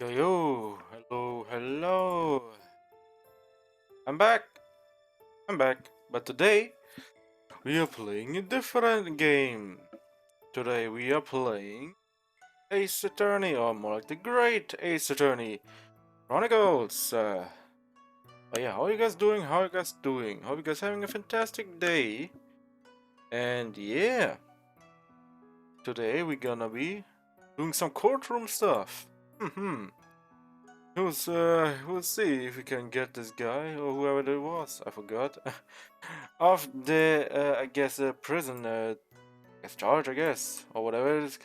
Yo yo, hello, hello. I'm back. I'm back. But today we are playing a different game. Today we are playing Ace Attorney, or more like the Great Ace Attorney Chronicles. But yeah, how are you guys doing? How are you guys doing? Hope you guys having a fantastic day. And yeah, today we're gonna be doing some courtroom stuff. We'll see if we can get this guy or whoever it was. I forgot. Of the, I guess, prison, charge, I guess, or whatever it is.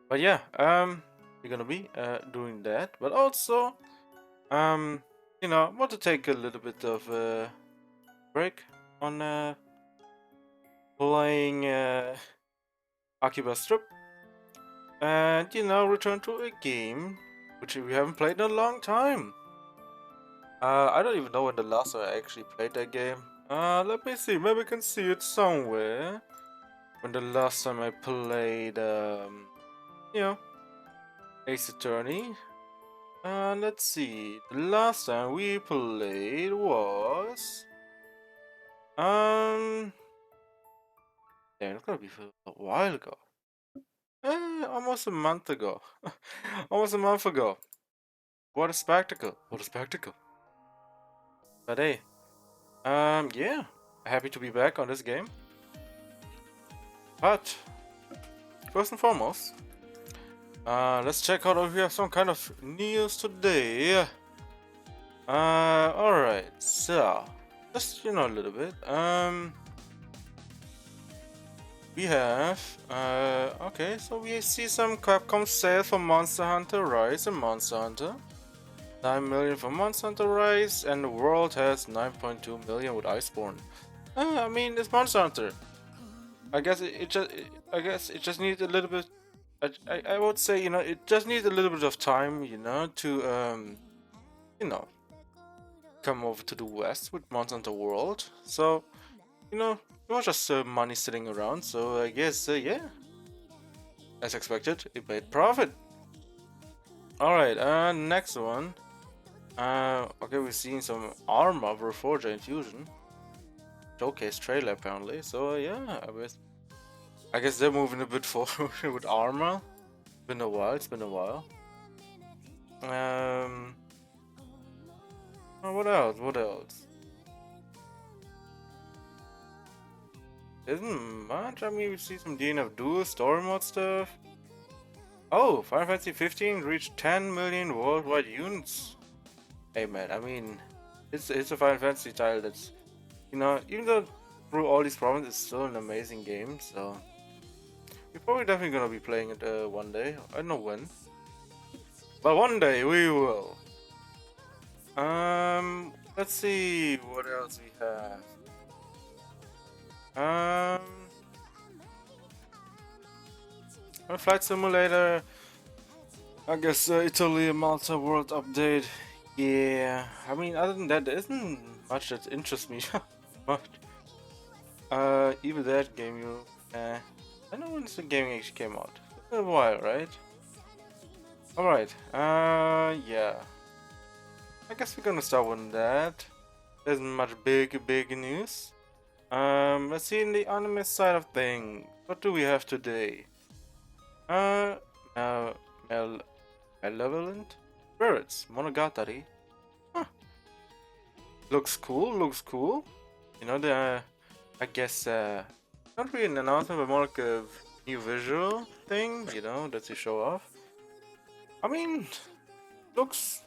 But yeah, we're gonna be doing that. But also, um, want to take a little bit of a break on playing Akiba Strip, and return to a game which we haven't played in a long time. I don't even know when the last time I actually played that game. Let me see. Maybe I can see it somewhere. When the last time I played, you know, Ace Attorney. Let's see. The last time we played was, um, yeah, it's gotta be a while ago. Almost a month ago. Almost a month ago. What a spectacle. What a spectacle. But hey, yeah, happy to be back on this game. But first and foremost, let's check out if we have some kind of news today. Alright, so just a little bit. We have okay, so we see some Capcom sales for Monster Hunter Rise and Monster Hunter. 9 million for Monster Hunter Rise, and the world has 9.2 million with Iceborne. I mean, it's Monster Hunter. I guess I guess it just needs a little bit. I would say it just needs a little bit of time, to you know come over to the west with Monster Hunter World. So it was just money sitting around. So I guess yeah, as expected, it made profit. All right, next one. Okay, we're seeing some armor for Forger Infusion showcase trailer apparently. So yeah, I guess they're moving a bit forward with armor. Been a while. It's been a while. Um, what else? What else? Isn't much. I mean, we see some DNF Duel story mode stuff. Oh, Final Fantasy 15 reached 10 million worldwide units. Hey man, I mean, it's a Final Fantasy title that's even though through all these problems, it's still an amazing game. So we're probably definitely gonna be playing it one day. I don't know when, but one day we will. Let's see what else we have. Flight Simulator. I guess Italy Malta World Update. Yeah, I mean, other than that, there isn't much that interests me much. Even that game, I know when the game actually came out. It's been a while, right? Alright, yeah. I guess we're gonna start with that. There isn't much big news. Let's see in the anime side of things. What do we have today? Uh, uh, Mel Malevolent Spirits Monogatari. Huh. Looks cool. Looks cool. I guess not really an announcement, but more like a new visual thing. That they show off. I mean, looks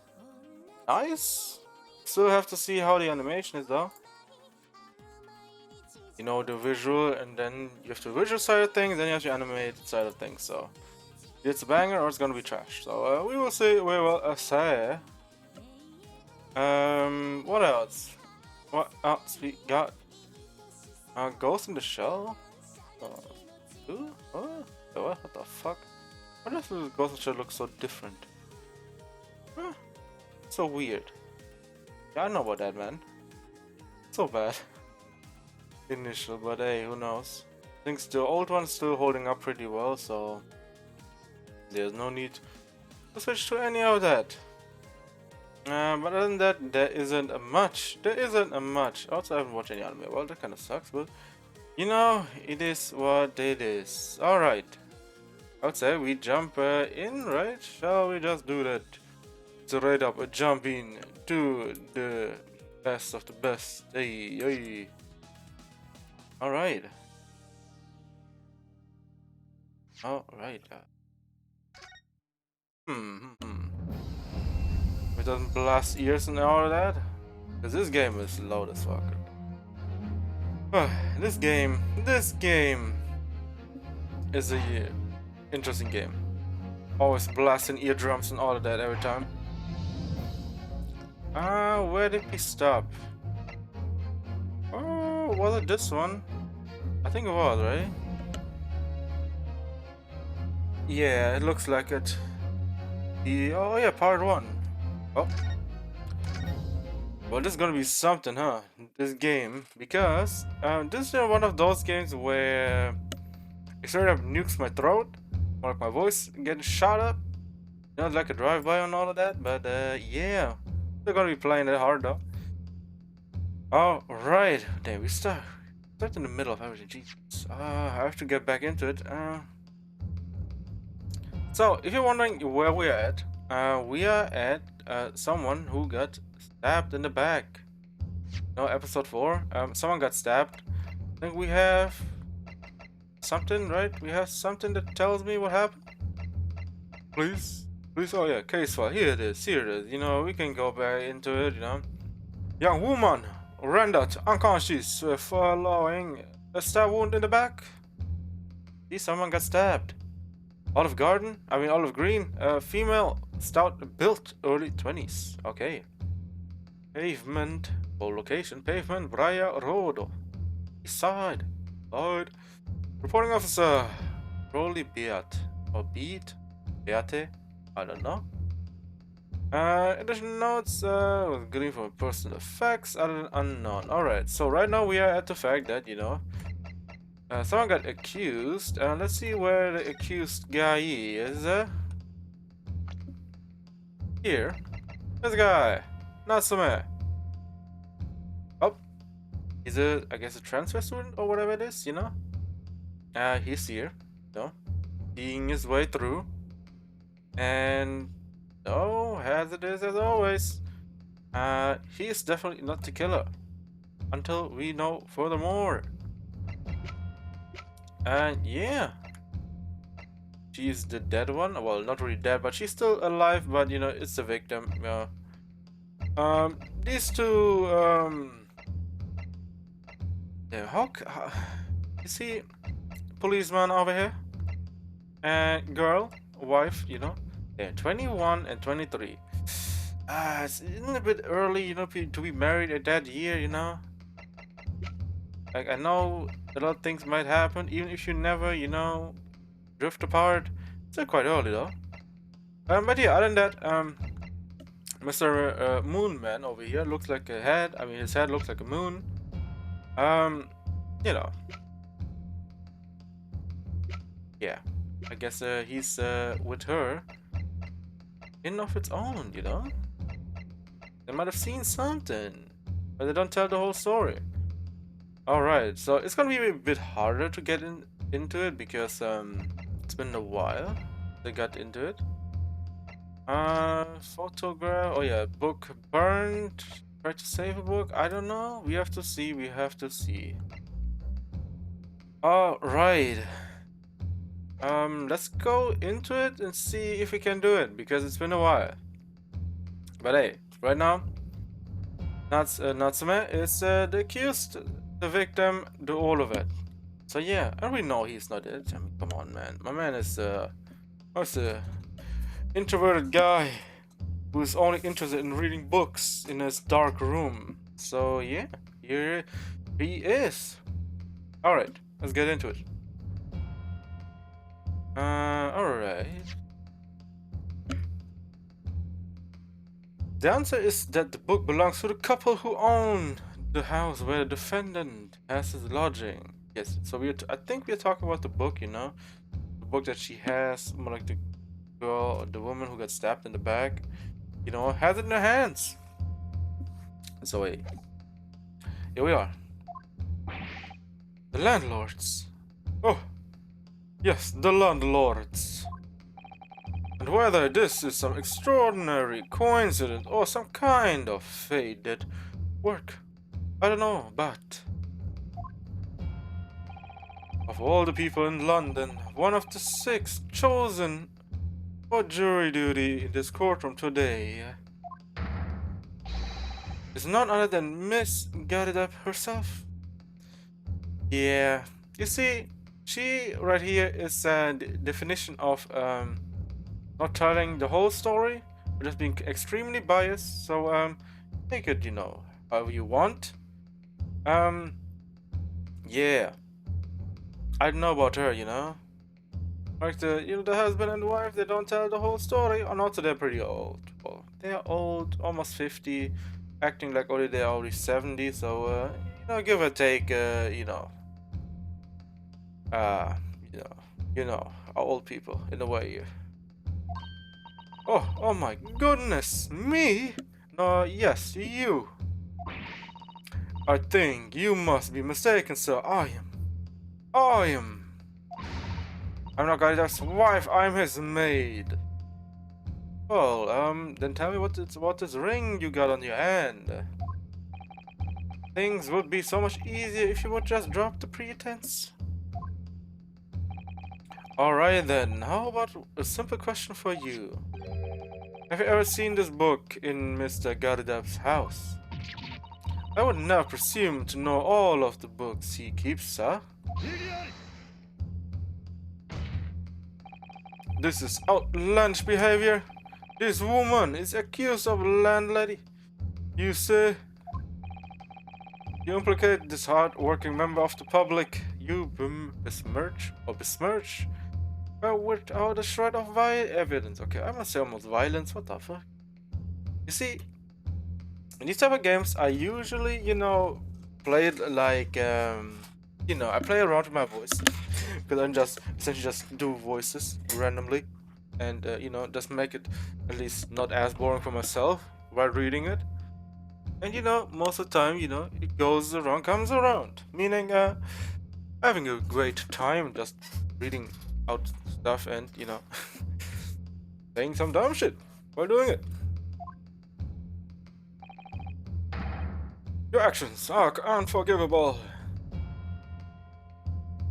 nice. Still have to see how the animation is though. The visual, and then you have the visual side of things, then you have the animated side of things. So it's a banger or it's gonna be trash. So we will see. We will say. What else? What else we got? Ghost in the Shell? Who? What the fuck? Why does the Ghost in the Shell look so different? Huh? So weird. Yeah, I know about that, man. So bad. Initial, but hey, who knows? I think the old one's still holding up pretty well, so there's no need to switch to any of that. But other than that, there isn't a much. There isn't a much. Also, I haven't watched any anime. Well, that kind of sucks, but you know, it is what it is. Alright. I would say we jump in, right? Shall we just do that? Straight up, jump in to the best of the best. Hey, hey. Alright. Alright. It doesn't blast ears and all of that? Because this game is loud as fuck. This game is a interesting game. Always blasting eardrums and all of that every time. Where did we stop? Oh, was it this one? I think it was, right? Yeah, it looks like it. Oh yeah, part 1. Oh. Well, this is gonna be something, huh? This game, because this is one of those games where it straight up nukes my throat, or like my voice getting shot up. You know, like a drive-by and all of that. But yeah, they're gonna be playing it hard though. All right, there we start. Start in the middle of everything. Jesus, I have to get back into it. So, if you're wondering where we are at someone who got stabbed in the back. No, episode 4. Someone got stabbed. I think we have something, right? We have something that tells me what happened. Please? Please? Oh yeah, case file. Here it is. Here it is. You know, we can go back into it, you know. Young woman rendered unconscious following a stab wound in the back. See, someone got stabbed. Olive Green, female, stout, built, early 20s. Okay. Pavement, full location, pavement, Braya Road. East side. Side. Reporting officer, Rolly Beat. Or Beat? Beate? I don't know. Additional notes, green for personal effects, other than unknown. Alright, so right now we are at the fact that, you know, someone got accused. Let's see where the accused guy is. Here. This guy. Natsume. Oh. He's I guess a transfer student or whatever it is, you know? He's here. You know? Seeing his way through. And... oh, as it is as always. He is definitely not the killer. Until we know furthermore. And yeah, she's the dead one. Well, not really dead, but she's still alive. But you know, it's the victim. These two. Yeah, you see, policeman over here, and girl, wife. You know, they're 21 and 23. Isn't it a bit early, you know, to be married at that year? You know. Like, I know a lot of things might happen, even if you never, you know, drift apart. It's still quite early, though. But yeah, other than that, Mr. Moonman over here looks like a head. I mean, his head looks like a moon. You know. Yeah. I guess he's with her in of its own, you know? They might have seen something, but they don't tell the whole story. Alright, so it's gonna be a bit harder to get into it because it's been a while they got into it. Photograph, oh yeah, book burned, try to save a book, I don't know, we have to see. Alright, let's go into it and see if we can do it because it's been a while. But hey, right now, Natsume is the accused. The victim, do all of it. So yeah, and we know he's not it. I mean, come on, man. My man is what's a introverted guy who's only interested in reading books in his dark room. So yeah, here he is. All right, let's get into it. All right. The answer is that the book belongs to the couple who own the house where the defendant has his lodging. Yes, so I think we're talking about the book, you know, the book that she has, more like the girl, the woman who got stabbed in the back, you know, has it in her hands. So here we are. The landlords. Oh, yes, the landlords. And whether this is some extraordinary coincidence or some kind of fated work, I don't know, but of all the people in London, one of the 6 chosen for jury duty in this courtroom today is none other than Miss Garridap herself. Yeah, you see, she right here is a definition of not telling the whole story, but just being extremely biased. So take it, you know, however you want. Yeah, I don't know about her, you know. Like the husband and wife, they don't tell the whole story. Or not, so they're pretty old. Well, they're old, almost 50, acting like they're already 70. So give or take, uh, you know, old people in a way. Oh my goodness, me? No, yes, you. I think you must be mistaken, sir. I'm not Gaidar's wife. I'm his maid. Well, then tell me what this ring you got on your hand. Things would be so much easier if you would just drop the pretense. Alright then, how about a simple question for you? Have you ever seen this book in Mr. Garidab's house? I would never presume to know all of the books he keeps, sir. This is outlandish behavior. This woman is accused of landlady. You say you implicate this hard-working member of the public. You besmirch without a shred of evidence. Okay, I must say almost violence. What the fuck? You see, in these type of games, I usually, play it like, I play around with my voice because I'm just essentially just do voices randomly, and just make it at least not as boring for myself while reading it. And most of the time, it goes around, comes around, meaning having a great time just reading out stuff and saying some dumb shit while doing it. Your actions are unforgivable.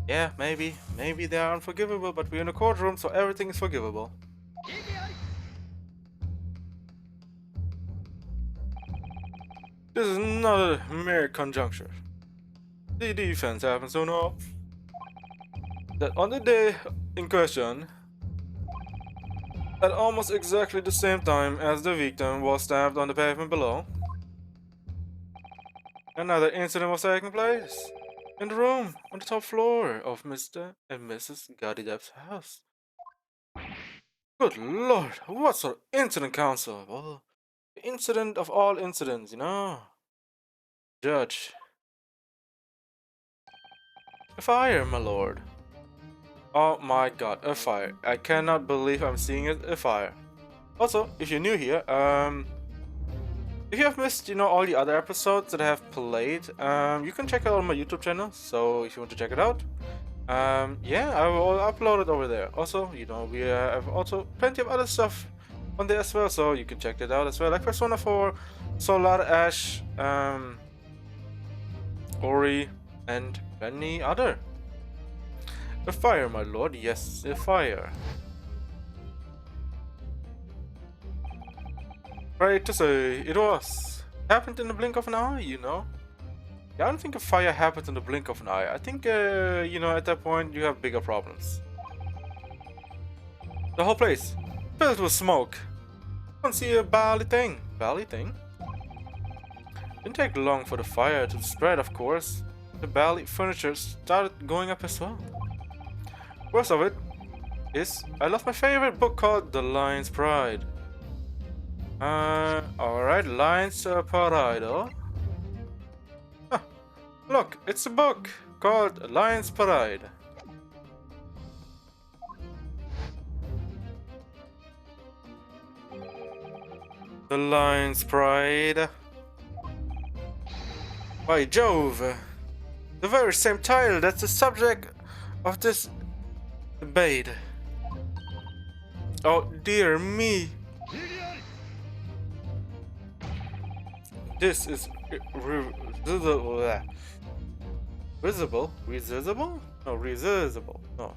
Yeah, maybe they are unforgivable, but we're in a courtroom, so everything is forgivable. This is not a mere conjuncture. The defense happens to know that on the day in question, at almost exactly the same time as the victim was stabbed on the pavement below, another incident was taking place in the room on the top floor of Mr. and Mrs. Gadidev's house. Good lord, what sort of incident, counsel? Well, the incident of all incidents, Judge. A fire, my lord. Oh my god, a fire. I cannot believe I'm seeing it, a fire. Also, if you're new here, if you have missed, all the other episodes that I have played, you can check it out on my YouTube channel, so if you want to check it out, yeah, I will upload it over there. Also, we have also plenty of other stuff on there as well, so you can check it out as well, like Persona 4, Solar Ash, Ori, and many other. A fire, my lord, yes, a fire. Right to say, it was. Happened in the blink of an eye, Yeah, I don't think a fire happens in the blink of an eye. I think, at that point, you have bigger problems. The whole place, filled with smoke. Don't see a bally thing. Bally thing? Didn't take long for the fire to spread, of course. The bally furniture started going up as well. Worst of it is, I lost my favorite book called The Lion's Pride. Alright, Lion's Pride, oh? Huh, look, it's a book called Lion's Pride. The lion's pride. By Jove! The very same title that's the subject of this debate. Oh dear me! This is visible? Resistible? No, resistible. No.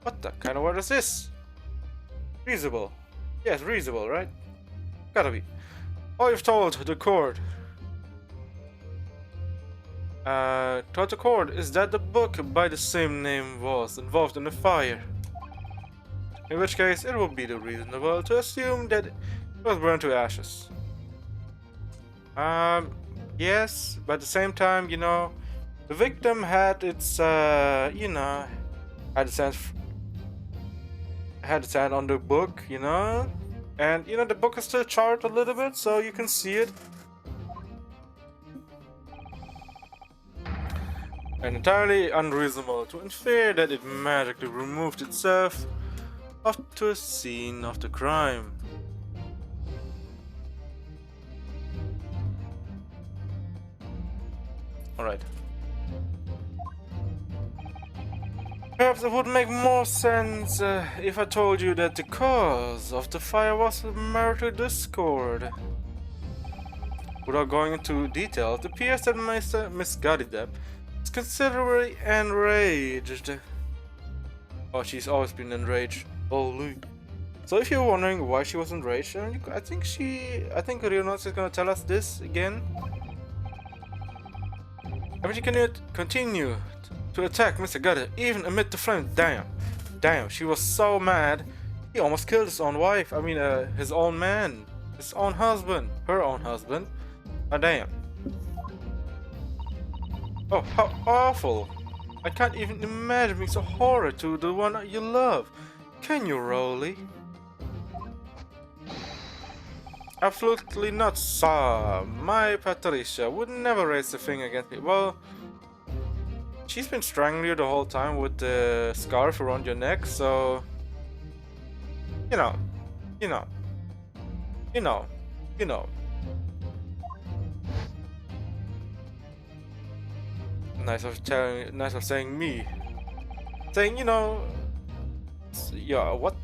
What the kind of word is this? Reasonable. Yes, reasonable, right? Gotta be. Oh, you've told the court. Told the court is that the book by the same name was involved in the fire. In which case, it would be reasonable to assume that it was burned to ashes. Yes, but at the same time, you know, the victim had its, you know, had its hand on the book, you know, and you know the book is still charred a little bit, so you can see it. And entirely unreasonable to infer that it magically removed itself up to a scene of the crime. Alright. Perhaps it would make more sense if I told you that the cause of the fire was marital discord. Without going into details, it appears that Miss Goddidep is considerably enraged. Oh, she's always been enraged. Holy. So if you're wondering why she was enraged, I think Rionos is gonna tell us this again. I mean, she continue to attack Mr. Gutter even amid the flames. Damn, she was so mad. He almost killed his own wife. I mean, his own man, his own husband, her own husband. Ah, damn. Oh, how awful. I can't even imagine being so horrid to the one you love. Can you, Rolly? Absolutely not, sir. My Patricia would never raise a finger against me. Well, she's been strangling you the whole time with the scarf around your neck, so... You know. Nice of saying me. Saying, you know... Yeah, what?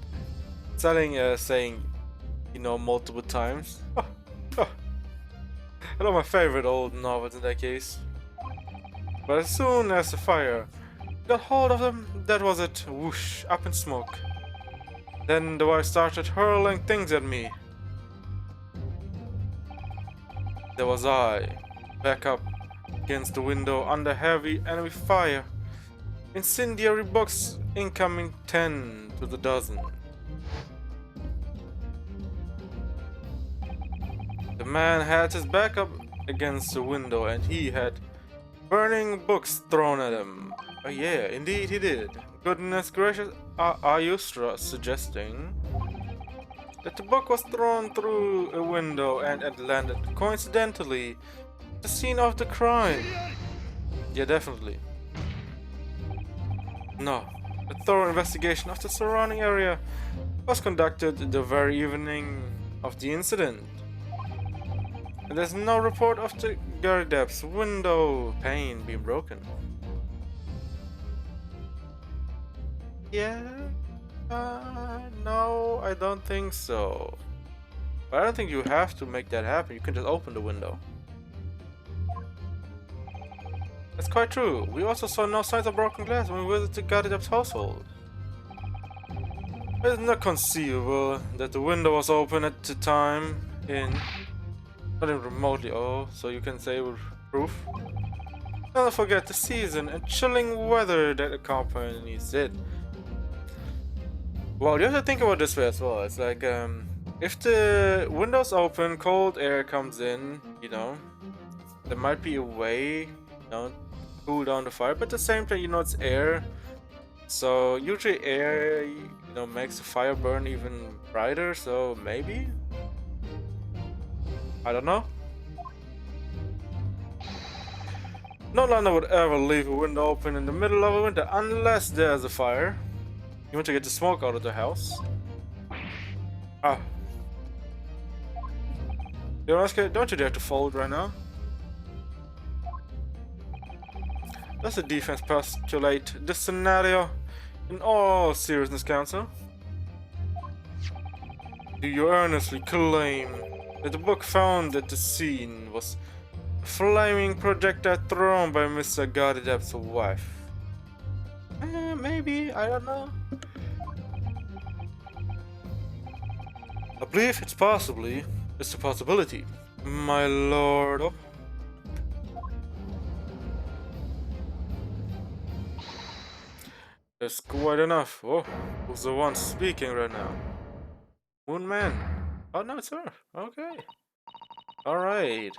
Saying, you know, multiple times. I know my favorite old novels in that case. But as soon as the fire got hold of them, that was it. Whoosh, up in smoke. Then the wife started hurling things at me. There was I, back up against the window under heavy enemy fire. Incendiary books incoming 10 to the dozen. The man had his back up against the window and he had burning books thrown at him. Oh yeah, indeed he did. Goodness gracious, are you suggesting that the book was thrown through a window and it landed coincidentally at the scene of the crime? Yeah, definitely. No, a thorough investigation of the surrounding area was conducted the very evening of the incident. And there's no report of the Goddidep's window pane being broken. Yeah? No, I don't think so. But I don't think you have to make that happen. You can just open the window. That's quite true. We also saw no signs of broken glass when we visited Goddidep's household. It's not conceivable that the window was open at the time not even remotely. Oh, so you can say with proof. Don't forget the season and chilling weather that accompanies it. Well, you have to think about it this way as well. It's like, if the window's open, cold air comes in, you know, there might be a way, you know, to cool down the fire, but at the same time, you know, it's air. So usually air, you know, makes the fire burn even brighter, so maybe? I don't know. No lander would ever leave a window open in the middle of a winter unless there's a fire. You want to get the smoke out of the house. Ah. Yonosuke, don't you dare to fold right now. Does the defense postulate this scenario in all seriousness, Council? Do you earnestly claim that the book found at the scene was a flaming projectile thrown by Mr. Godidep's wife? Maybe, I don't know. I believe it's a possibility, my lord. Oh, that's quite enough. Oh, who's the one speaking right now? Moon Man. Oh, no, it's her. Okay. Alright.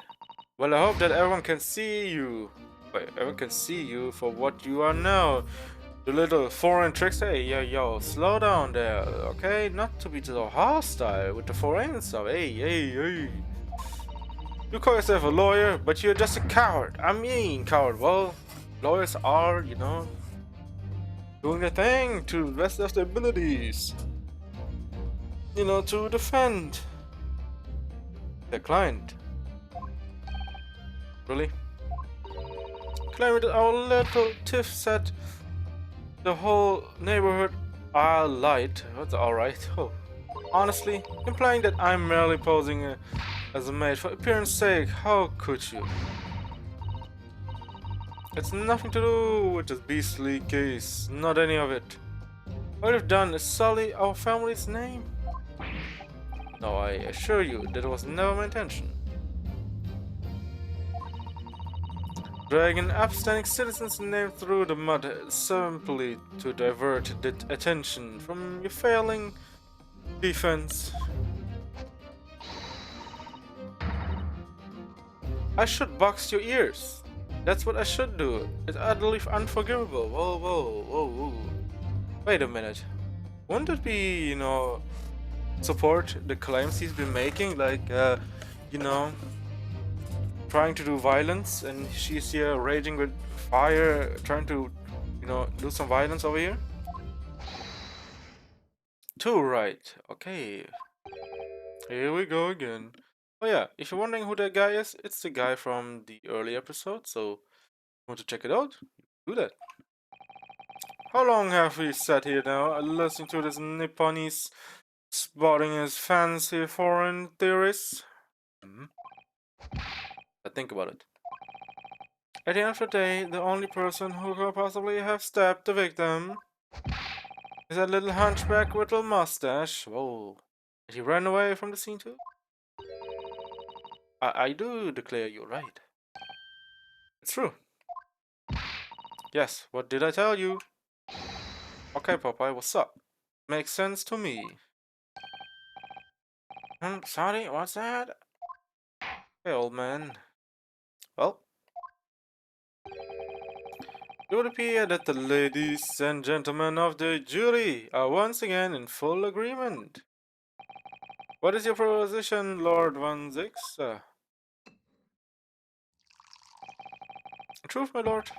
Well, I hope that everyone can see you. Wait, everyone can see you for what you are now. The little foreign tricks. Hey, yo, slow down there, okay? Not to be so hostile with the foreign stuff. Hey. You call yourself a lawyer, but you're just a coward. I mean, coward. Well, lawyers are, doing their thing to the best of their abilities. To defend their client. Really? Claiming that our little tiff set the whole neighborhood are light. That's alright. Oh. Honestly, implying that I'm merely posing as a maid for appearance sake. How could you? It's nothing to do with this beastly case. Not any of it. What you've done is sully our family's name. No, I assure you that it was never my intention. Dragging upstanding citizens' name through the mud simply to divert the attention from your failing defense. I should box your ears. That's what I should do. It's utterly unforgivable. Whoa. Wait a minute. Wouldn't it be, support the claims he's been making? Like, trying to do violence, and she's here raging with fire, trying to, do some violence over here? Too right. Okay. Here we go again. Oh yeah, if you're wondering who that guy is, it's the guy from the early episode, so want to check it out? Do that. How long have we sat here now, listening to this Nipponese spotting his fancy foreign theories? But think about it. At the end of the day, the only person who could possibly have stabbed the victim is that little hunchback with a mustache. Whoa. Did he run away from the scene too? I do declare you're right. It's true. Yes, what did I tell you? Okay, Popeye, what's up? Makes sense to me. Sorry, what's that? Hey, old man. Well, it would appear that the ladies and gentlemen of the jury are once again in full agreement. What is your proposition, Lord Van Zix? Truth, my lord.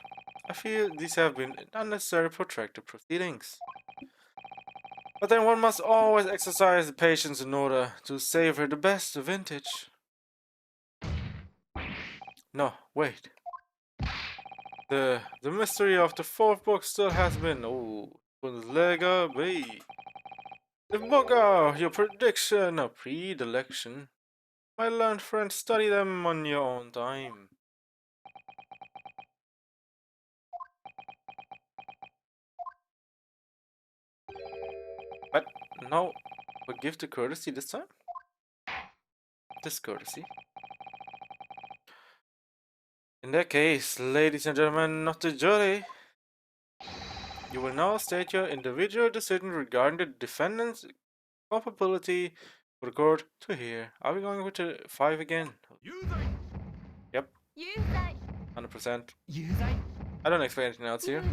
I feel these have been unnecessary protracted proceedings. But then one must always exercise patience in order to savor the best vintage. No, wait. The mystery of the fourth book still has been. Oh, Lega B. The book of your prediction or predilection. My learned friend, study them on your own time. But no, forgive the courtesy this time? Discourtesy. In that case, ladies and gentlemen of the jury, you will now state your individual decision regarding the defendant's culpability for the court to hear. Are we going with the 5 again? Yep. 100%. I don't expect anything else here.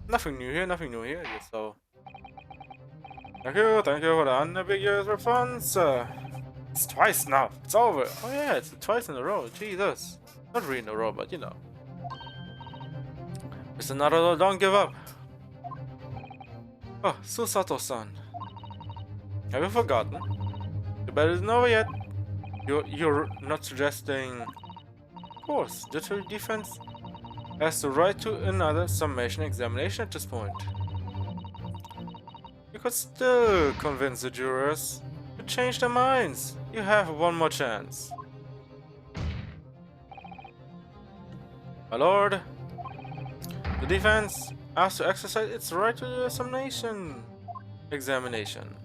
Nothing new here, so... Thank you for the unambiguous response. It's twice now, it's over. Oh yeah, it's twice in a row, Jesus. Not really a robot, you know. It's another don't give up. Oh, Susato-san. Have you forgotten? The battle isn't over yet. You're not suggesting... Of course, the defense has the right to another summation examination at this point. You could still convince the jurors to change their minds. You have one more chance. My lord, the defense has to exercise its right to the summation examination.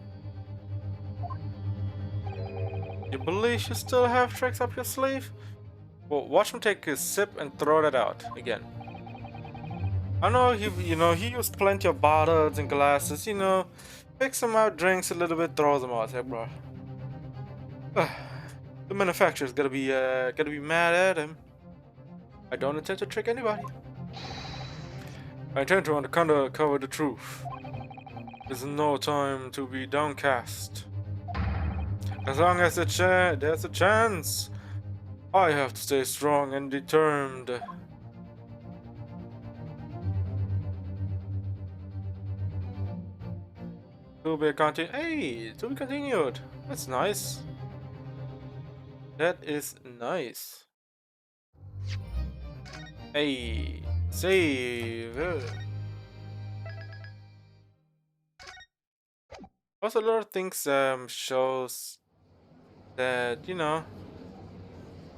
You believe you still have tricks up your sleeve? Well, watch him take a sip and throw that out again. I know he used plenty of bottles and glasses, picks them out, drinks a little bit, throws them out. Hey, bro. The manufacturer's gotta be mad at him. I don't intend to trick anybody. I intend to uncover the truth. There's no time to be downcast. As long as there's a chance, I have to stay strong and determined. To be continued. That's nice. That is nice. Hey, save. Also, a lot of things shows that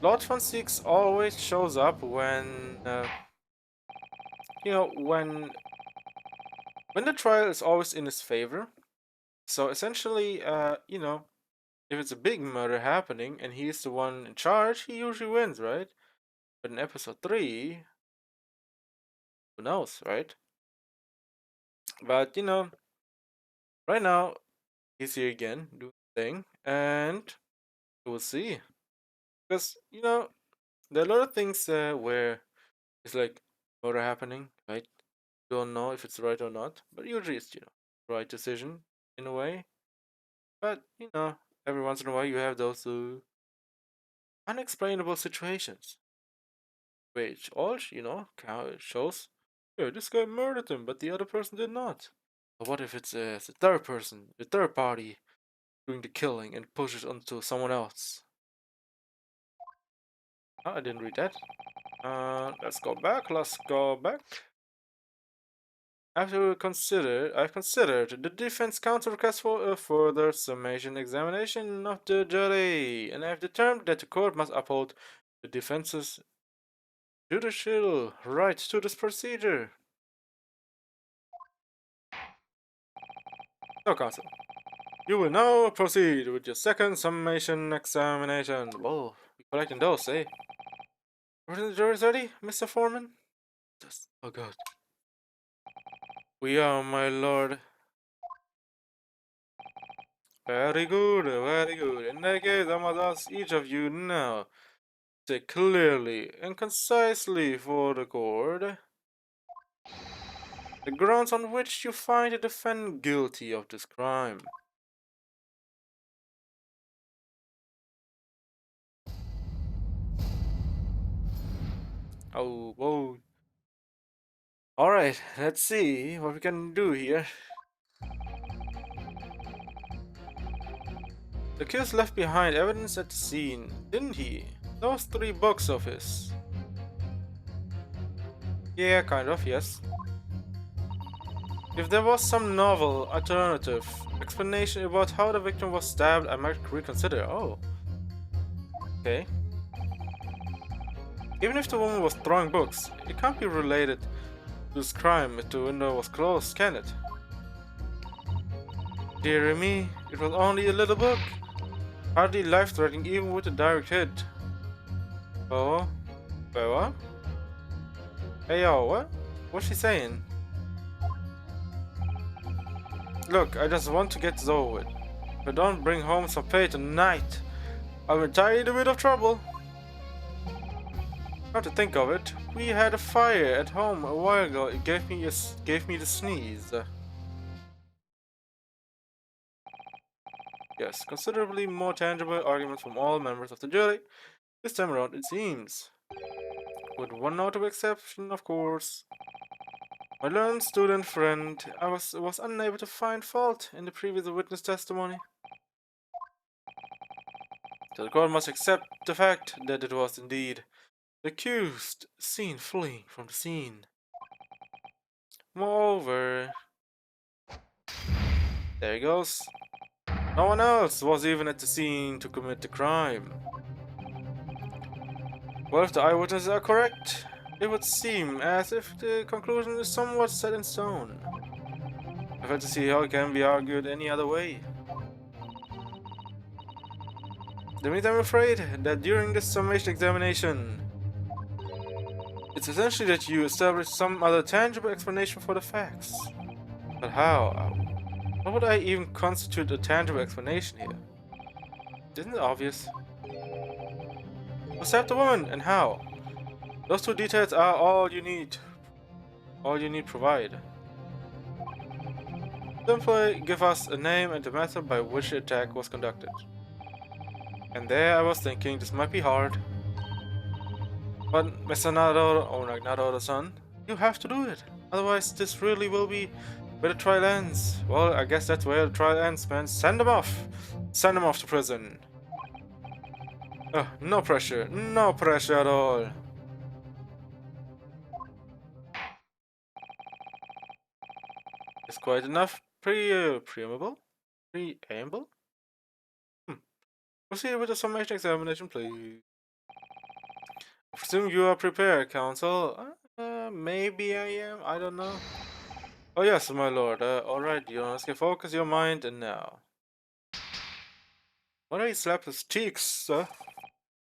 Lord Von Six always shows up when when the trial is always in his favor. So essentially, if it's a big murder happening and he's the one in charge, he usually wins, right? But in episode 3, who knows, right? But right now he's here again doing the thing, and we'll see. Because there are a lot of things where it's like murder happening, right? Don't know if it's right or not, but usually it's right decision in a way. But every once in a while you have those unexplainable situations, which all shows. Yeah, this guy murdered him, but the other person did not. But what if it's the third person, the third party, doing the killing and pushes onto someone else? Oh, I didn't read that. Let's go back. Let's go back. I've considered the defense counter request for a further summation examination of the jury, and I've determined that the court must uphold the defense's judicial right to this procedure. No, counsel. You will now proceed with your second summation examination. Whoa, we collecting those, eh? Are the juries ready, Mr. Foreman? Yes. Oh god. We are, my lord. Very good, very good. In that case, I must ask each of you now. Say clearly and concisely for the court the grounds on which you find the defendant guilty of this crime. Oh, whoa. Alright, let's see what we can do here. The accused left behind evidence at the scene, didn't he? Those 3 books of his. Yeah, kind of, yes. If there was some novel, alternative explanation about how the victim was stabbed, I might reconsider. Oh. Okay. Even if the woman was throwing books, it can't be related to this crime if the window was closed, can it? Dear me, it was only a little book. Hardly life-threatening even with a direct hit. Oh? Wait, what? Hey yo, what? What's she saying? Look, I just want to get this over with. If I don't bring home some pay tonight, I'm entirely in a bit of trouble. Come to think of it, we had a fire at home a while ago. It gave me the sneeze. Yes, considerably more tangible arguments from all members of the jury. This time around, it seems. With one notable exception, of course. My learned student friend, I was unable to find fault in the previous witness testimony. The court must accept the fact that it was indeed the accused seen fleeing from the scene. Moreover, there he goes. No one else was even at the scene to commit the crime. Well, if the eyewitnesses are correct, it would seem as if the conclusion is somewhat set in stone. I've had to see how it can be argued any other way. That means I'm afraid that during this summation examination, it's essentially that you establish some other tangible explanation for the facts. But how? What would I even constitute a tangible explanation here? Isn't it obvious? Who stabbed the woman and how? Those two details are all you need. All you need provide. Simply give us a name and the method by which the attack was conducted. And there I was thinking this might be hard. But Mr. Naruto-san, you have to do it. Otherwise this really will be where the trial ends. Well, I guess that's where the trial ends, man. Send them off! Send them off to prison. No pressure. No pressure at all. It's quite enough preamble? Preamble? Proceed with the summation examination, please. I presume you are prepared, counsel. Maybe I am. I don't know. Oh yes, my lord. Alright, Jonas, focus your mind and now. Why did he slap his cheeks, sir?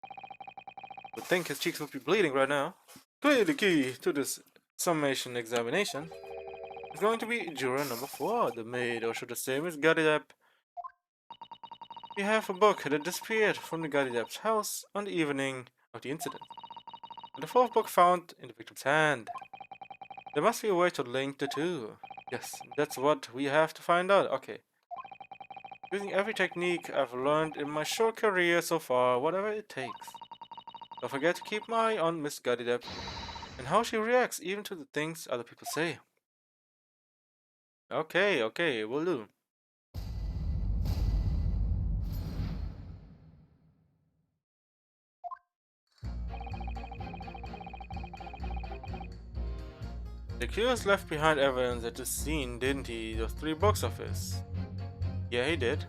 I would think his cheeks would be bleeding right now. Clearly the key to this summation examination is going to be juror number 4, the maid, or should I say Miss Gadidap. We have a book that disappeared from the Gadidap's house on the evening of the incident. And the 4th book found in the victim's hand. There must be a way to link the two. Yes, that's what we have to find out. Okay. Using every technique I've learned in my short career so far, whatever it takes. Don't forget to keep my eye on Miss Gadidap and how she reacts even to the things other people say. Okay, will do. The accused left behind evidence at the scene, didn't he? Those 3 books of his. Yeah, he did.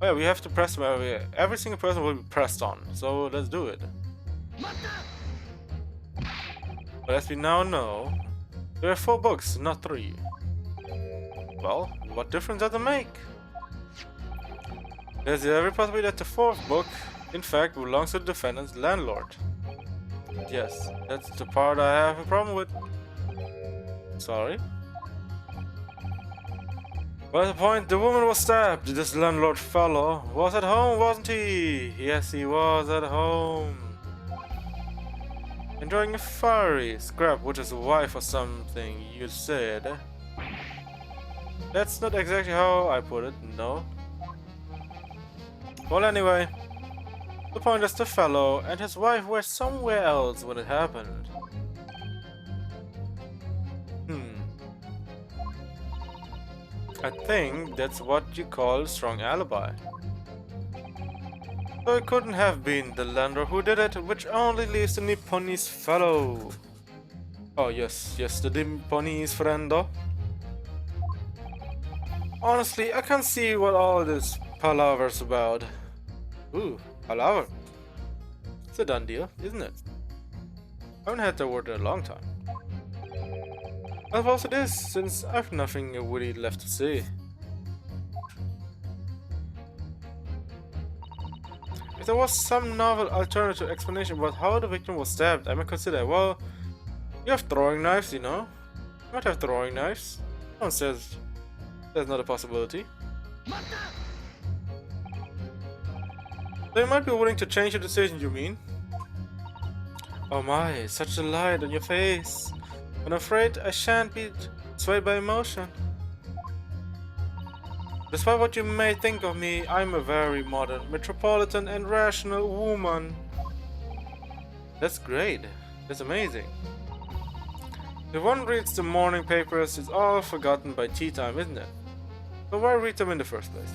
Oh yeah, we have to press them. Every single person will be pressed on, so let's do it. But as we now know, there are 4 books, not 3. Well, what difference does it make? There's every possibility that the 4th book, in fact, belongs to the defendant's landlord. Yes, that's the part I have a problem with. Sorry. Well, the point, the woman was stabbed. This landlord fellow was at home, wasn't he? Yes, he was at home. Enjoying a fiery scrap with his wife or something, you said. That's not exactly how I put it, no. Well, anyway, the point is the fellow and his wife were somewhere else when it happened. I think that's what you call a strong alibi. So it couldn't have been the landlord who did it, which only leaves the Nipponese fellow. Oh yes, the Nipponese friendo. Honestly, I can't see what all this palaver's about. Ooh, palaver. It's a done deal, isn't it? I haven't had that word in a long time. I suppose it is, since I've nothing witty left to say. If there was some novel alternative explanation about how the victim was stabbed, I might consider, well, you have throwing knives, you know? You might have throwing knives. No one says there's not a possibility. So you might be willing to change your decision, you mean? Oh my, such a light on your face. But I'm afraid I shan't be swayed by emotion. Despite what you may think of me, I'm a very modern, metropolitan and rational woman. That's great. It's amazing. If one reads the morning papers, it's all forgotten by tea time, isn't it? So why read them in the first place?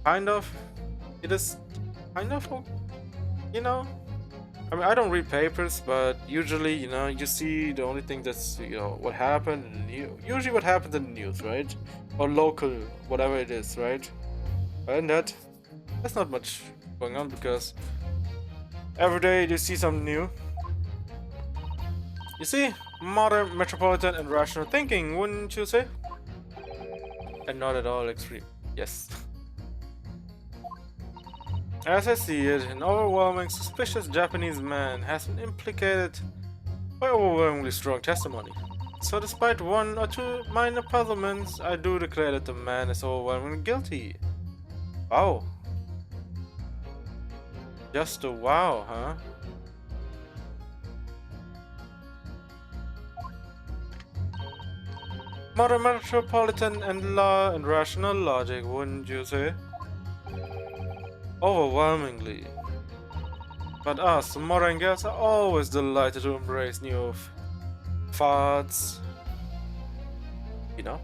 Kind of. It is kind of, you know? I mean, I don't read papers, but usually, you know, you see the only thing that's, you know, what happened in the news. Usually what happens in the news, right? Or local, whatever it is, right? And that's not much going on because every day you see something new. You see, modern, metropolitan, and rational thinking, wouldn't you say? And not at all extreme. Yes. As I see it, an overwhelming, suspicious Japanese man has been implicated by overwhelmingly strong testimony. So despite one or two minor puzzlements, I do declare that the man is overwhelmingly guilty. Wow. Just a wow, huh? Modern metropolitan and law and rational logic, wouldn't you say? Overwhelmingly. But us, modern girls, are always delighted to embrace new fads. You know?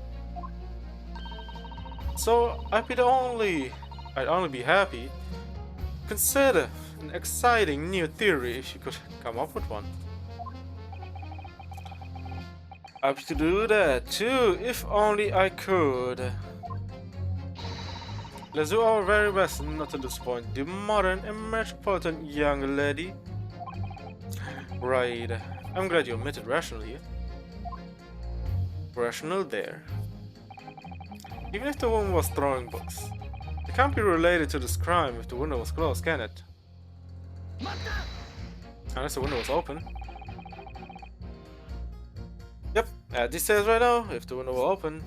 So I'd only be happy. Consider an exciting new theory if you could come up with one. I'd to do that too, if only I could. Let's do our very best not to disappoint the modern and metropolitan young lady. Right. I'm glad you admitted rational here. Rational there. Even if the woman was throwing books, it can't be related to this crime if the window was closed, can it? Unless the window was open. Yep, as this says right now, if the window were open.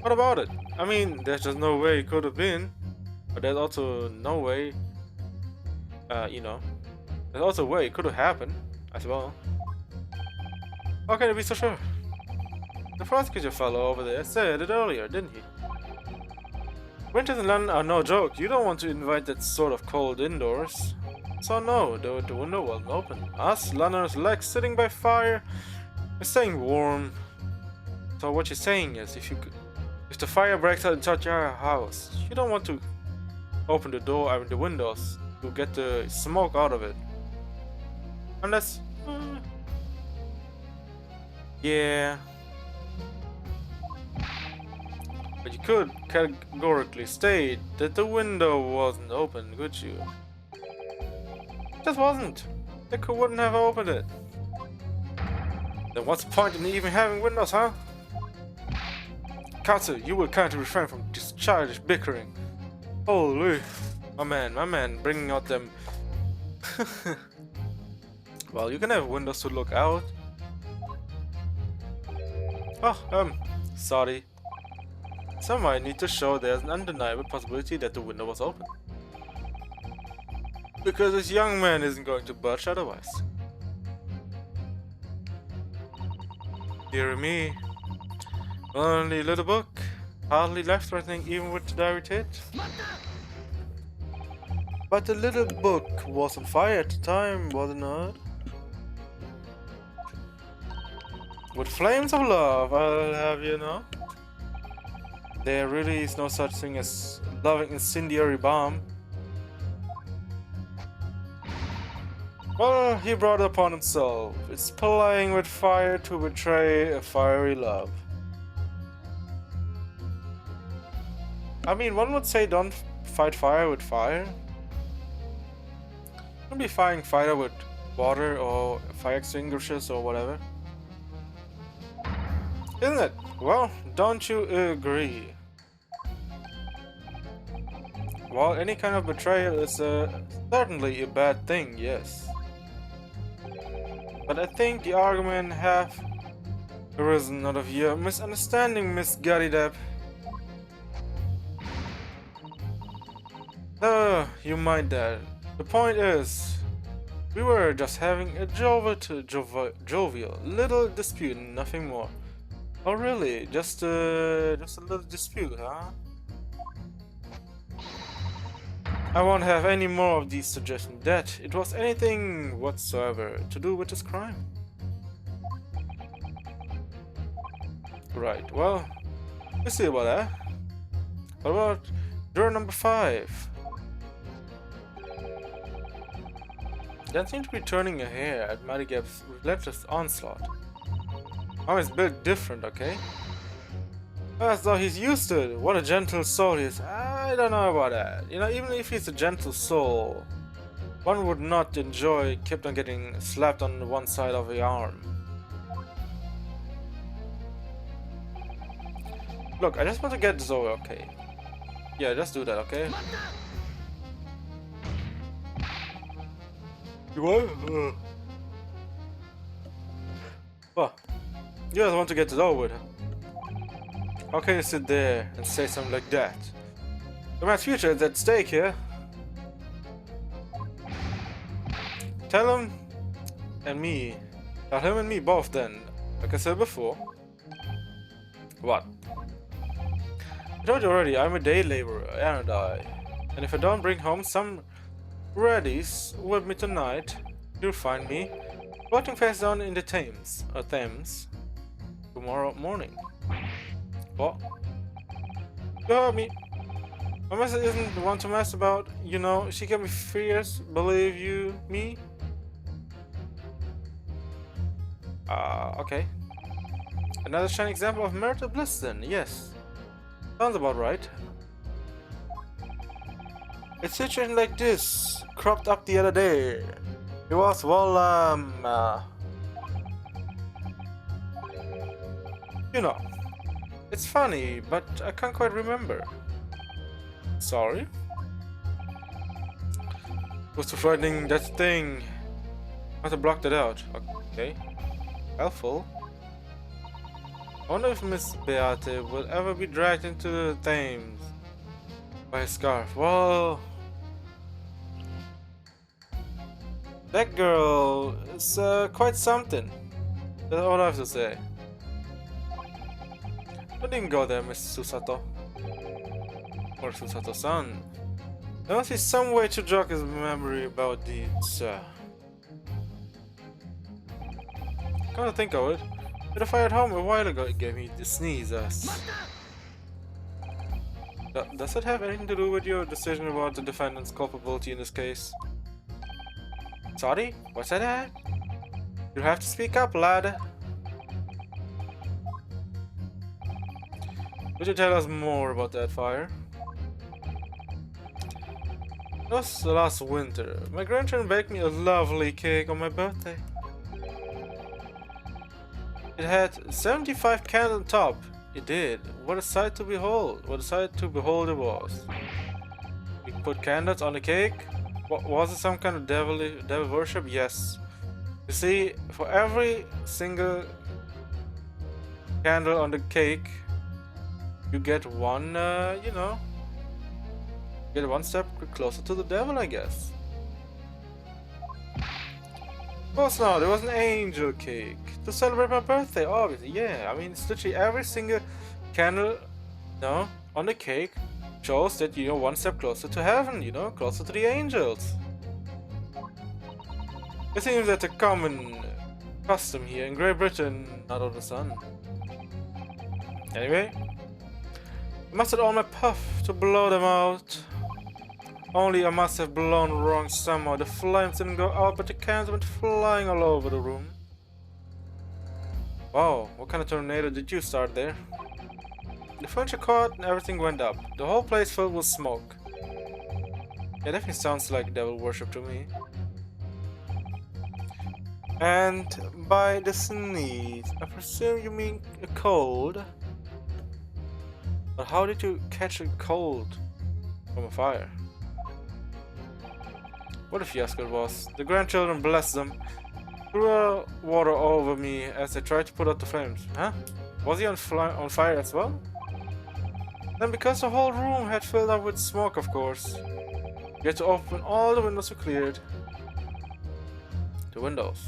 What about it? I mean, there's just no way it could have been. But there's also no way, you know, there's also a way it could have happened as well. How can you be so sure? The prosecutor fellow over there said it earlier, didn't he? Winters in London are no joke. You don't want to invite that sort of cold indoors. So no, the window wasn't open. Us Londoners like sitting by fire and staying warm. So what you're saying is, if the fire breaks out inside your house, you don't want to open the door, I mean the windows, to get the smoke out of it. Unless, yeah. But you could categorically state that the window wasn't open, could you? It just wasn't. They wouldn't have opened it. Then what's the point in even having windows, huh? Katsu, you will kindly refrain from this childish bickering. Holy, my man, bringing out them. Well, you can have windows to look out. Oh, sorry. Some might need to show there's an undeniable possibility that the window was open. Because this young man isn't going to budge otherwise. Dear me. Only little book, hardly life-threatening even with the diary taped. But the little book was on fire at the time, wasn't it? With flames of love, I'll have you know. There really is no such thing as loving incendiary bomb. Well, he brought it upon himself. It's playing with fire to betray a fiery love. I mean, one would say don't fight fire with fire. Don't be fighting fire with water or fire extinguishers or whatever. Isn't it? Well, don't you agree? Well, any kind of betrayal is certainly a bad thing, yes. But I think the argument have arisen out of your misunderstanding, Miss Gaddydap. You mind that. The point is, we were just having a jovial little dispute, nothing more. Oh really? Just a little dispute, huh? I won't have any more of these suggestions that it was anything whatsoever to do with this crime. Right, well, we'll see about that. What about juror number 5? Don't seem to be turning a hair at Madagab's relentless onslaught. Mom is built different, okay? As though he's used to it. What a gentle soul he is. I don't know about that. You know, even if he's a gentle soul, one would not enjoy kept on getting slapped on one side of the arm. Look, I just want to get Zoe, okay? Yeah, just do that, okay? You what? What? You just want to get Zoe with her. How can you sit there and say something like that? The man's future is at stake here. Tell him and me. Tell him and me both then. Like I said before. What? I told you already, I'm a day laborer, aren't I? And if I don't bring home some readies with me tonight, you'll find me floating face down in the Thames tomorrow morning. What? You heard me. My message isn't the one to mess about, you know, she can be fierce, believe you me? Okay. Another shining example of marital bliss then, yes. Sounds about right. A situation like this cropped up the other day. It was, well, you know. It's funny, but I can't quite remember. Sorry? It was too frightening, that thing. I have to block that out. Okay. Helpful. I wonder if Miss Beate will ever be dragged into the Thames by a scarf. Well, that girl is quite something. That's all I have to say. Don't even go there, Miss Susato. Or Susato-san. There must be some way to jog his memory about these. Come to think of it. The fire at home a while ago it gave me the sneezes. Does it have anything to do with your decision about the defendant's culpability in this case? Sorry? What's that? You have to speak up, lad. Would you tell us more about that fire? It was last winter. My grandchildren baked me a lovely cake on my birthday. It had 75 candles on top. It did. What a sight to behold. What a sight to behold it was. We put candles on the cake. What was it, some kind of devil worship? Yes. You see, for every single candle on the cake, you get one, you know, get one step closer to the devil, I guess. Of course not, it was an angel cake. To celebrate my birthday, obviously, yeah. I mean, it's literally every single candle, no, on the cake shows that, you know, one step closer to heaven, you know, closer to the angels. It seems that a common custom here in Great Britain, not on the sun. Anyway, I mustered all my puff to blow them out. Only I must have blown wrong somehow. The flames didn't go out, but the candles went flying all over the room. Wow, what kind of tornado did you start there? The furniture caught and everything went up. The whole place filled with smoke. Yeah, definitely sounds like devil worship to me. And by the sneeze, I presume you mean a cold. But how did you catch a cold from a fire? What a fiasco it was. The grandchildren, bless them, threw water over me as they tried to put out the flames. Huh? Was he on fire as well? Then because the whole room had filled up with smoke, of course, you had to open all the windows were cleared. The windows.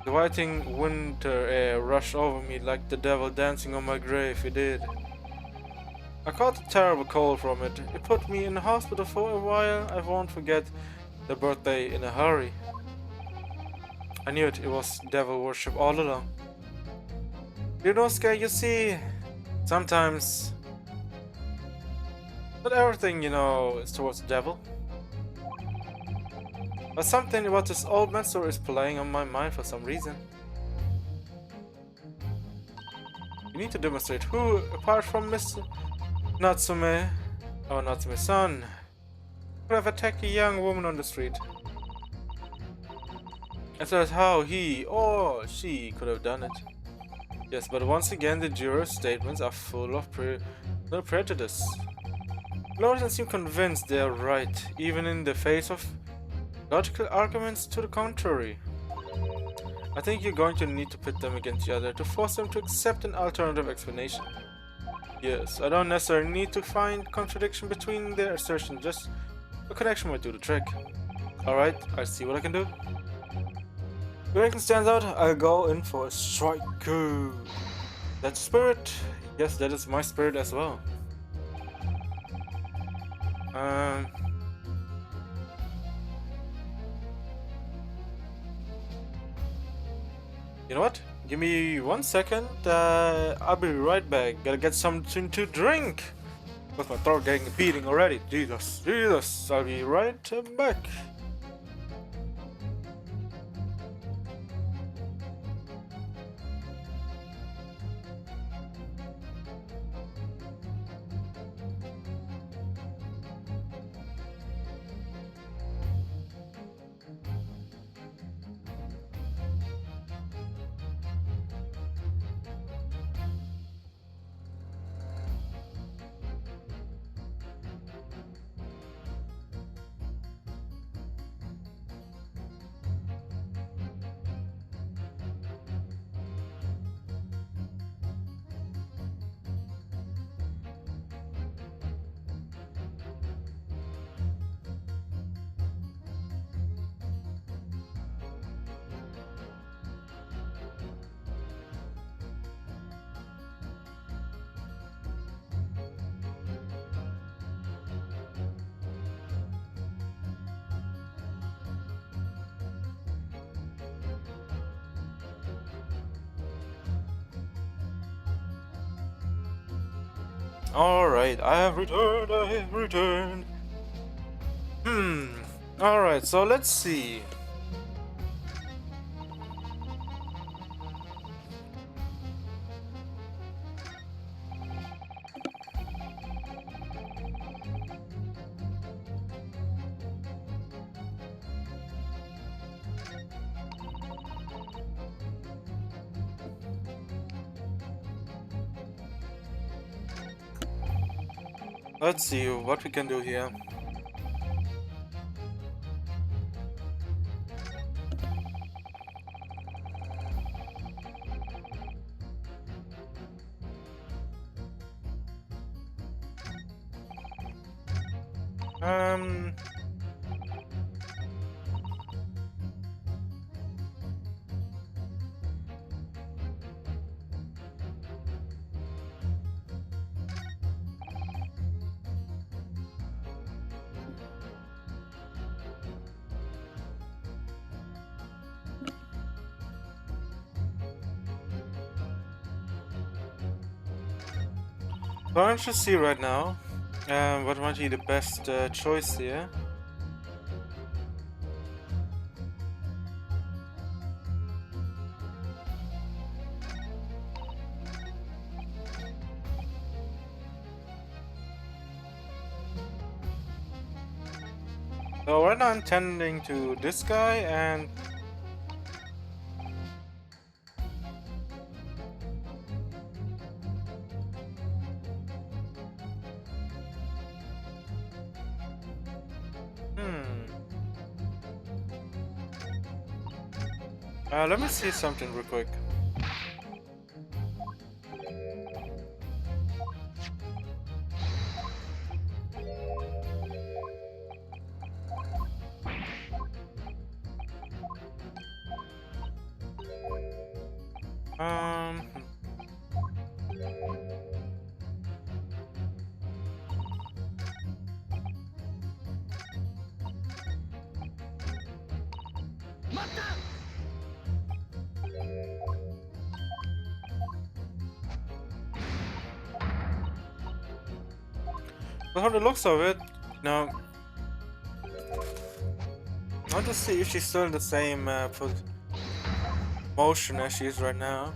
The whiting winter air rushed over me like the devil dancing on my grave, it did. I caught a terrible cold from it. It put me in the hospital for a while. I won't forget the birthday in a hurry. I knew it. It was devil worship all along. You know, Sky, you see, sometimes not everything, is towards the devil. But something about this old man story is playing on my mind for some reason. You need to demonstrate who, apart from Mr. Natsume, or Natsume's son, could have attacked a young woman on the street. And so that's how he or she could have done it. Yes, but once again, the jurors' statements are full of prejudice. Lawyers seem convinced they are right, even in the face of logical arguments to the contrary. I think you're going to need to pit them against each other to force them to accept an alternative explanation. Yes, I don't necessarily need to find contradiction between their assertions, just a connection might do the trick. Alright, I see what I can do. If anything stands out, I'll go in for a strike. That's spirit. Yes, that is my spirit as well. You know what? Give me 1 second. I'll be right back. Gotta get something to drink. With my throat getting a beating already. Jesus. I'll be right back. Alright, I have returned. Alright, so let's see. Let's see what we can do here. So I want to see right now what might be the best choice here. So right now I'm tending to this guy and let me see something real quick. But from the looks of it, I want to see if she's still in the same motion as she is right now.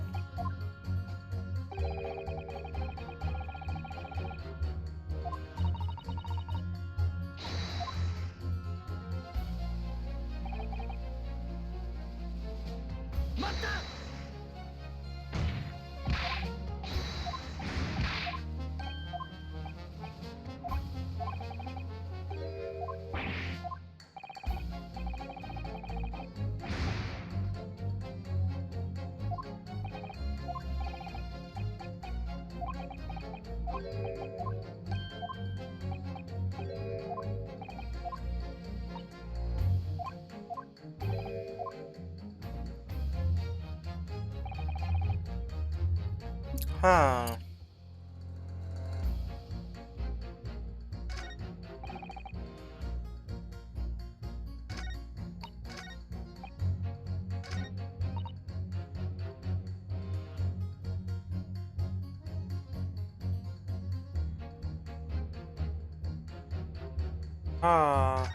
Huh.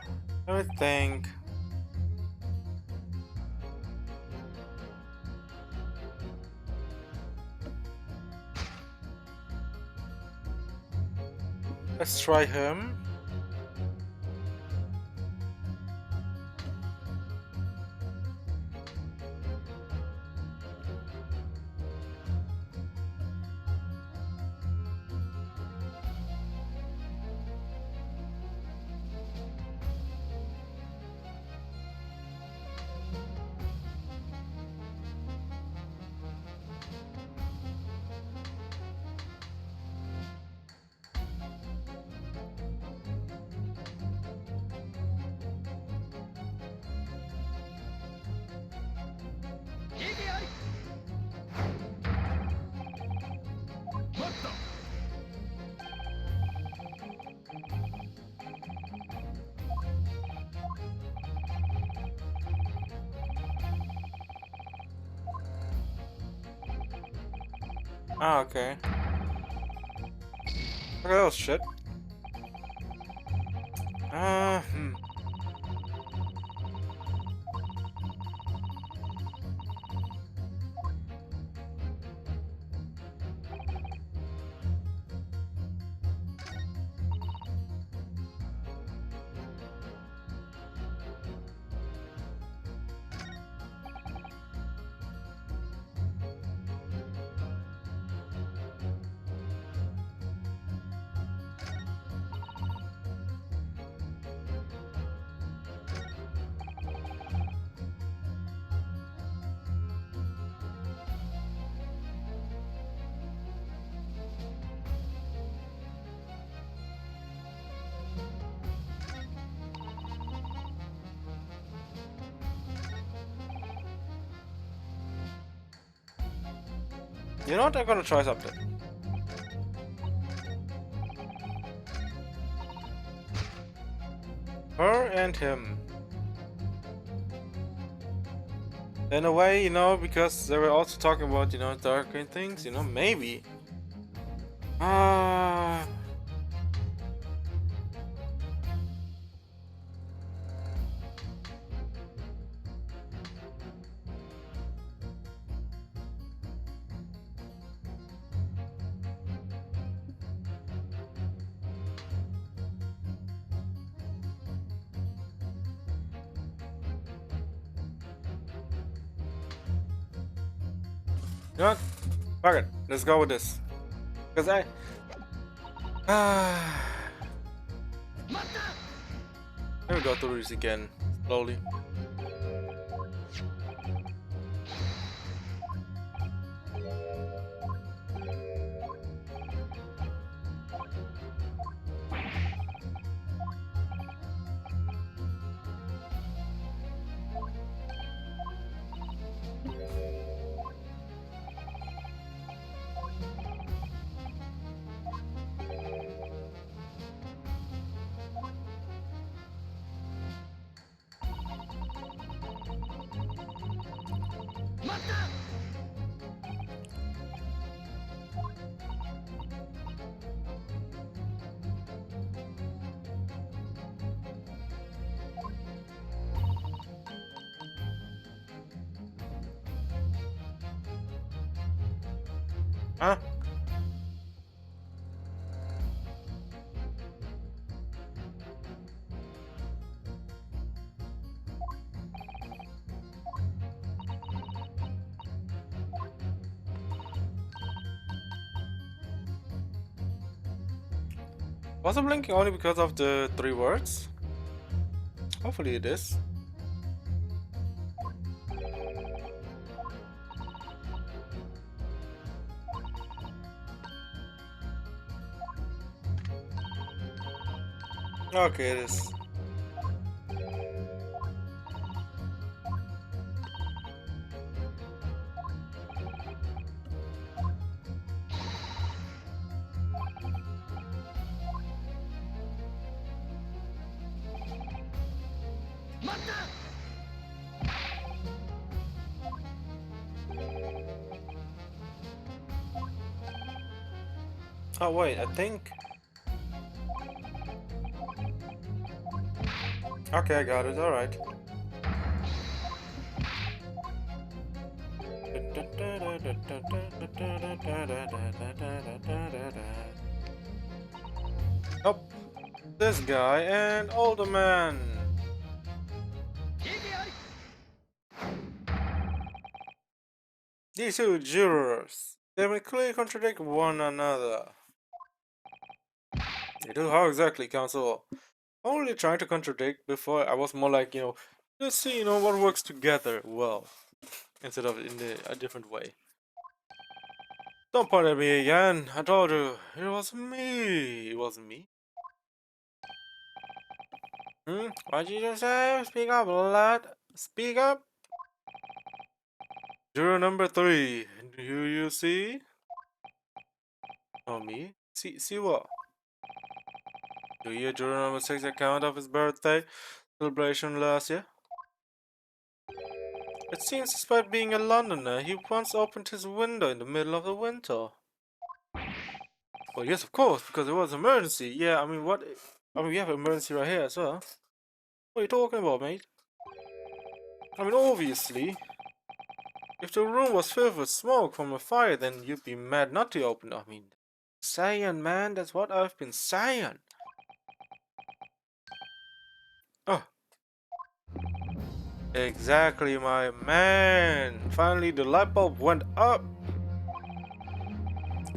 Let me think. Let's try him. Ah, okay. Look at those shit. Hmm. You know what? I'm gonna try something. Her and him. In a way, because they were also talking about, darker things, maybe. Ah. You know what? Fuck it. Let's go with this. Because let me go through this again. Slowly. Huh? Was it blinking only because of the 3 words? Hopefully it is. Okay, it is. Oh wait, I think. Okay, I got it. All right. Oh, this guy and older man. These two jurors, they will clearly contradict one another. They do how exactly, counsel? Only trying to contradict before I was more like, let's see, what works together well, instead of in a different way. Don't point at me again. I told you, it was me. It wasn't me. What did you just say? Speak up, lad. Speak up. Juror number 3. Do you see? Oh, me? See what? Do you juror number 6 account of his birthday celebration last year? It seems despite being a Londoner, he once opened his window in the middle of the winter. Well, yes, of course, because it was an emergency. Yeah, I mean, what? I mean, we have an emergency right here as well. What are you talking about, mate? I mean, obviously, if the room was filled with smoke from a fire, then you'd be mad not to open it. I mean, saying, man, that's what I've been saying. Oh, exactly, my man. Finally, the light bulb went up.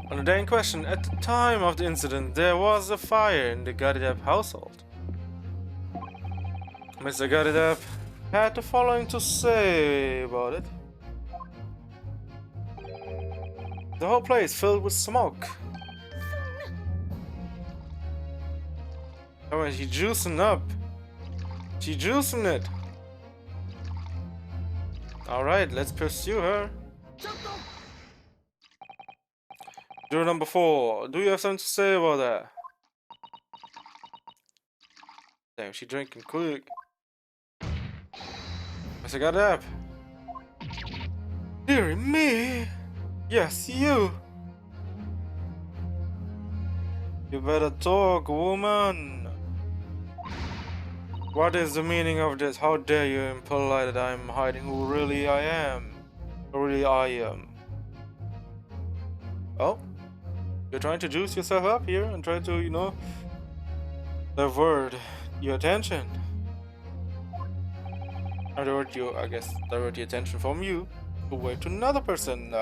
On the day in question, at the time of the incident, there was a fire in the Gadidab household. Mr. Gadidab had the following to say about it. The whole place filled with smoke. Oh, and she's juicing up. She's juicing it. Alright, let's pursue her. Juror number 4, do you have something to say about that? Damn, she drinking quick. Mr. Gadab. Dear me. Yes, you. You better talk, woman. What is the meaning of this? How dare you imply that I'm hiding who really I am? Who really I am? Oh? You're trying to juice yourself up here and try to, divert your attention. I guess, divert the attention from you away to another person.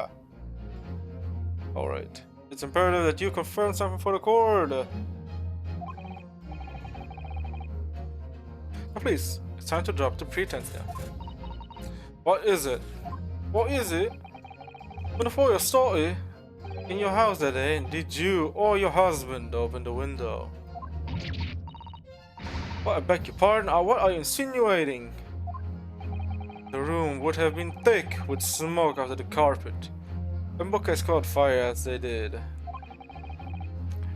Alright. It's imperative that you confirm something for the court. Now please, it's time to drop the pretense now. What is it? What is it? When before your story, in your house that day, did you or your husband open the window? What, I beg your pardon? What are you insinuating? The room would have been thick with smoke after the carpet. When bookcase caught fire as they did.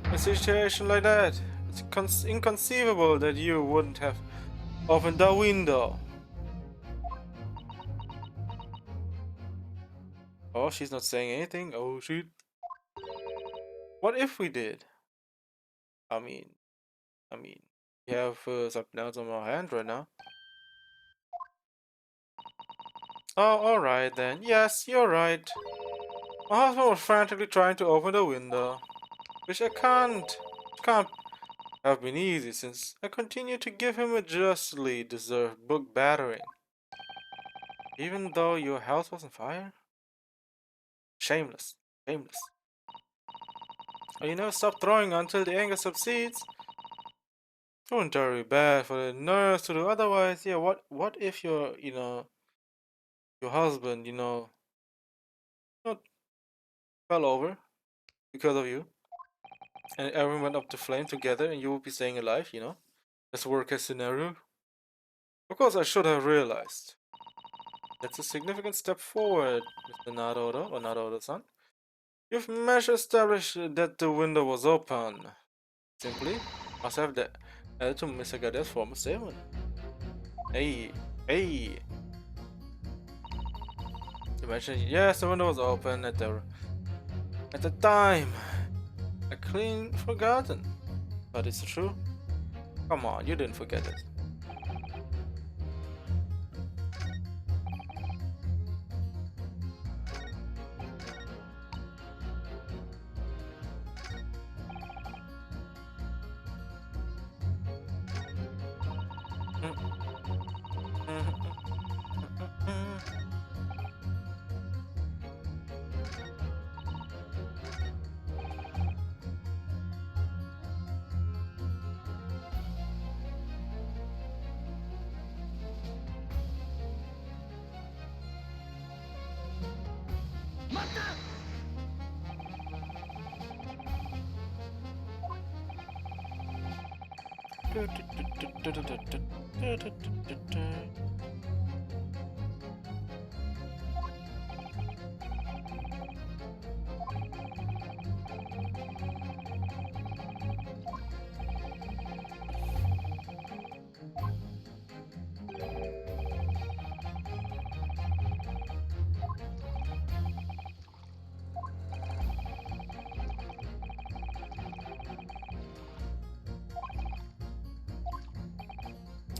In a situation like that, it's inconceivable that you wouldn't have opened the window. Oh, she's not saying anything. Oh, shoot. What if we did? I mean, we have something else on our hand right now. Oh, alright then. Yes, you're right. My husband was frantically trying to open the window, which I can't. Can't have been easy since I continued to give him a justly deserved book battering. Even though your house was on fire? Shameless. Shameless. Oh, you never stop throwing until the anger subsides. It wouldn't terribly bad for the nurse to do otherwise. Yeah, what if your husband, not fell over because of you, and everyone went up to flame together and you would be staying alive? That's worst case scenario. Of course I should have realized. That's a significant step forward, Mr. Naruto, or Naruto-san. You've managed to establish that the window was open. Simply, must have that added to Mr. Gade's former statement. Hey, hey. You mentioned, yes, the window was open at the time. I clean forgotten. But it's true. Come on, you didn't forget it.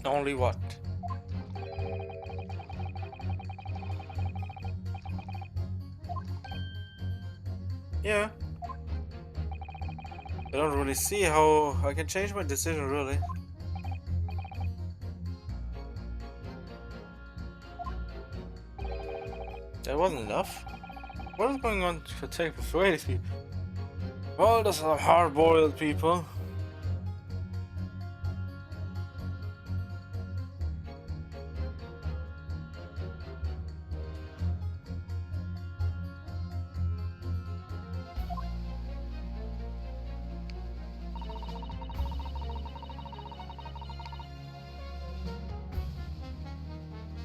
Only what? Yeah. I don't really see how I can change my decision, really. That wasn't enough? What is going on to take persuade these people? Well, those are hard-boiled people.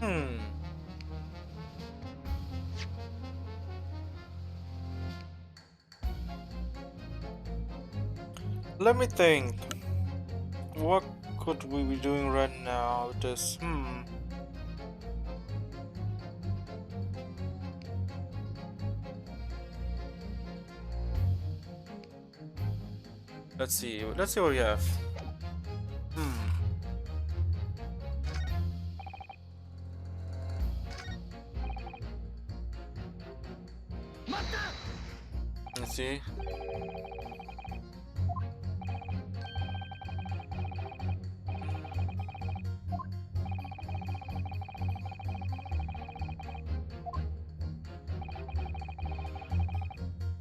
Hmm. Let me think. What could we be doing right now with this? Let's see. Let's see what we have. Hmm. Let's see.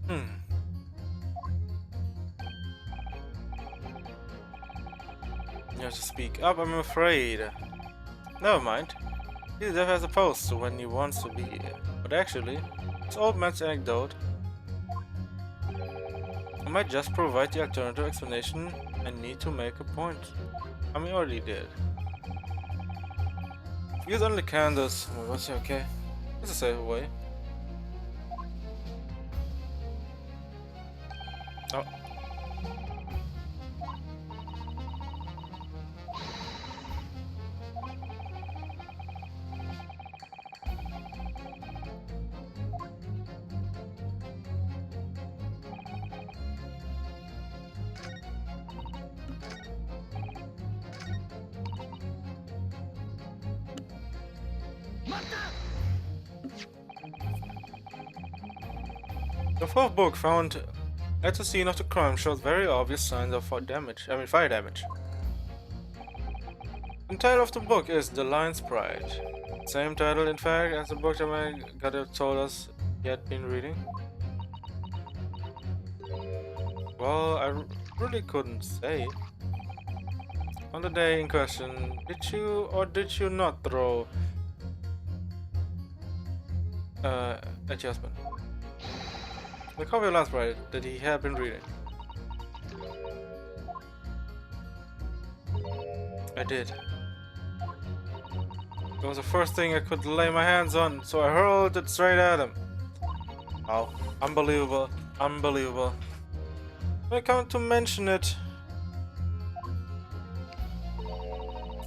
Hmm. You have to speak up, I'm afraid. Never mind. He deaf as opposed to when he wants to be. But actually, this old man's anecdote, I might just provide the alternative explanation I need to make a point. I mean, already did. Use only candles. Was he okay? It's a safe way. Oh. The fourth book found at the scene of the crime shows very obvious signs of fire damage. The title of the book is The Lion's Pride. Same title, in fact, as the book that my guide told us he had been reading. Well, I really couldn't say. On the day in question, did you or did you not throw at your husband? The copy of Last Pride that he had been reading. I did. It was the first thing I could lay my hands on, so I hurled it straight at him. Wow, unbelievable, unbelievable. When I come to mention it,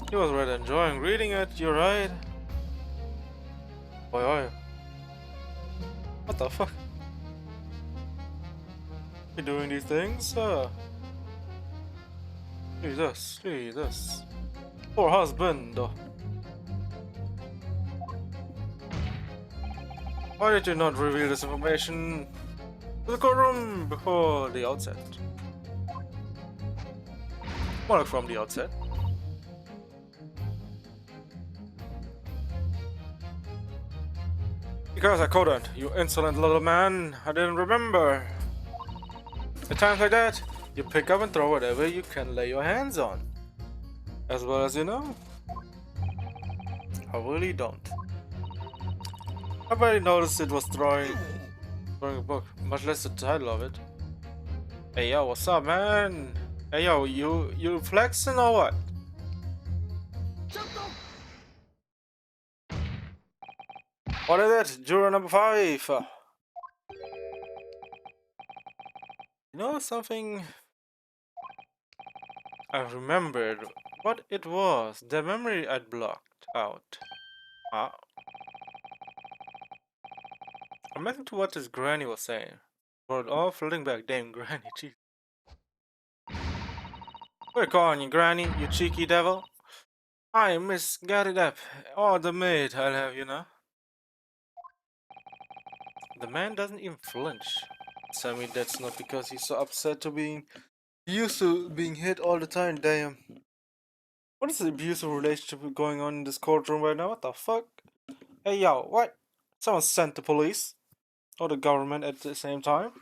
he was really enjoying reading it, you're right. Oi oi. What the fuck? You doing these things? Jesus, Jesus. Poor husband. Why did you not reveal this information to the courtroom before the outset? More like from the outset. Because I couldn't, you insolent little man. I didn't remember. At times like that, you pick up and throw whatever you can lay your hands on. As well as you know. I really don't. I barely noticed it was throwing a book, much less the title of it. Hey yo, what's up, man? Hey yo, you flexing or what? What is it? Juror number 5. You know something? I remembered what it was. The memory I'd blocked out. I'm listening to what this granny was saying. We're all floating back. Damn granny, jeez. We're calling you granny, you cheeky devil. I Miss Got It Up. Oh, the maid, I'll have you know. The man doesn't even flinch. Tell me that's not because he's so upset to being used to being hit all the time, damn. What is the abusive relationship going on in this courtroom right now? What the fuck? Hey yo, what? Someone sent the police? Or the government at the same time?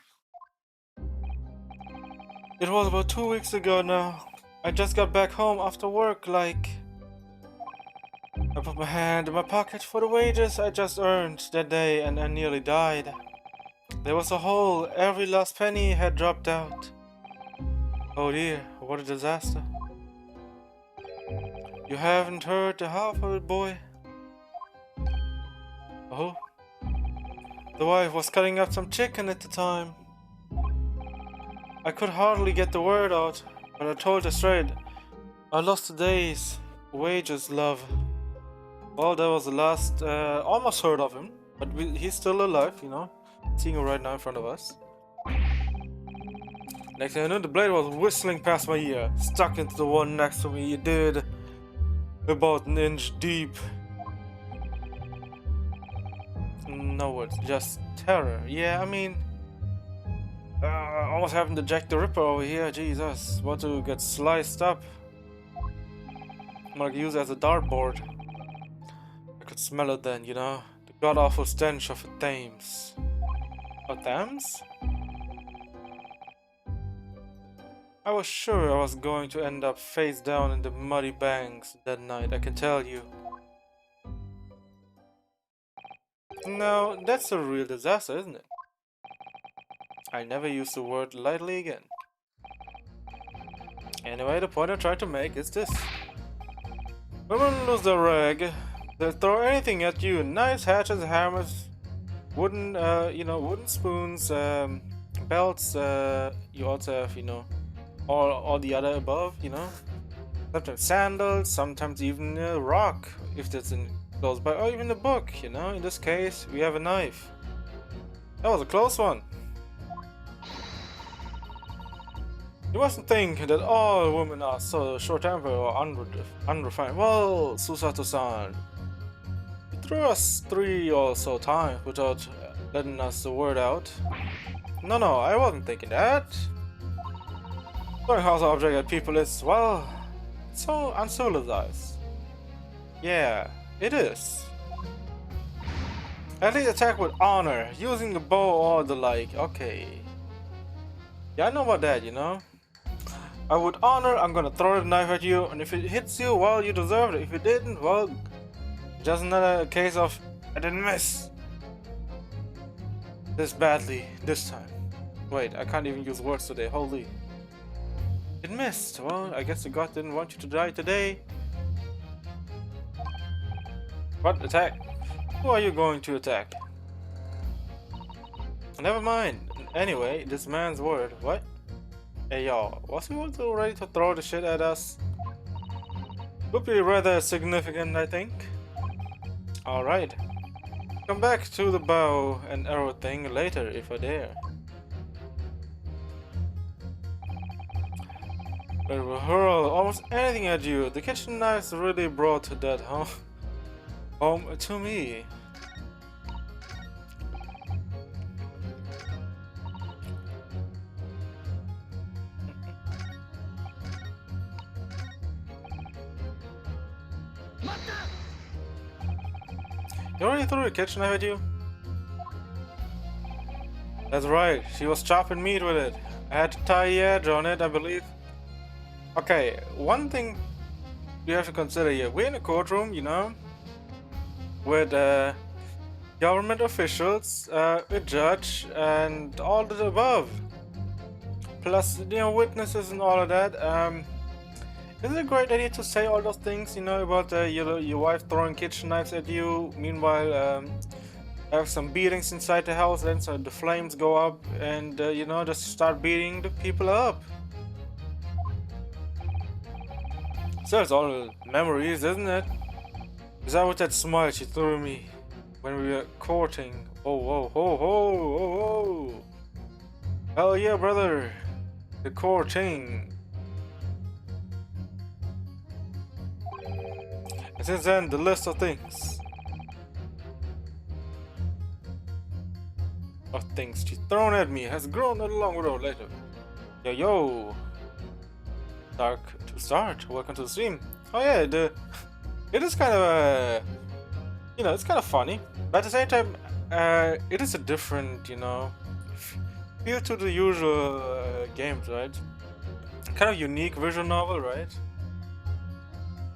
It was about 2 weeks ago now. I just got back home after work, like... I put my hand in my pocket for the wages I just earned that day and I nearly died. There was a hole, every last penny had dropped out. Oh dear, what a disaster. You haven't heard the half of it, boy? Oh? The wife was cutting up some chicken at the time. I could hardly get the word out, but I told her straight. I lost a day's wages, love. Well, that was the last, almost heard of him, but he's still alive, you know, seeing him right now in front of us. Next thing I knew, the blade was whistling past my ear, stuck into the one next to me. It did, about an inch deep. No words, just terror. Yeah, I mean, almost having to Jack the Ripper over here. Jesus, about to get sliced up. I'm gonna use it as a dartboard. I could smell it then, you know, the god-awful stench of a Thames. A Thames? I was sure I was going to end up face down in the muddy banks that night, I can tell you. Now, that's a real disaster, isn't it? I never use the word lightly again. Anyway, the point I'm trying to make is this. Women lose their rag. They'll throw anything at you. Knives, hatchets, hammers, wooden, wooden spoons, belts. You also have, all the other above, Sometimes sandals, sometimes even a rock, if that's in close by, or even a book, In this case, we have a knife. That was a close one. You mustn't think that all women are so short-tempered or unrefined. Well, Susato-san, you threw us 3 or so times without letting us the word out. No, I wasn't thinking that. Throwing house object at people is, well, so uncivilized. Yeah, it is. At least attack with honor, using the bow or the like. Okay. Yeah, I know about that, you know. I would honor, I'm gonna throw the knife at you, and if it hits you, well, you deserved it. If it didn't, well, just another case of I didn't miss. This badly, this time. Wait, I can't even use words today, holy. It missed. Well, I guess the god didn't want you to die today. What? Attack? Who are you going to attack? Never mind. Anyway, this man's word. What? Hey y'all, was he also ready to throw the shit at us? Would be rather significant, I think. Alright. Come back to the bow and arrow thing later if I dare. It will hurl almost anything at you. The kitchen knives really brought that home to me. You already threw the kitchen knife at you? That's right, she was chopping meat with it. I had to tie the edge on it, I believe. Okay, one thing you have to consider here. We're in a courtroom, you know, with government officials, a judge, and all the above. Plus, you know, witnesses and all of that. Is it a great idea to say all those things, you know, about your wife throwing kitchen knives at you? Meanwhile, have some beatings inside the house, then so the flames go up, and you know, just start beating the people up. So it's all memories, isn't it? Is that what that smile she threw me when we were courting? Oh, whoa, ho, ho, ho, ho! Hell yeah, brother! The courting. And since then, the list of things she's thrown at me has grown along with her later. Yo! Dark to start. Welcome to the stream. Oh yeah, it is kind of you know, it's kind of funny, but at the same time, it is a different, you know, feel to the usual games, right? Kind of unique visual novel, right?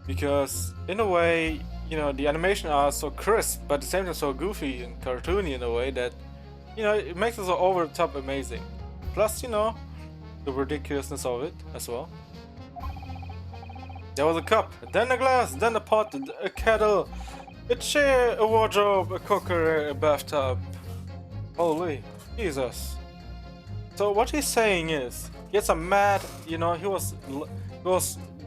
Because in a way, you know, the animation are so crisp, but at the same time so goofy and cartoony in a way that, you know, it makes it so over the top amazing. Plus, you know, the ridiculousness of it as well. There was a cup, then a glass, then a pot, a kettle, a chair, a wardrobe, a cooker, a bathtub. Holy Jesus. So what he's saying is, he had some mad, you know, he was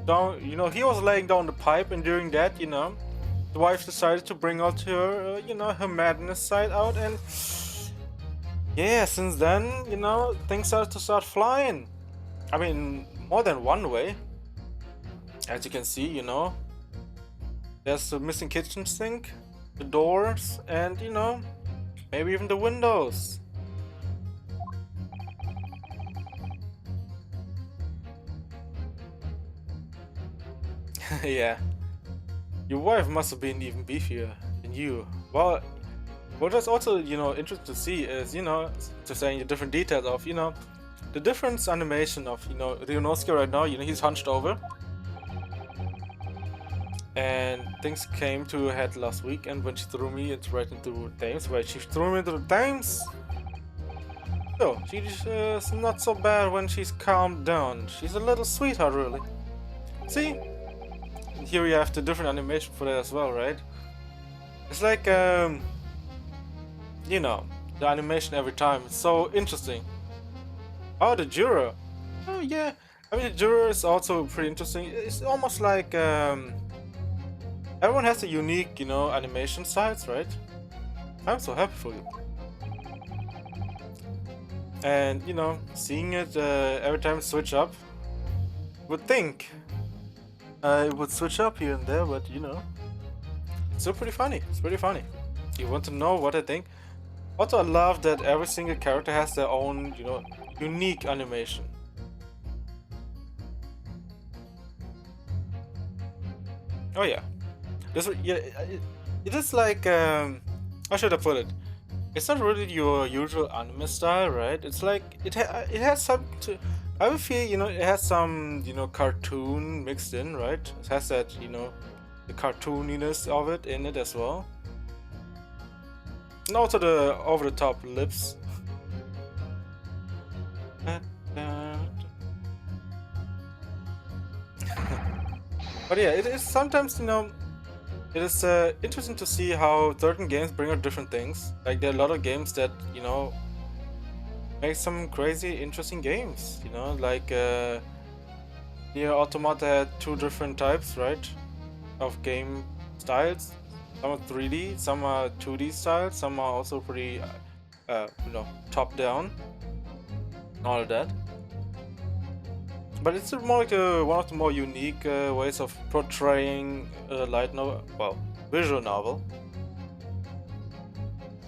down, you know, he was laying down the pipe, and during that, you know, the wife decided to bring out her, you know, her madness side out, and yeah, since then, you know, things started to start flying. I mean, more than one way. As you can see, you know, there's the missing kitchen sink, the doors, and, you know, maybe even the windows. Yeah. Your wife must have been even beefier than you. Well, what is also, you know, interesting to see is, you know, to saying the different details of, you know, the difference animation of, you know, Ryunosuke right now, you know, he's hunched over. And things came to a head last week, and when she threw me right into the Thames, right? She threw me into the Thames. So she's not so bad when she's calmed down. She's a little sweetheart, really. See, here we have the different animation for that as well, right? It's like you know, the animation every time. It's so interesting. Oh, the juror. Oh yeah, I mean the juror is also pretty interesting. It's almost like everyone has a unique, you know, animation styles, right? I'm so happy for you. And, you know, seeing it every time switch up, would think it would switch up here and there, but, you know, it's still pretty funny. It's pretty funny. You want to know what I think? Also, I love that every single character has their own, unique animation. Oh yeah, yeah, it is like how should I put it? It's not really your usual anime style, right? It's like it has some. I would feel it has some cartoon mixed in, right? It has that the cartooniness of it in it as well, and also the over the top lips. But yeah, it is sometimes it is interesting to see how certain games bring out different things. Like there are a lot of games that make some crazy interesting games. Like Nier Automata had two different types, right, of game styles. Some are 3D, some are 2D styles, some are also pretty, top down, all of that. But it's more like one of the more unique ways of portraying a light novel, well, visual novel.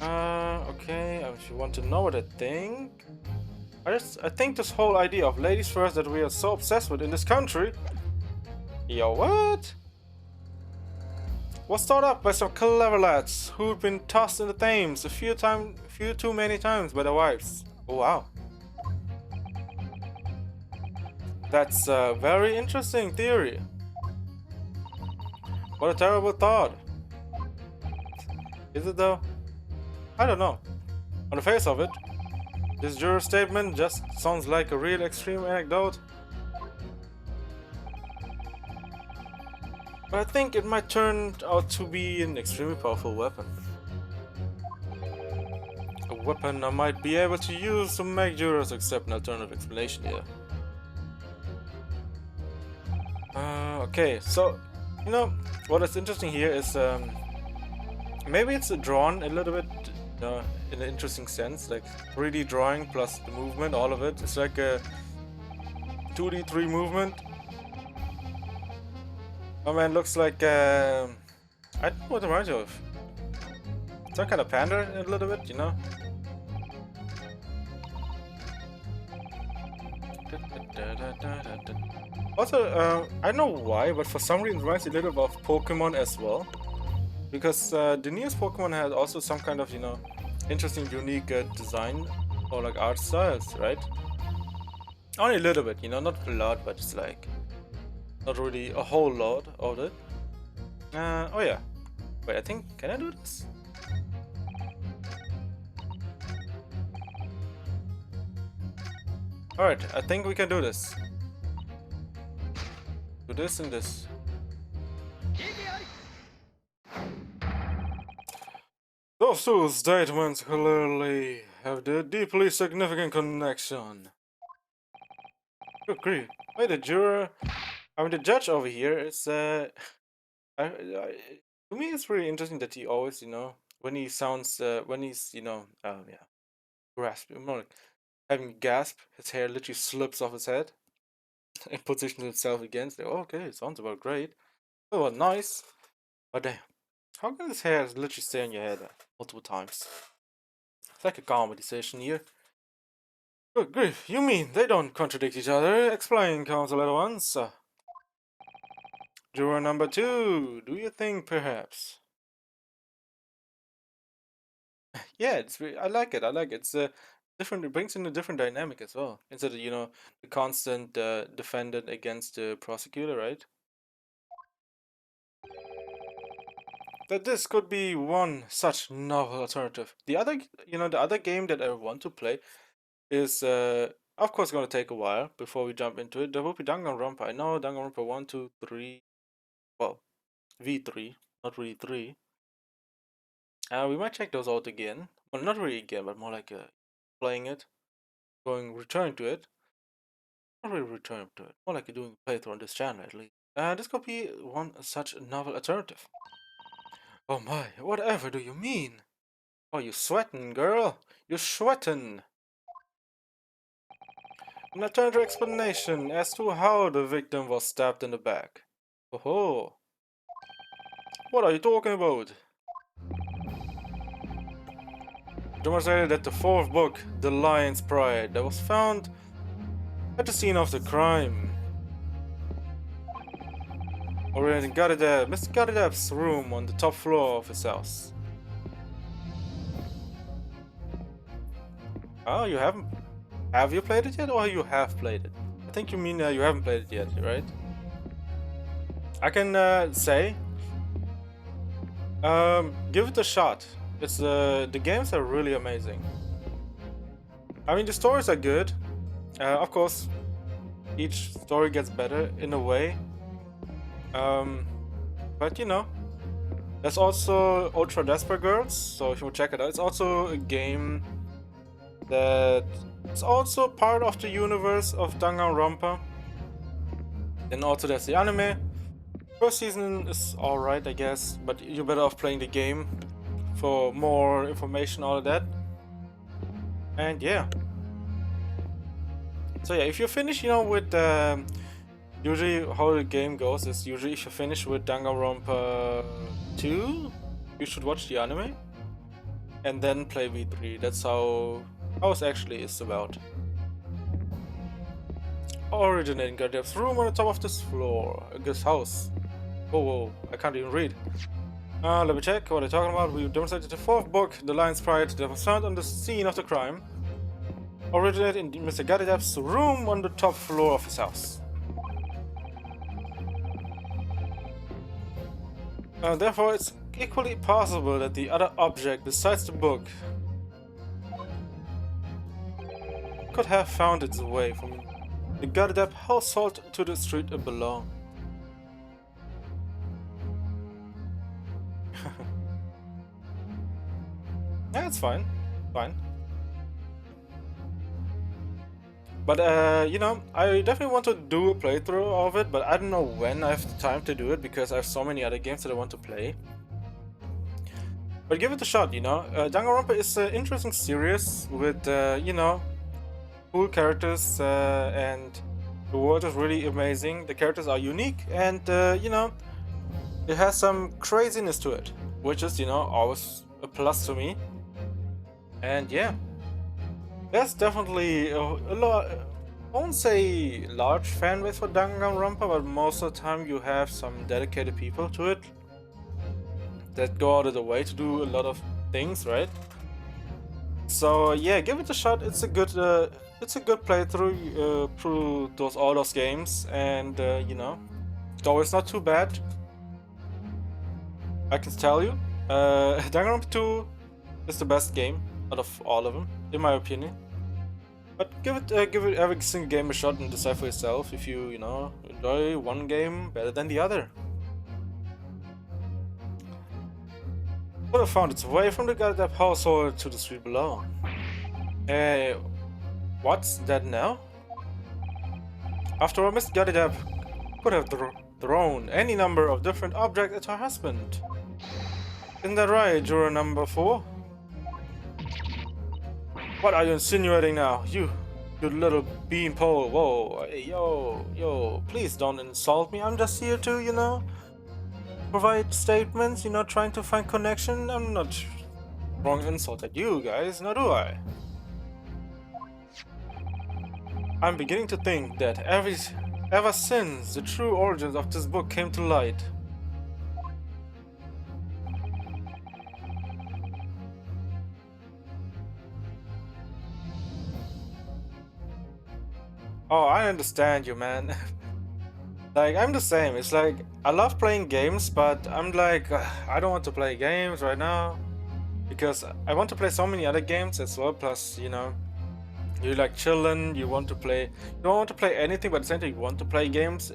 Okay, if you want to know what I think, I think this whole idea of ladies first that we are so obsessed with in this country. Yo, what? Was thought up by some clever lads who'd been tossed in the Thames few too many times by their wives. Oh wow, that's a very interesting theory. What a terrible thought. Is it though? I don't know. On the face of it, this juror statement just sounds like a real extreme anecdote. But I think it might turn out to be an extremely powerful weapon. A weapon I might be able to use to make jurors accept an alternative explanation here. Okay, so, what is interesting here is maybe it's drawn a little bit in an interesting sense, like 3D drawing plus the movement, all of it. It's like a 2D 3 movement. Oh man, looks like I don't know what it reminds you of. Some kind of panda a little bit, Also, I don't know why, but for some reason it reminds me a little bit of Pokemon as well. Because the newest Pokemon had also some kind of, interesting, unique design or like art styles, right? Only a little bit, not a lot, but it's like not really a whole lot of it. Oh yeah. Wait, I think, can I do this? Alright, I think we can do this. Do this and this. Those two statements clearly have a deeply significant connection. Good grief. Wait, the judge over here is, to me it's really interesting that he always, when he sounds, when he's, yeah, grasping, more like having a gasp, his hair literally slips off his head and positions itself against it. Oh, okay, it sounds about great. Oh, well, nice. But damn, how can this hair literally stay on your head multiple times? It's like a comedy session here. Good grief, you mean they don't contradict each other? Explain, counsel, at once. Juror number 2, do you think perhaps? Yeah, I like it. I like it. It's different. It brings in a different dynamic as well. Instead of the constant defendant against the prosecutor, right? That this could be one such novel alternative. The other game that I want to play is of course going to take a while before we jump into it. There will be Danganronpa. I know Danganronpa 1, 2, 3. Well, V3, not really 3. We might check those out again. Well, not really again, but more like playing it, return to it. Not really return to it. More like doing a playthrough on this channel at least. This could be one such novel alternative. Oh my, whatever do you mean? Oh, you sweating, girl? You sweating? An alternative explanation as to how the victim was stabbed in the back. Oh, what are you talking about? demonstrated that the fourth book, The Lion's Pride, that was found at the scene of the crime. Or in Mr. Garadab's room on the top floor of his house. Oh, you haven't... Have you played it yet, or you have played it? I think you mean you haven't played it yet, right? I can say... give it a shot. It's the games are really amazing. I mean, the stories are good. Of course, each story gets better in a way. But you know, there's also Ultra Desperate Girls, so if you check it out, it's also a game that is also part of the universe of Danganronpa. Then also there's the anime. First season is alright, I guess, but you're better off playing the game for more information, all of that. And yeah. So yeah, if you finish, you know, with usually how the game goes is usually if you finish with Danganronpa 2, you should watch the anime and then play V3. That's how it actually is about. Originating Garadab's room on the top of this floor. This house. Oh, whoa, I can't even read. Let me check what they're talking about. We demonstrated the fourth book, The Lion's Pride, that was found on the scene of the crime. Originated in Mr. Garadab's room on the top floor of his house. Therefore, it's equally possible that the other object besides the book could have found its way from the Garadab household to the street below. Yeah, it's fine. Fine. But, you know, I definitely want to do a playthrough of it, but I don't know when I have the time to do it because I have so many other games that I want to play. But give it a shot, you know. Danganronpa is an interesting series with, you know, cool characters and the world is really amazing. The characters are unique and, you know, it has some craziness to it, which is, you know, always a plus to me. And yeah. There's definitely a lot, I won't say large fan base for Danganronpa, but most of the time you have some dedicated people to it that go out of the way to do a lot of things, right? So yeah, give it a shot. It's a good playthrough through all those games, and you know, though it's not too bad. I can tell you, Danganronpa 2 is the best game out of all of them, in my opinion. But give it every single game a shot and decide for yourself if you know, enjoy one game better than the other. Could have found its way from the Garadab household to the street below. What's that now? After all, Miss Garadab could have thrown any number of different objects at her husband. Isn't that right, juror number 4? What are you insinuating now? You little beanpole. Whoa, hey, yo, please don't insult me. I'm just here to, you know, provide statements, you know, trying to find connection. I'm not throwing insult at you guys, nor do I. I'm beginning to think that ever since the true origins of this book came to light, oh, I understand you, man. Like, I'm the same. It's like, I love playing games, but I'm like, I don't want to play games right now. Because I want to play so many other games as well, plus, you know, you like chilling, you want to play, you don't want to play anything, but at the same time you want to play games.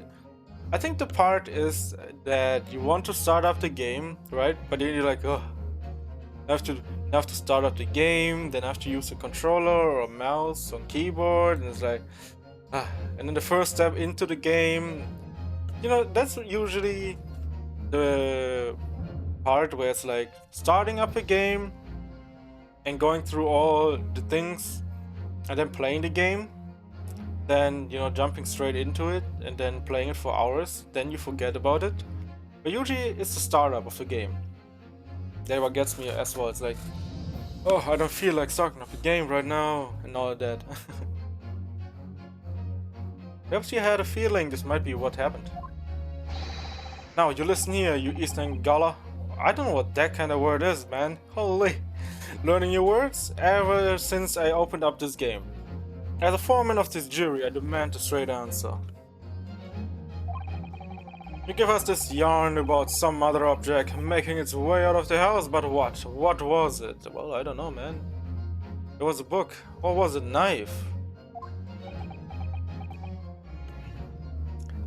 I think the part is that you want to start up the game, right? But then you're like, oh, I have to start up the game, then I have to use a controller or a mouse or keyboard, and it's like, and then the first step into the game, you know, that's usually the part where it's like starting up a game and going through all the things and then playing the game, then, you know, jumping straight into it and then playing it for hours, then you forget about it. But usually it's the startup of the game. That's what gets me as well. It's like, Oh, I don't feel like starting up a game right now and all that. Perhaps you had a feeling this might be what happened. Now, you listen here, you Eastern Gala. I don't know what that kind of word is, man. Holy. Learning your words ever since I opened up this game. As a foreman of this jury, I demand a straight answer. You give us this yarn about some other object making its way out of the house, but what? What was it? Well, I don't know, man. It was a book. Or was it a knife?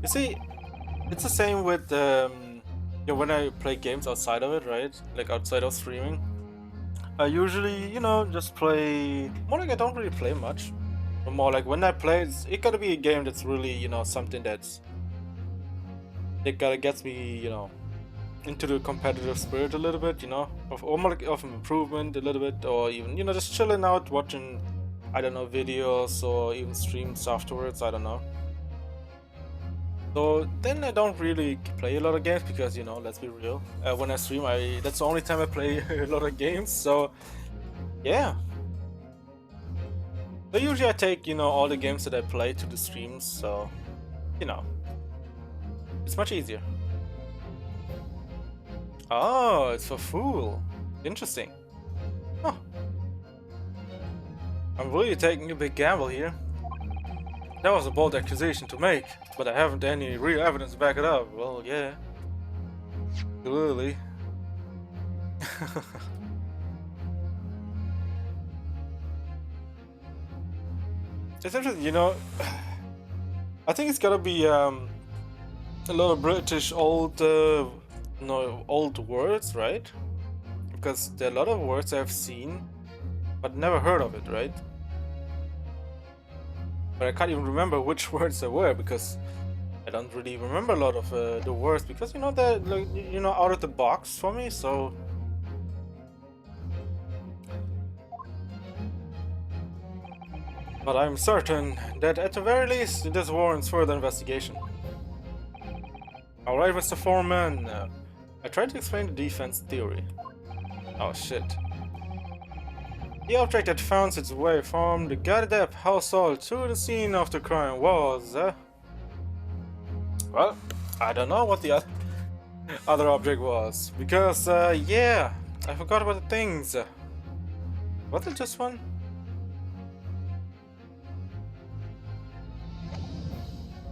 You see, it's the same with when I play games outside of it, right? Like outside of streaming. I usually, just play... More like I don't really play much. But more like when I play, it gotta be a game that's really, something that's... It gotta gets me, into the competitive spirit a little bit, of more like of improvement a little bit, or even, just chilling out, watching, I don't know, videos or even streams afterwards, I don't know. So then I don't really play a lot of games because, let's be real, when I stream, that's the only time I play a lot of games, so yeah. So usually I take, all the games that I play to the streams, so, it's much easier. Oh, it's for Fool. Interesting. Huh. I'm really taking a big gamble here. That was a bold accusation to make, but I haven't any real evidence to back it up. Well, yeah. Clearly. It's interesting, I think it's gotta be a lot of British old words, right? Because there are a lot of words I've seen, but never heard of it, right? But I can't even remember which words there were because I don't really remember a lot of the words because they're like, out of the box for me. So but I'm certain that at the very least this warrants further investigation. Alright, Mr. Foreman. I tried to explain the defense theory. Oh shit. The object that found its way from the goddamn household to the scene of the crime was... well, I don't know what the other object was. Because, yeah, I forgot about the things. Was it just one?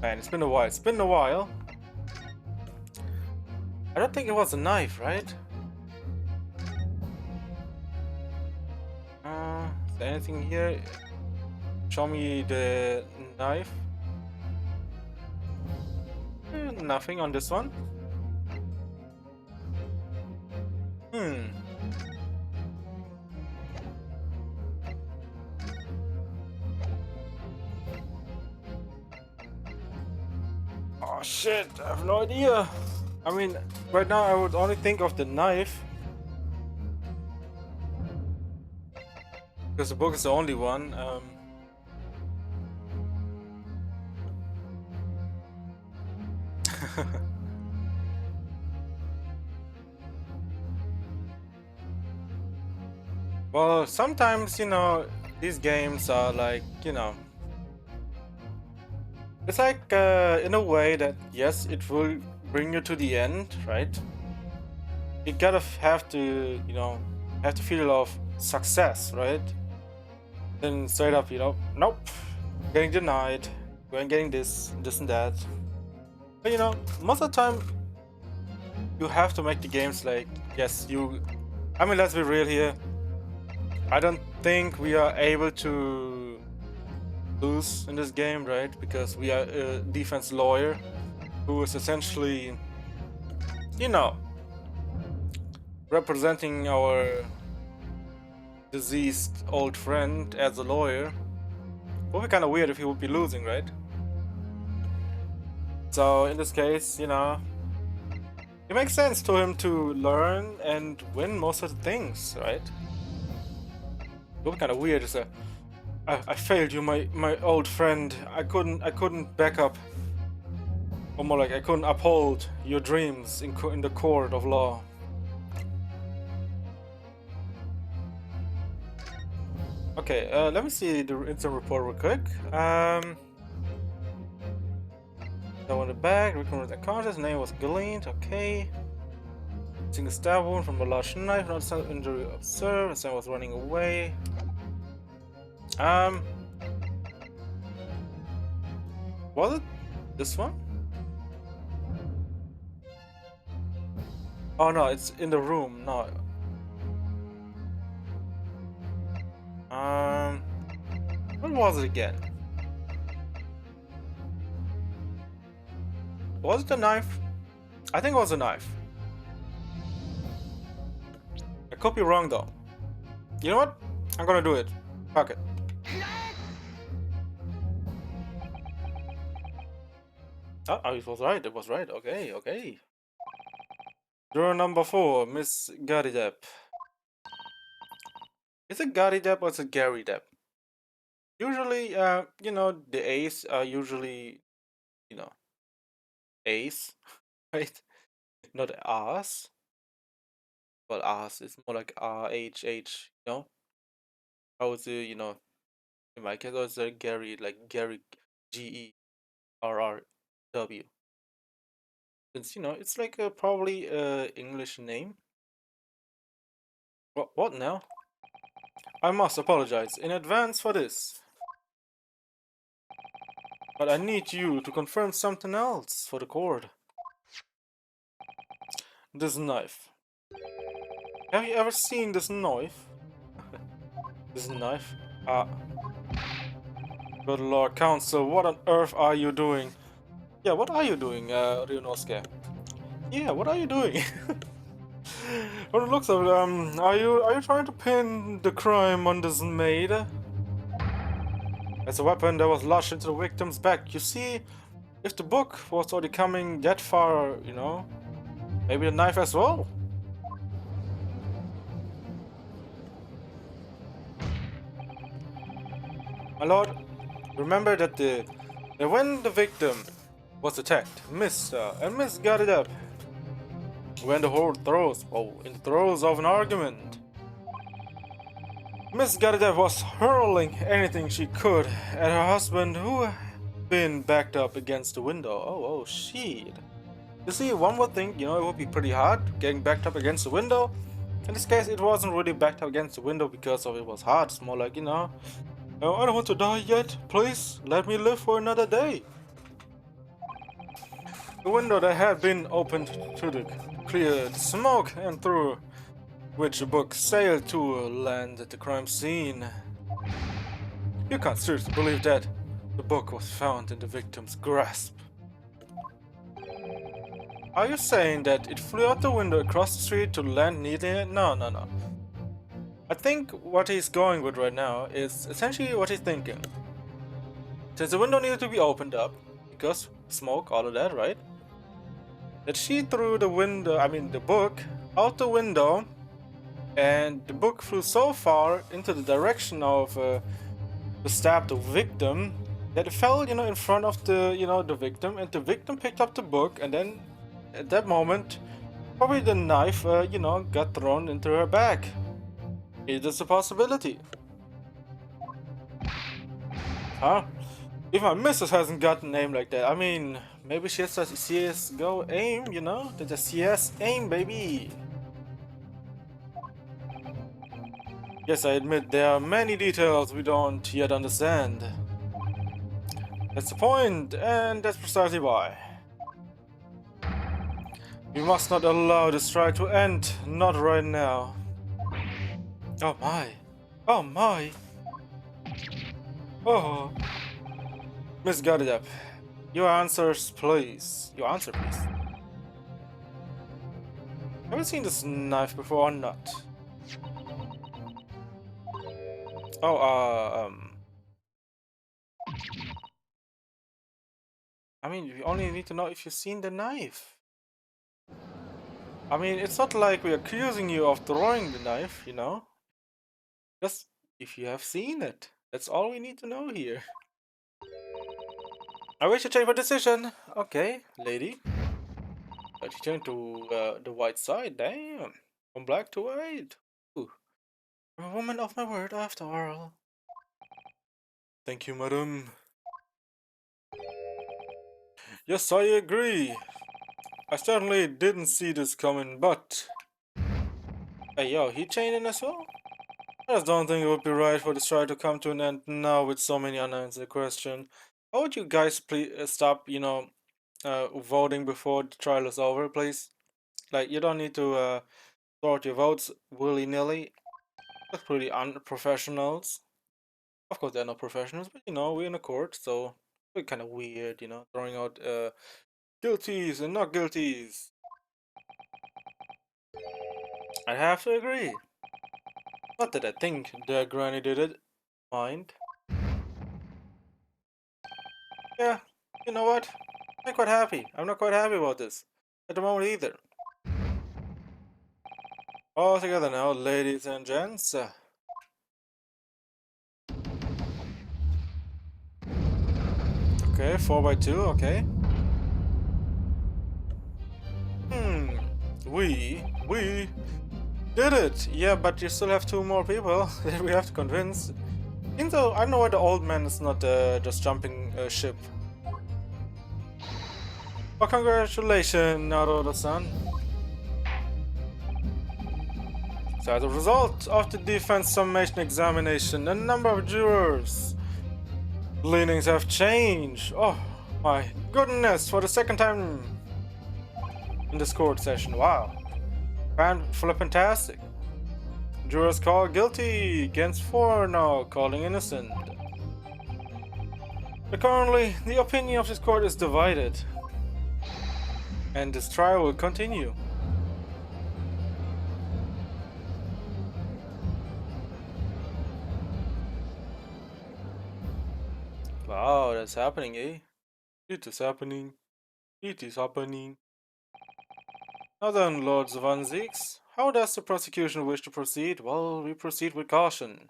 Man, it's been a while. It's been a while. I don't think it was a knife, right? Is there anything here? Show me the knife. Nothing on this one. Oh shit, I have no idea. I mean, right now I would only think of the knife. Because the book is the only one. Well, sometimes, these games are like, it's like, in a way that, yes, it will bring you to the end, right? You gotta have to, have to feel of success, right? Then straight up, nope, getting denied, getting this and that. But most of the time, you have to make the games like, yes, I mean, let's be real here. I don't think we are able to lose in this game, right? Because we are a defense lawyer who is essentially, representing our deceased old friend as a lawyer. It would be kind of weird if he would be losing, right? So in this case, it makes sense to him to learn and win most of the things, right? It would be kind of weird. It's I failed you, my old friend. I couldn't back up, or more like I couldn't uphold your dreams in the court of law. Okay, let me see the instant report real quick. That one in the back, recorded the contest, name was Gleaned, okay. Seeing a stab wound from a large knife, not some injury observed, the son was running away. Um, was it this one? Oh no, it's in the room, no. What was it again? Was it the knife? I think it was a knife. I could be wrong though. You know what? I'm gonna do it. Fuck it. Oh, it was right. It was right. Okay, okay. Drawer number 4, Miss Gary Depp. Is it Gary Depp or is it Gary Depp? Usually, you know, the A's are usually, you know, A's, right? Not R's. Well, R's is more like RHH, you know? How is it, you know, in my case, or is it Gary, like Gary GERRW? Since, you know, it's like probably a English name. What now? I must apologize in advance for this. But I need you to confirm something else for the court. This knife. Have you ever seen this knife? This knife? Ah, good lord, counsel, what on earth are you doing? Yeah, what are you doing, Ryunosuke? Yeah, what are you doing? From the looks of it, are you trying to pin the crime on this maid? As a weapon that was lodged into the victim's back. You see, if the book was already coming that far, you know, maybe the knife as well? My lord, remember that when the victim was attacked, Mr. and Miss got it up. When the whole in the throes of an argument. Miss Gardev was hurling anything she could at her husband who had been backed up against the window. Oh shit. You see, one would think, you know, it would be pretty hard getting backed up against the window. In this case, it wasn't really backed up against the window because of it was hard. It's more like, you know, oh, I don't want to die yet. Please, let me live for another day. The window that had been opened to clear the smoke and through which the book sailed to land at the crime scene. You can't seriously believe that the book was found in the victim's grasp. Are you saying that it flew out the window across the street to land near it? No. I think what he's going with right now is essentially what he's thinking. Since the window needed to be opened up, because smoke, all of that, right? That she threw the book, out the window, and the book flew so far into the direction of to stab the victim that it fell, you know, in front of the victim, and the victim picked up the book, and then at that moment, probably the knife, got thrown into her back. It is a possibility. Huh? If my missus hasn't got a name like that, I mean, maybe she has a CSGO aim, you know? That's a CS aim, baby! Yes, I admit there are many details we don't yet understand. That's the point, and that's precisely why. We must not allow this strike to end, not right now. Oh my. Oh my. Oh. Miss Gardedap, your answers, please. Your answer, please. Have you seen this knife before or not? Oh, I mean, we only need to know if you've seen the knife. I mean, it's not like we're accusing you of throwing the knife, you know? Just if you have seen it. That's all we need to know here. I wish you change my decision. Okay, lady. But you turned to the white side, damn. From black to white. Ooh. I'm a woman of my word after all. Thank you, madam. Yes, I agree. I certainly didn't see this coming, but... Hey, yo, he chained in as well? I just don't think it would be right for this trial to come to an end now with so many unanswered questions. How would you guys please stop, voting before the trial is over, please? Like, you don't need to sort your votes willy-nilly. That's pretty unprofessionals. Of course, they're not professionals, but we're in a court, so it's kind of weird, throwing out guilties and not guilties. I have to agree. Not that I think the granny did it. Mind. Yeah, you know what? I'm quite happy. I'm not quite happy about this. At the moment either. All together now, ladies and gents. Okay, 4x2, okay. Hmm. We did it! Yeah, but you still have two more people that we have to convince. Even though I know why the old man is not just jumping ship. Well, congratulations, Naruto-san. So as a result of the defense summation examination, the number of jurors' leanings have changed. Oh my goodness, for the second time in this court session. Wow. Fantastic. Jurors called guilty against 4 now, calling innocent. But currently, the opinion of this court is divided. And this trial will continue. Wow, that's happening, eh? It is happening. It is happening. Now then, Lord Van Zieks, how does the prosecution wish to proceed? Well, we proceed with caution.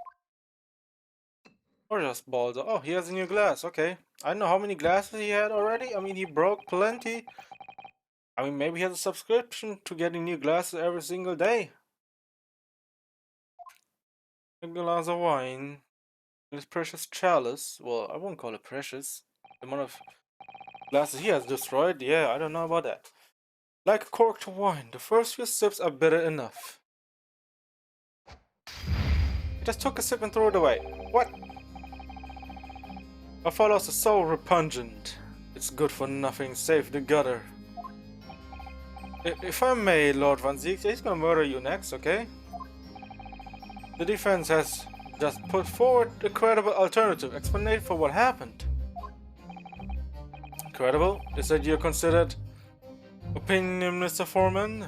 Or just balls. Oh, he has a new glass. Okay. I don't know how many glasses he had already. I mean, he broke plenty. I mean, maybe he has a subscription to getting new glasses every single day. A glass of wine. His precious chalice. Well, I won't call it precious. The amount of glasses he has destroyed. Yeah, I don't know about that. Like corked wine, the first few sips are bitter enough. He just took a sip and threw it away. What? What follows is so repugnant. It's good for nothing save the gutter. If I may, Lord Van Zieks, he's gonna murder you next, okay? The defense has just put forward a credible alternative explanation for what happened. Credible? Is that your considered opinion, Mr. Foreman?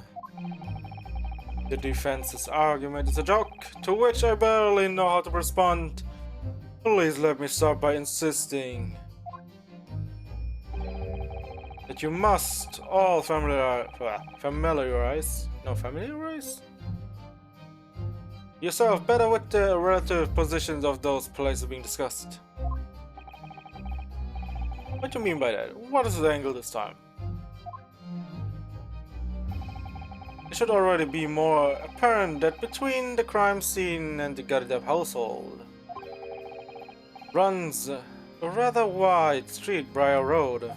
The defense's argument is a joke, to which I barely know how to respond. Please let me start by insisting that you must all familiarize yourself better with the relative positions of those places being discussed. What do you mean by that? What is the angle this time? It should already be more apparent that between the crime scene and the Gardev household runs a rather wide street, Briar Road.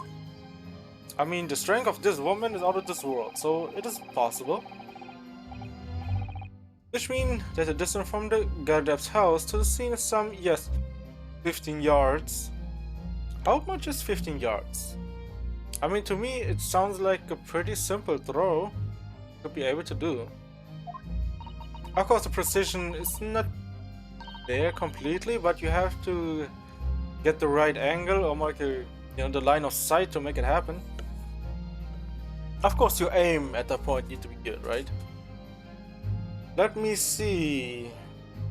I mean, the strength of this woman is out of this world, so it is possible. Which means that the distance from the Gardev's house to the scene is some, yes, 15 yards. How much is 15 yards? I mean, to me, it sounds like a pretty simple throw to be able to do. Of course, the precision is not there completely, but you have to get the right angle or make the line of sight to make it happen. Of course, your aim at that point needs to be good, right? Let me see.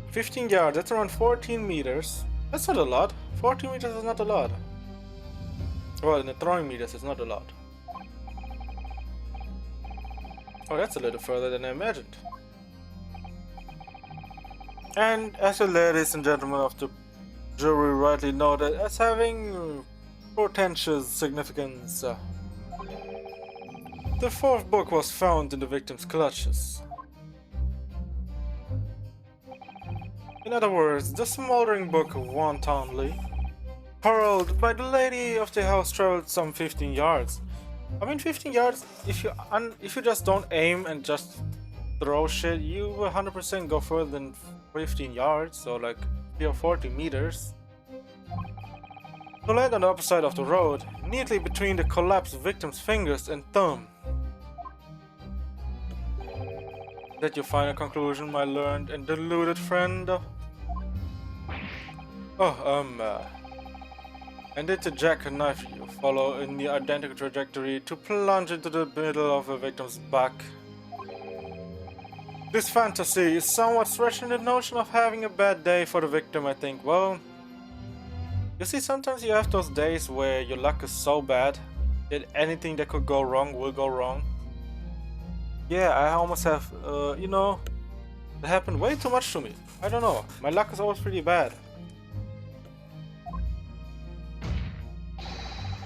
15 yards, that's around 14 meters. That's not a lot. 14 meters is not a lot. Well, in the throwing meters, it's not a lot. Oh, that's a little further than I imagined. And as the ladies and gentlemen of the jury rightly noted as having portentous significance, the fourth book was found in the victim's clutches. In other words, the smoldering book wantonly hurled by the lady of the house traveled some 15 yards. I mean, 15 yards, if you just don't aim and just throw shit, you will 100% go further than 15 yards, so like 3 or 40 meters. To land on the upper side of the road, neatly between the collapsed victim's fingers and thumb. That your final conclusion, my learned and deluded friend? And did the jackknife you follow in the identical trajectory to plunge into the middle of a victim's back? This fantasy is somewhat stretching the notion of having a bad day for the victim, I think. Well, you see, sometimes you have those days where your luck is so bad that anything that could go wrong will go wrong. Yeah, I almost have, it happened way too much to me. I don't know, my luck is always pretty bad.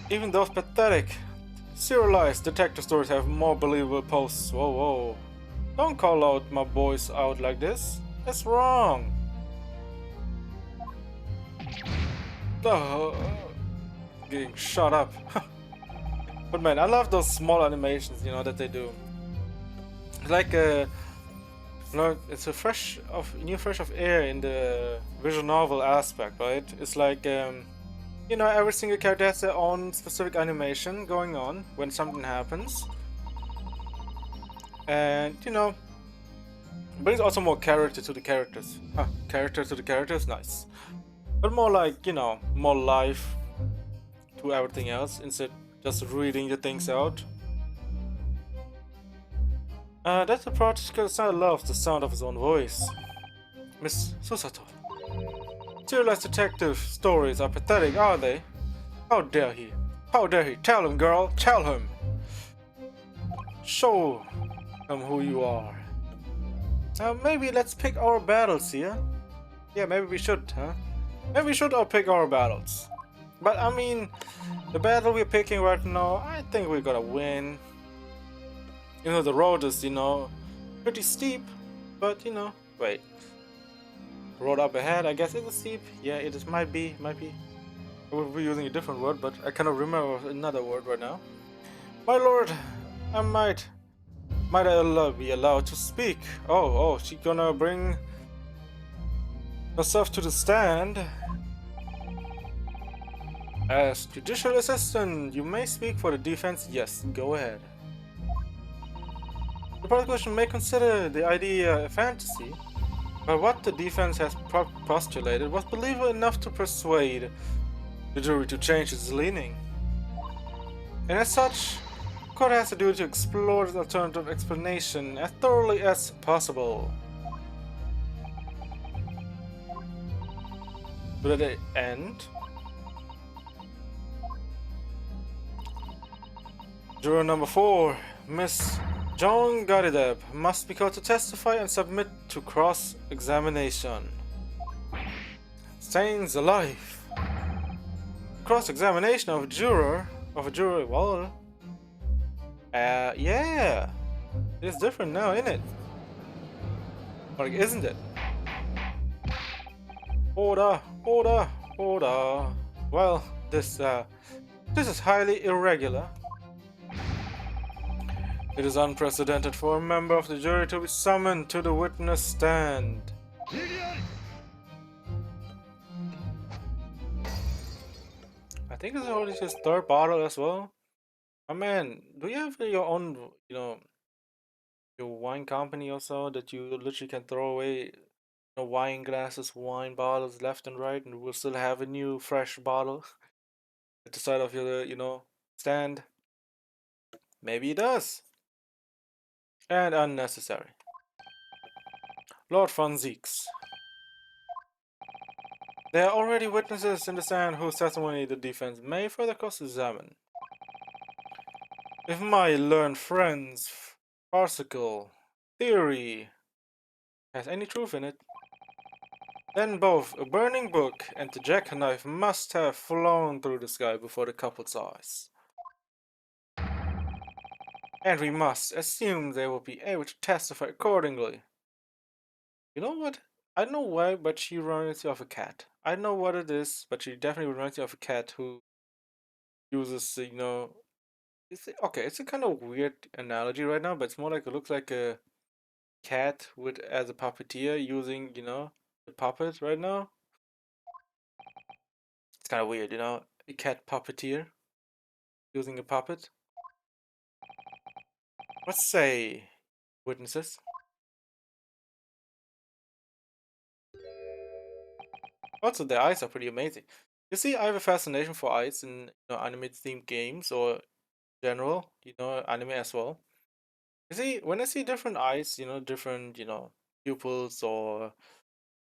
Even those pathetic, serialized detective stories have more believable posts. Whoa, whoa. Don't call out my boys out like this. That's wrong. Getting shut up. But man, I love those small animations, that they do. It's like it's a new fresh of air in the visual novel aspect, right? It's like every single character has their own specific animation going on when something happens. And, brings also more character to the characters. Character to the characters, nice. But more like, more life to everything else instead just reading the things out. That's a practical son loves the sound of his own voice. Miss Susato. Serialized detective stories are pathetic, are they? How dare he? How dare he? Tell him, girl! Tell him! Show him who you are. Maybe let's pick our battles here. Yeah, maybe we should, huh? Maybe we should all pick our battles. But I mean, the battle we're picking right now, I think we're gonna win. The road is, pretty steep, but wait. Road up ahead, I guess it is steep. Yeah, it is, might be. We'll be using a different word, but I cannot remember another word right now. My lord, I might I be allowed to speak? Oh, she gonna bring herself to the stand. As judicial assistant, you may speak for the defense. Yes, go ahead. The prosecution may consider the idea a fantasy, but what the defense has postulated was believable enough to persuade the jury to change its leaning. And as such, the court has a duty to explore the alternative explanation as thoroughly as possible. To that end, juror number 4, Miss Joan Garideb, must be called to testify and submit to cross-examination. Stains alive. Cross-examination of a juror, well, yeah, it's different now, isn't it? Like, isn't it? Order. Well, this is highly irregular. It is unprecedented for a member of the jury to be summoned to the witness stand. I think it's already his third bottle as well. Oh man, do you have your own, your wine company or so that you literally can throw away wine glasses, wine bottles left and right, and we'll still have a new fresh bottle at the side of your, stand? Maybe it does. And unnecessary. Lord von Zeeks. There are already witnesses in the stand whose testimony the defense may further cross-examine. If my learned friend's farcical theory has any truth in it, then both a burning book and the jackknife must have flown through the sky before the couple's eyes. And we must assume they will be able to testify accordingly. You know what? I don't know why, but she reminds me of a cat. I don't know what it is, but she definitely reminds me of a cat who uses, okay, it's a kind of weird analogy right now, but it's more like it looks like a cat with as a puppeteer using, the puppet right now. It's kind of weird, a cat puppeteer using a puppet. Let's say witnesses. Also, the eyes are pretty amazing. You see, I have a fascination for eyes in anime themed games or general, anime as well. You see, when I see different eyes, different, pupils or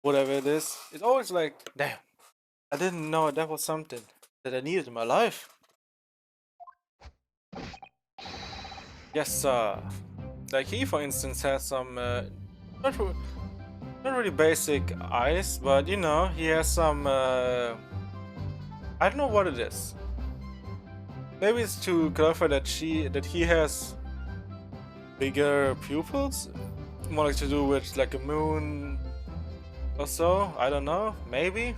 whatever it is, it's always like, damn, I didn't know that was something that I needed in my life. Yes, like he, for instance, has some not, not really basic eyes, but he has some. I don't know what it is. Maybe it's to clarify that he has bigger pupils, more like to do with like a moon or so. I don't know, maybe.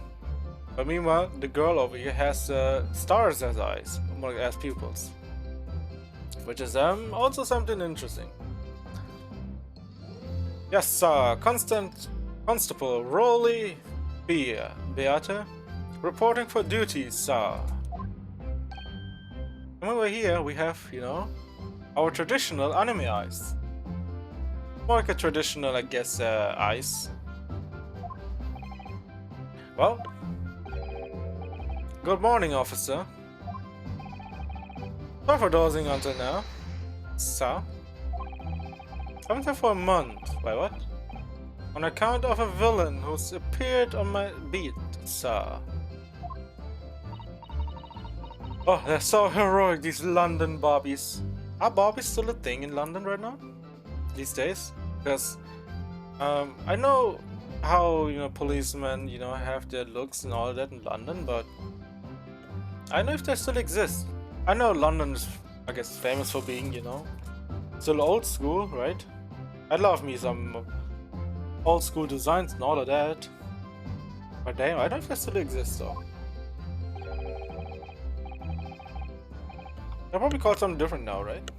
But meanwhile, the girl over here has stars as eyes, more like as pupils, which is also something interesting. Yes, Constable Rolly Beata, reporting for duty, sir. And over here we have, our traditional anime eyes. More like a traditional, I guess, eyes. Well, good morning, officer. Sorry for dozing until now, sir. I've been there for a month. Wait, what? On account of a villain who's appeared on my beat, sir. Oh, they're so heroic, these London Barbies. Are Barbies still a thing in London right now? These days? Because I know how, policemen, have their looks and all that in London, but I don't know if they still exist. I know London is, I guess, famous for being, still old school, right? I love me some old school designs and all of that. But damn, I don't know if they still exist though. They're probably called something different now, right?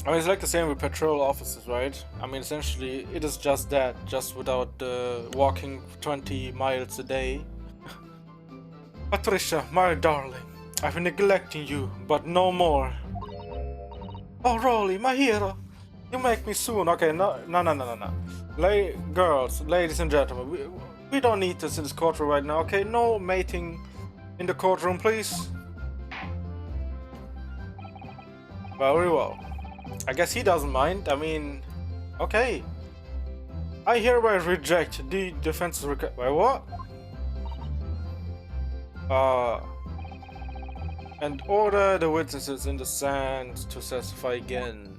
I mean, it's like the same with patrol officers, right? I mean, essentially, it is just that, just without walking 20 miles a day. Patricia, my darling, I've been neglecting you, but no more. Oh, Rolly, my hero, you make me soon. Okay, no. Girls, ladies and gentlemen, we don't need this in this courtroom right now, okay? No mating in the courtroom, please. Very well. I guess he doesn't mind. I mean, okay. I hereby reject the defense's request. Wait, what? Uh, and order the witnesses in the stand to testify again.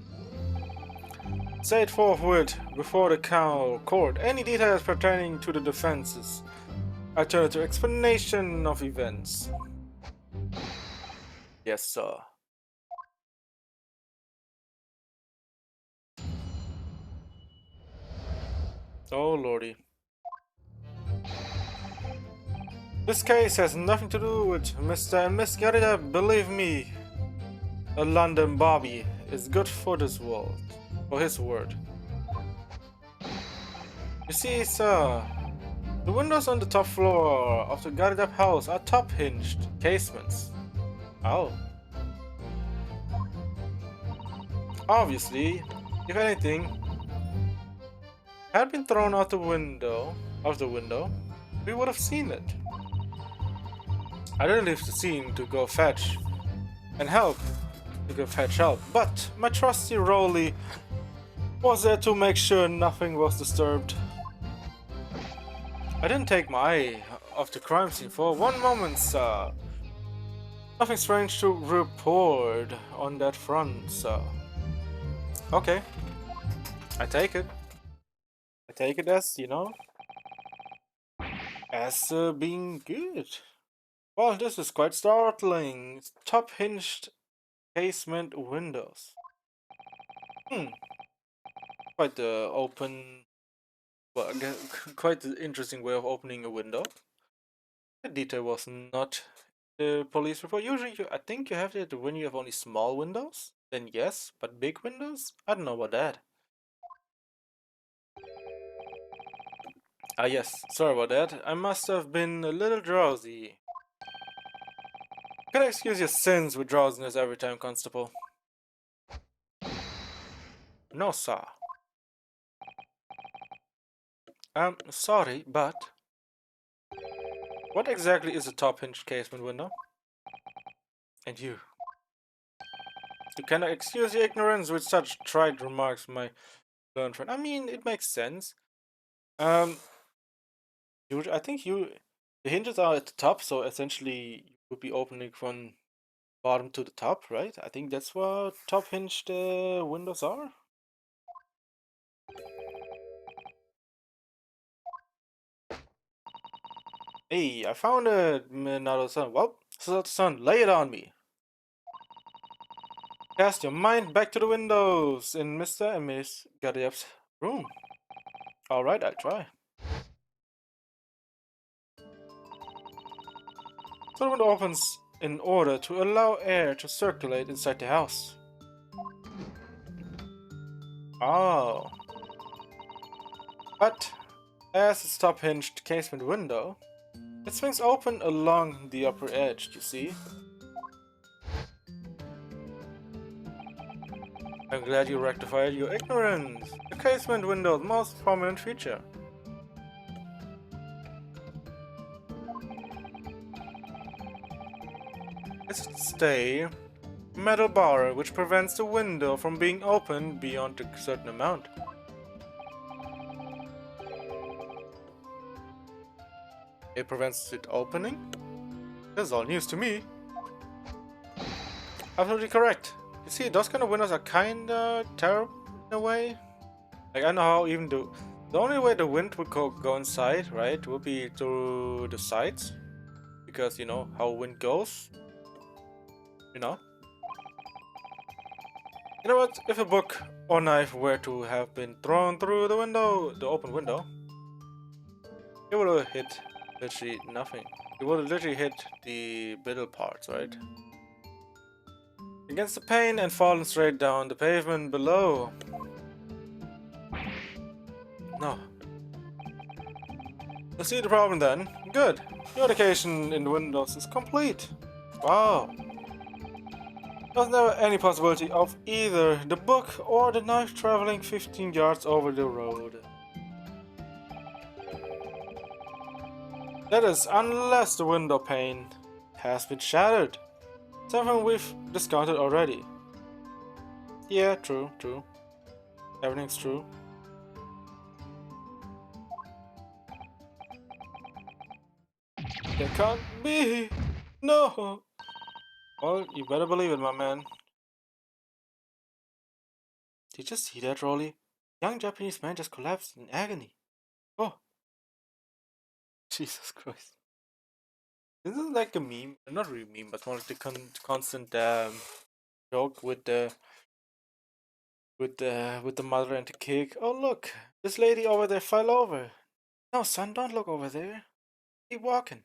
Say it forthwith before the court any details pertaining to the defense's alternative explanation of events. Yes, sir. Oh, lordy. This case has nothing to do with Mr. and Miss Garrida. Believe me, a London Bobby is good for this world. For his word. You see, sir, the windows on the top floor of the guarded up house are top hinged casements. Oh. Obviously, if anything had been thrown out the window, we would have seen it. I didn't leave the scene to go fetch and help, but my trusty Rolly was there to make sure nothing was disturbed. I didn't take my eye off the crime scene for one moment, sir. Nothing strange to report on that front, sir. Okay, I take it. I take it as, as being good. Well, this is quite startling. Top hinged casement windows. quite the open, well, again, quite the interesting way of opening a window. The detail was not the police report. Usually, I think you have that when you have only small windows. Then yes, but big windows? I don't know about that. Ah yes, sorry about that. I must have been a little drowsy. Can I excuse your sins with drowsiness every time, Constable? No, sir. Sorry, but what exactly is a top-hinged casement window? And you cannot excuse your ignorance with such trite remarks, my learned friend. I mean, it makes sense. Um, I think the hinges are at the top, so essentially you would be opening from bottom to the top, right? I think that's what top hinged windows are. Hey, I found another sun. Well, so son, lay it on me. Cast your mind back to the windows in Mr. and Miss Gadiev's room. Alright, I'll try. So the window opens in order to allow air to circulate inside the house. Oh. But, as its top-hinged casement window, it swings open along the upper edge, you see? I'm glad you rectified your ignorance. The casement window's most prominent feature. Is its stay metal bar which prevents the window from being opened beyond a certain amount. It prevents it opening? This is all news to me. Absolutely correct. You see, those kind of windows are kinda terrible in a way. Like, I know how even the only way the wind would go inside, right, would be through the sides. Because, you know, how wind goes. You know? You know what? If a book or knife were to have been thrown through the open window, it would have hit literally nothing. It would have literally hit the middle parts, right? Against the pane and fallen straight down the pavement below. No. You see the problem then? Good. Your education in Windows is complete. Wow. There's never any possibility of either the book or the knife traveling 15 yards over the road. That is, unless the window pane has been shattered. Something we've discounted already. Yeah, true. Everything's true. That can't be! No! Well, you better believe it, my man. Did you see that, Rolly? Young Japanese man just collapsed in agony. Oh! Jesus Christ. This is like a meme. Not really a meme, but more like the constant joke with the mother and the kid. Oh look, this lady over there fell over. No, son, don't look over there. Keep walking.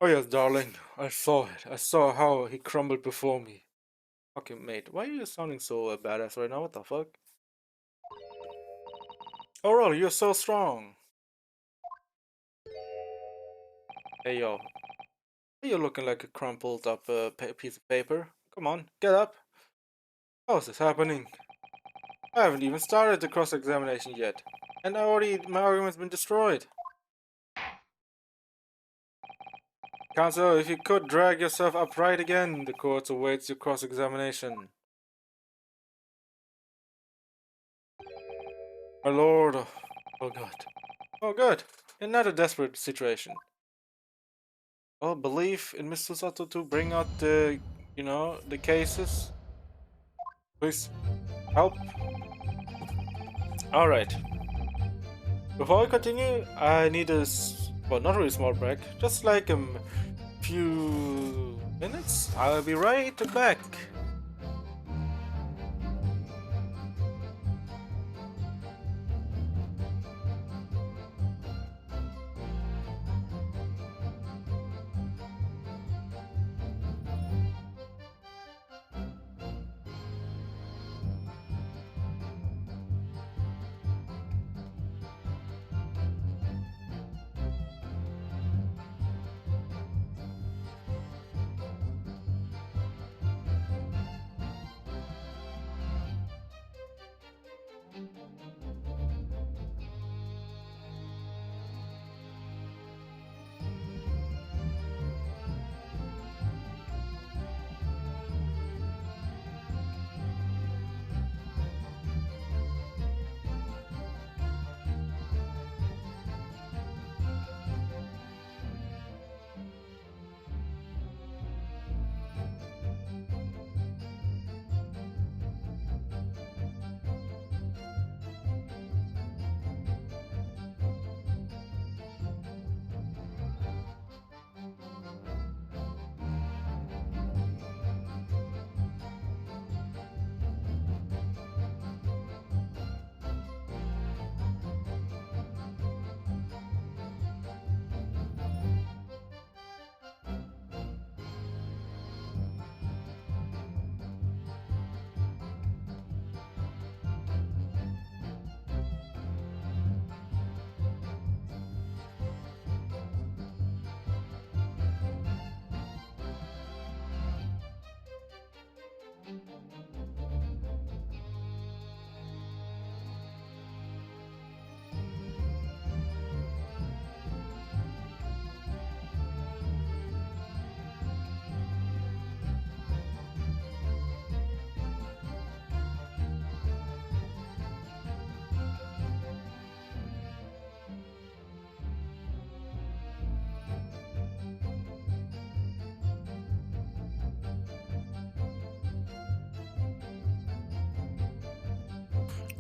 Oh yes, darling, I saw it. I saw how he crumbled before me. Okay, mate, why are you sounding so badass right now? What the fuck? Oh, really? You're so strong. Hey, yo. You're looking like a crumpled up piece of paper. Come on, get up. How is this happening? I haven't even started the cross-examination yet. And my argument's been destroyed. Counsel, if you could drag yourself upright again, the court awaits your cross-examination. My lord. Oh god. Oh good. In not a desperate situation. Well, believe in Mr. Sato to bring out the, the cases. Please, help. Alright. Before we continue, I need well, not really small break, just like a few minutes. I'll be right back.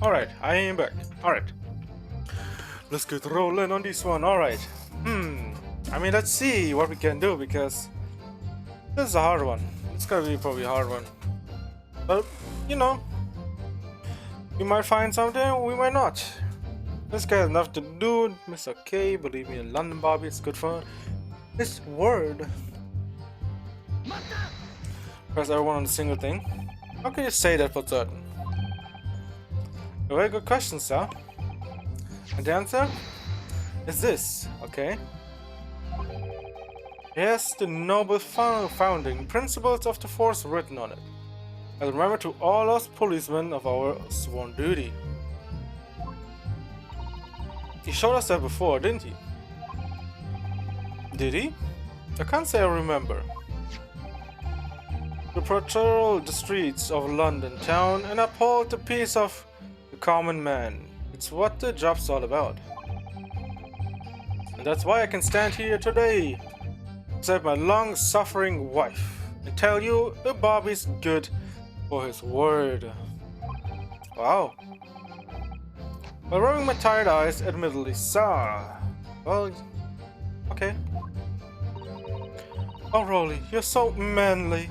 Alright, I am back. Alright. Let's get rolling on this one. Alright. I mean, let's see what we can do because this is a hard one. It's gonna be probably a hard one. But, you know, we might find something, we might not. This guy has nothing to do. Mr. K, believe me, in London Bobby, it's good fun. This word. Press everyone on a single thing. How can you say that for certain? A very good question, sir. And the answer is this, okay? Yes, the noble founding principles of the force written on it. And remember to all us policemen of our sworn duty. He showed us that before, didn't he? Did he? I can't say I remember. To patrol the streets of London town and uphold the peace of the common man. It's what the job's all about. And that's why I can stand here today, beside my long-suffering wife, and tell you that Bobby's good for his word. Wow. While rubbing my tired eyes, admittedly, sir. Well, okay. Oh, Rolly, you're so manly.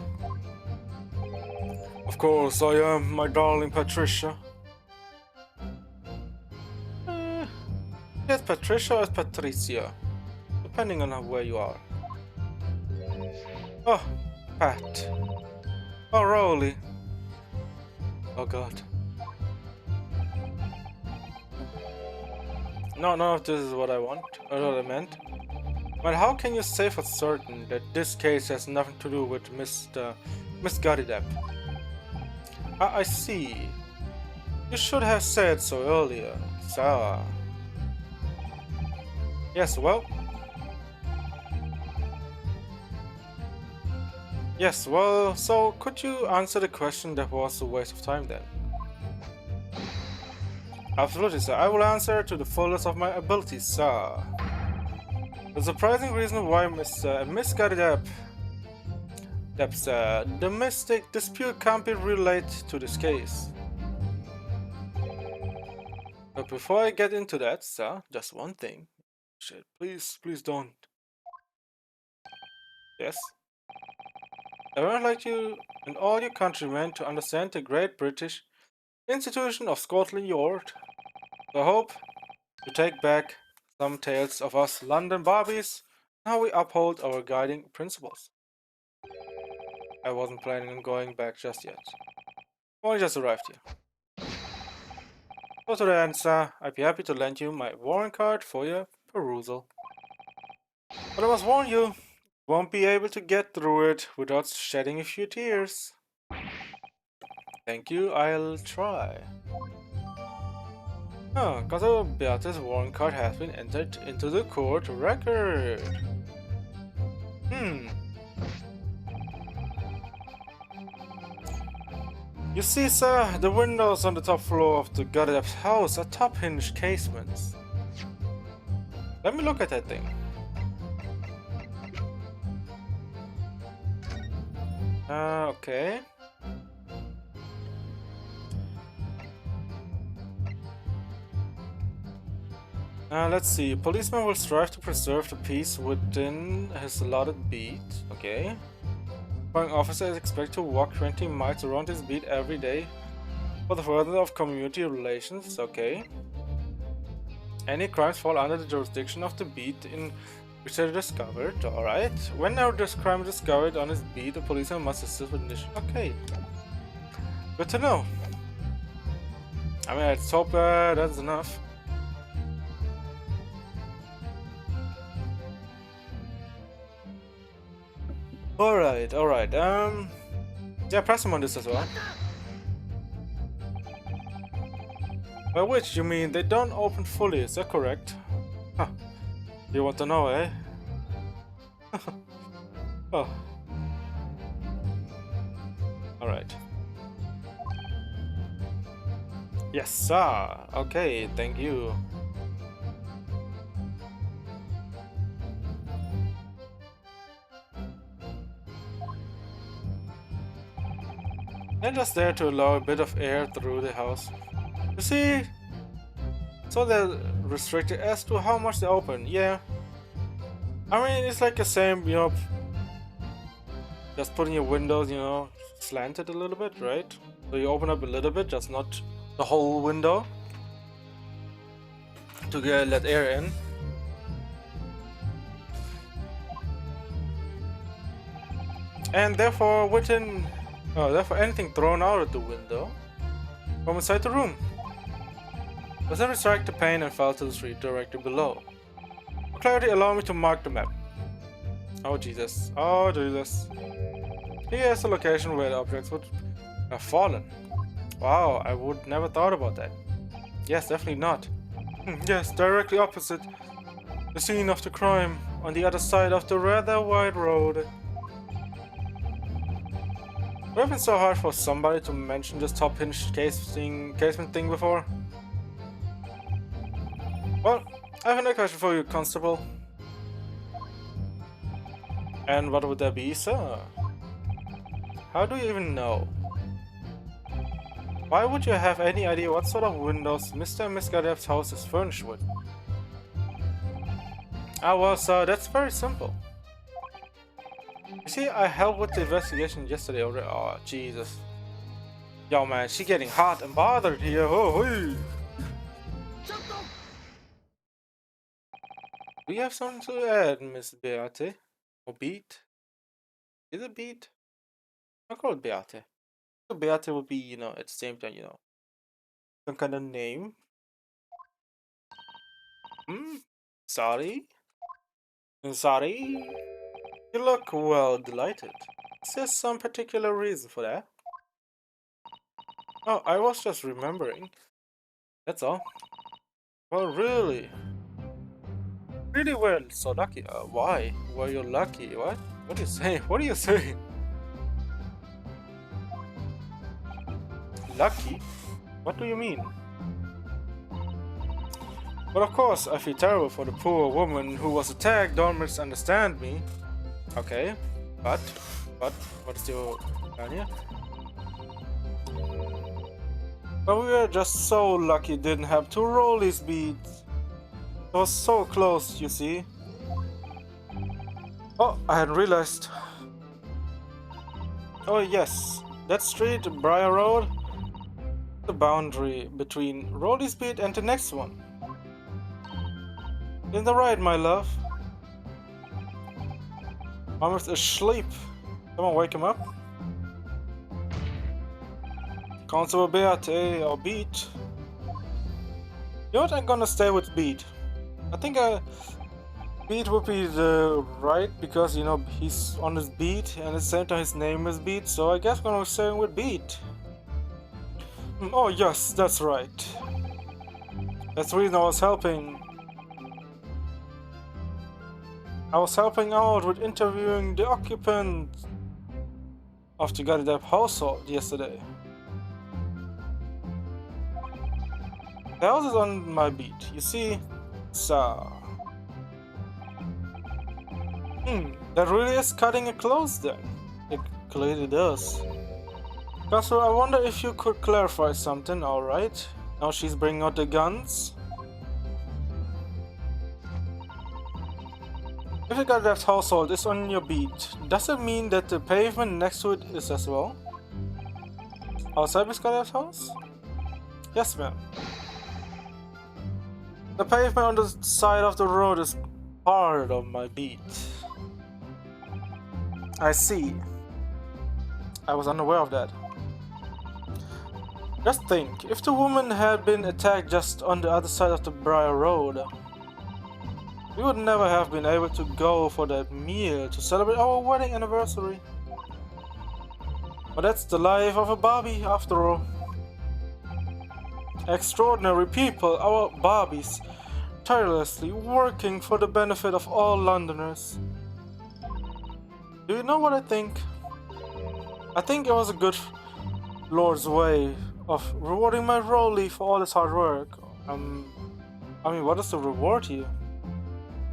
Of course I am, my darling Patricia. Yes, Patricia or Patricia, depending on where you are. Oh, Pat. Oh, Rolly. Oh, God. No, none of this is what I want, or what I meant. But how can you say for certain that this case has nothing to do with Miss Goddidap? I see. You should have said so earlier, sir. Yes, well... Yes, well, so could you answer the question that was a waste of time then? Absolutely, sir. I will answer to the fullest of my abilities, sir. The surprising reason why Miss Goddidap domestic dispute can't be related to this case. But before I get into that, sir, just one thing. Shit, please don't. Yes? I would like you and all your countrymen to understand the great British institution of Scotland Yard. So I hope you take back some tales of us London Barbies and how we uphold our guiding principles. I wasn't planning on going back just yet. Only just arrived here. So to the answer, I'd be happy to lend you my warrant card for your perusal. But I must warn you, won't be able to get through it without shedding a few tears. Thank you, I'll try. Casa Beatrice's warrant card has been entered into the court record. You see, sir, the windows on the top floor of the Goddard's house are top-hinged casements. Let me look at that thing. Okay. Let's see. A policeman will strive to preserve the peace within his allotted beat. Okay. An officer is expected to walk 20 miles around his beat every day for the furtherance of community relations. Okay. Any crimes fall under the jurisdiction of the beat in which they are discovered. Alright. Whenever this crime is discovered on his beat, the policeman must assist with initiation. Okay. Good to know. I mean, let's hope that's enough. Alright. Yeah, press him on this as well. By which you mean they don't open fully, is that correct? Huh. You want to know, eh? Oh. Alright. Yes, sir. Okay, thank you. I'm just there to allow a bit of air through the house. You see, so they're restricted as to how much they open. Yeah, I mean it's like the same, you know, just putting your windows, you know, slanted a little bit, right? So you open up a little bit, just not the whole window to let air in. And therefore, therefore anything thrown out of the window from inside the room does not strike the pane and fall to the street directly below. For clarity, allow me to mark the map. Oh Jesus! Oh Jesus! Here's the location where the objects would have fallen. Wow, I would never thought about that. Yes, definitely not. Yes, directly opposite the scene of the crime, on the other side of the rather wide road. Would have been so hard for somebody to mention this top hinge casement thing before. Well, I have another question for you, Constable. And what would that be, sir? How do you even know? Why would you have any idea what sort of windows Mr. and Miss Gadev's house is furnished with? Ah, well, sir, that's very simple. You see, I helped with the investigation yesterday already. Oh, Jesus. Yo, man, she getting hot and bothered here. Oh, hey. Do you have something to add, Miss Beate? Or Beat? Is it Beat? I'll call it Beate. So Beate would be, you know, at the same time, you know, some kind of name. Hmm? Sorry? Sorry? You look well delighted. Is there some particular reason for that? Oh, I was just remembering. That's all. Well, really? Really well, so lucky. Why? Were you lucky? What? What are you saying? What are you saying? Lucky? What do you mean? But of course, I feel terrible for the poor woman who was attacked. Don't misunderstand me. Okay, but what is your plan here? But we were just so lucky didn't have to roll these beads. It was so close, you see. Oh, I hadn't realized. Oh yes, that street, Briar Road, the boundary between Rolly Speed and the next one. In the right, my love. Almost asleep. Someone wake him up. Constable Beate or Beat. You know what? I'm gonna stay with Beat. I think Beat would be the right because you know he's on his beat and at the same time his name is Beat, so I guess I'm gonna stay with Beat. Oh yes, that's right. That's the reason I was helping. I was helping out with interviewing the occupant of the goddamn household yesterday. The house is on my beat, you see? So... that really is cutting it close then. It clearly does. Constable, I wonder if you could clarify something, alright? Now she's bringing out the guns. If the goddamn household is on your beat, does it mean that the pavement next to it is as well? Outside Miss Goddard's house? Yes, ma'am. The pavement on the side of the road is part of my beat. I see. I was unaware of that. Just think, if the woman had been attacked just on the other side of the Briar Road, we would never have been able to go for that meal to celebrate our wedding anniversary. But that's the life of a Barbie, after all. Extraordinary people, our Barbies, tirelessly working for the benefit of all Londoners. Do you know what I think? I think it was a good Lord's way of rewarding my Rolly for all his hard work. I mean, what is the reward here?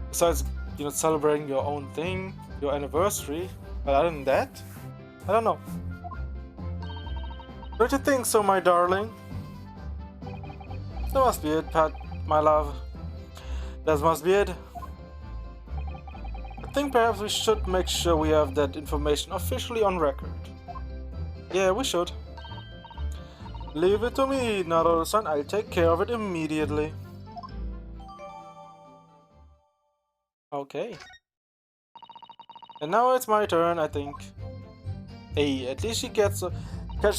Besides, you know, celebrating your own thing, your anniversary. But other than that, I don't know. Don't you think so, my darling? That must be it, Pat, my love. That must be it. I think perhaps we should make sure we have that information officially on record. Yeah, we should. Leave it to me, Naruto-san. I'll take care of it immediately. Okay. And now it's my turn, I think. Hey, at least she catches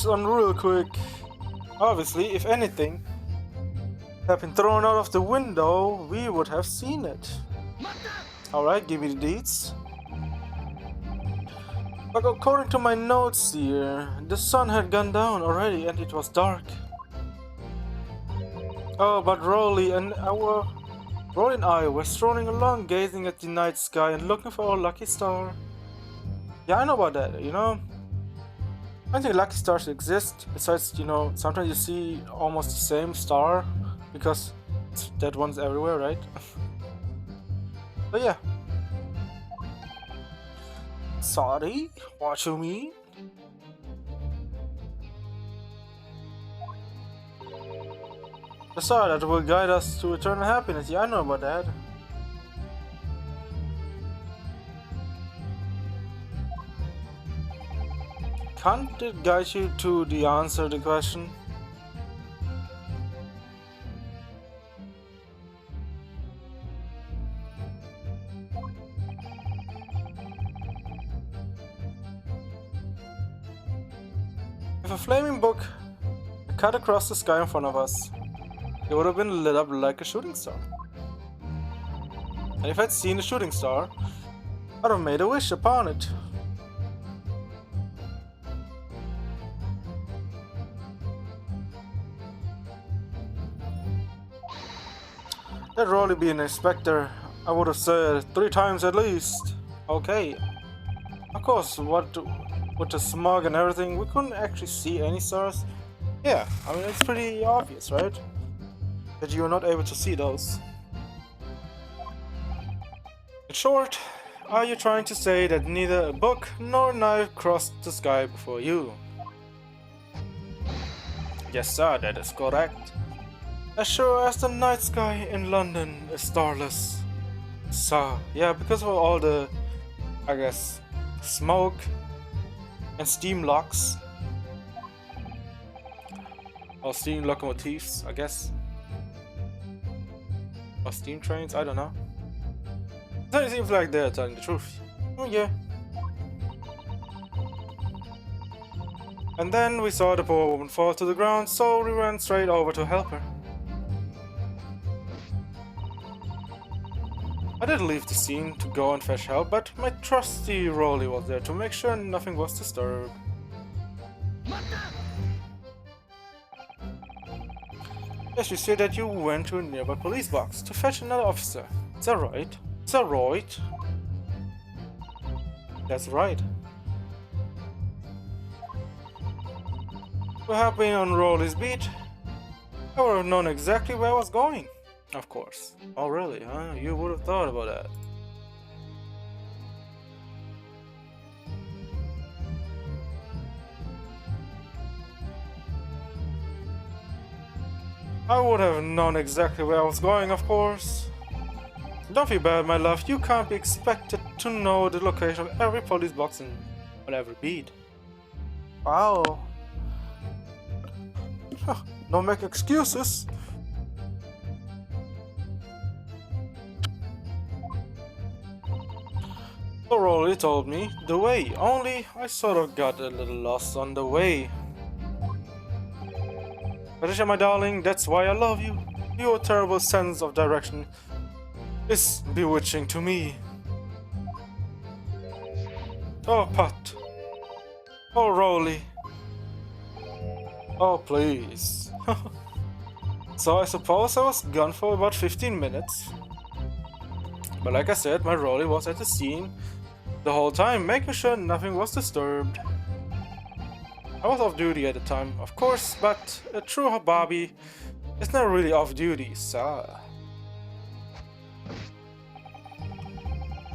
on real quick. Obviously, if anything had been thrown out of the window, we would have seen it. Alright, give me the deeds. But according to my notes here, the sun had gone down already and it was dark. Oh, but Rolly and I were strolling along, gazing at the night sky and looking for our lucky star. Yeah, I know about that, you know. I don't think lucky stars exist. Besides, you know, sometimes you see almost the same star because that one's everywhere, right? But yeah. Sorry, what you mean? The star that will guide us to eternal happiness. Yeah, I know about that. Can't it guide you to the answer to the question? If a flaming book had cut across the sky in front of us, it would have been lit up like a shooting star. And if I'd seen the shooting star, I'd have made a wish upon it. That'd really be an inspector, I would have said 3 times at least. Okay. Of course, with the smog and everything, we couldn't actually see any stars. Yeah, I mean, it's pretty obvious, right? That you are not able to see those. In short, are you trying to say that neither a book nor a knife crossed the sky before you? Yes, sir, that is correct. As sure as the night sky in London is starless. So, yeah, because of all the, I guess, smoke and steam locks. Or steam locomotives, I guess. Or steam trains, I don't know. It seems like they're telling the truth. Oh yeah. And then we saw the poor woman fall to the ground, so we ran straight over to help her. I did leave the scene to go and fetch help, but my trusty Rolly was there to make sure nothing was disturbed. Yes, you say that you went to a nearby police box to fetch another officer. Is that right? Is that right? That's right. If I had been on Rolly's beat, I would have known exactly where I was going. Of course. Oh really, huh? You would have thought about that. I would have known exactly where I was going, of course. Don't feel bad, my love. You can't be expected to know the location of every police box and whatever beat. Wow. Don't make excuses. So Rolly told me the way, only I sort of got a little lost on the way. Patricia, my darling, that's why I love you. Your terrible sense of direction is bewitching to me. Oh, Pat. Oh, Rolly. Oh, please. So I suppose I was gone for about 15 minutes. But like I said, my Rolly was at the scene the whole time, making sure nothing was disturbed. I was off duty at the time, of course, but a true Barbie is never really off duty, sir.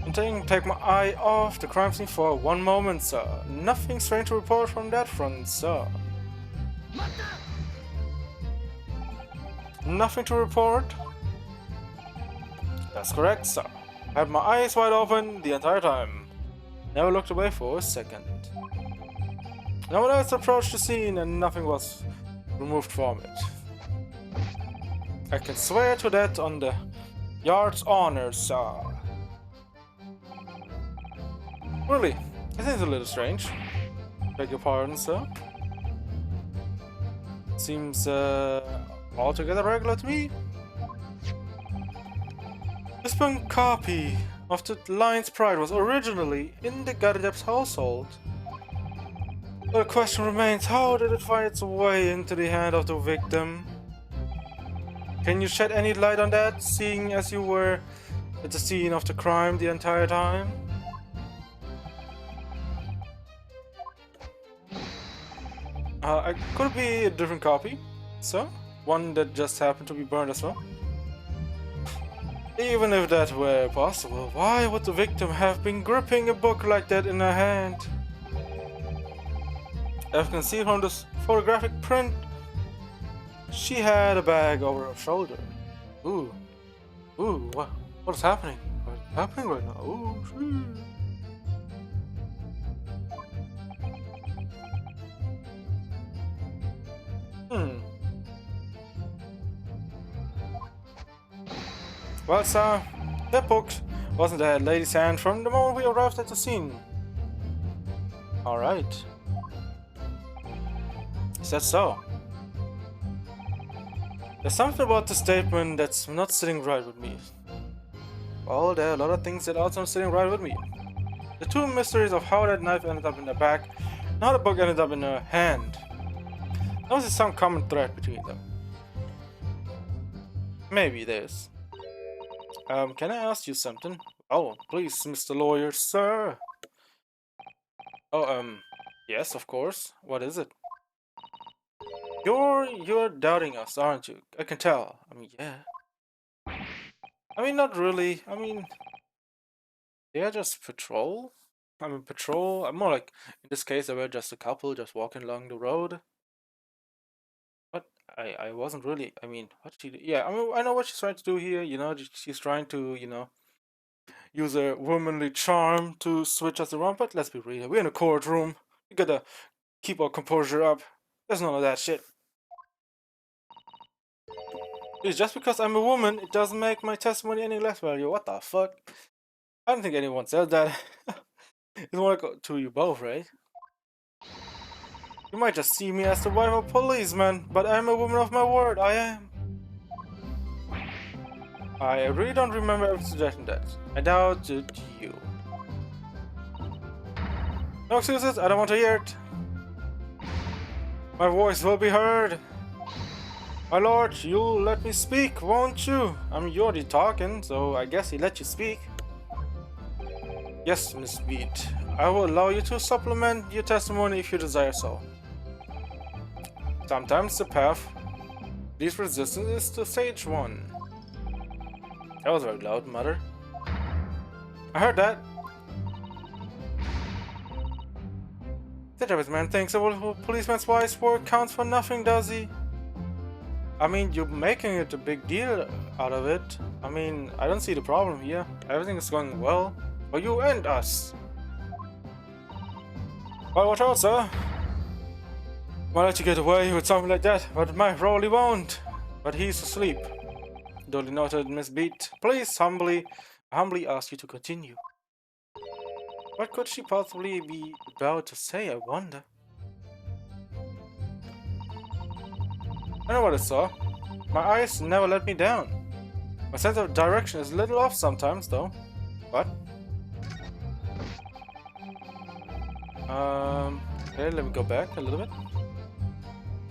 And take my eye off the crime scene for one moment, sir. Nothing strange to report from that front, sir. Nothing to report? That's correct, sir. I had my eyes wide open the entire time. Never looked away for a second. No one else approached the scene and nothing was removed from it. I can swear to that on the yard's honor, sir. Really, I think it's a little strange. Beg your pardon, sir. Seems altogether regular to me. This one copy of the Lion's Pride was originally in the Gadadep's household. But the question remains, how did it find its way into the hand of the victim? Can you shed any light on that, seeing as you were at the scene of the crime the entire time? It could be a different copy, so one that just happened to be burned as well. Even if that were possible, why would the victim have been gripping a book like that in her hand? As you can see from this photographic print, she had a bag over her shoulder. Ooh, what is happening? What is happening right now? Ooh, shit. Well, sir, that book wasn't a lady's hand from the moment we arrived at the scene. Alright. Is that so? There's something about the statement that's not sitting right with me. Well, there are a lot of things that also not sitting right with me. The two mysteries of how that knife ended up in her back and how the book ended up in her hand. There is some common thread between them. Maybe there's. Can I ask you something? Oh, please, Mr. Lawyer, sir. Oh, yes, of course. What is it? You're doubting us, aren't you? I can tell. I mean, yeah. I mean, not really. I mean, they're just patrol. I mean, patrol. I'm more like, in this case, they were just a couple just walking along the road. But I wasn't really. I mean, what she? Yeah, I mean, I know what she's trying to do here. You know, she's trying to, use a womanly charm to switch us around. But let's be real. We're in a courtroom. We gotta keep our composure up. There's none of that shit. It's just because I'm a woman, it doesn't make my testimony any less valuable. What the fuck? I don't think anyone said that. It's more like to you both, right? You might just see me as the wife of a policeman, but I'm a woman of my word, I am. I really don't remember ever suggesting that. I doubted you. No excuses, I don't want to hear it. My voice will be heard. My lord, you'll let me speak, won't you? I mean, you're already talking, so I guess he let you speak. Yes, Miss Beat. I will allow you to supplement your testimony if you desire so. Sometimes the path least resistance is to stage 1. That was very loud, mother. I heard that. The Japanese man thinks a policeman's wife's work counts for nothing, does he? I mean, you're making it a big deal out of it. I mean, I don't see the problem here. Everything is going well for you and us. Well, watch out, sir. Might let you get away with something like that, but my probably won't. But he's asleep. Duly noted, Miss Beat. Please humbly ask you to continue. What could she possibly be about to say, I wonder? I know what I saw. My eyes never let me down. My sense of direction is a little off sometimes, though. What? Okay, let me go back a little bit.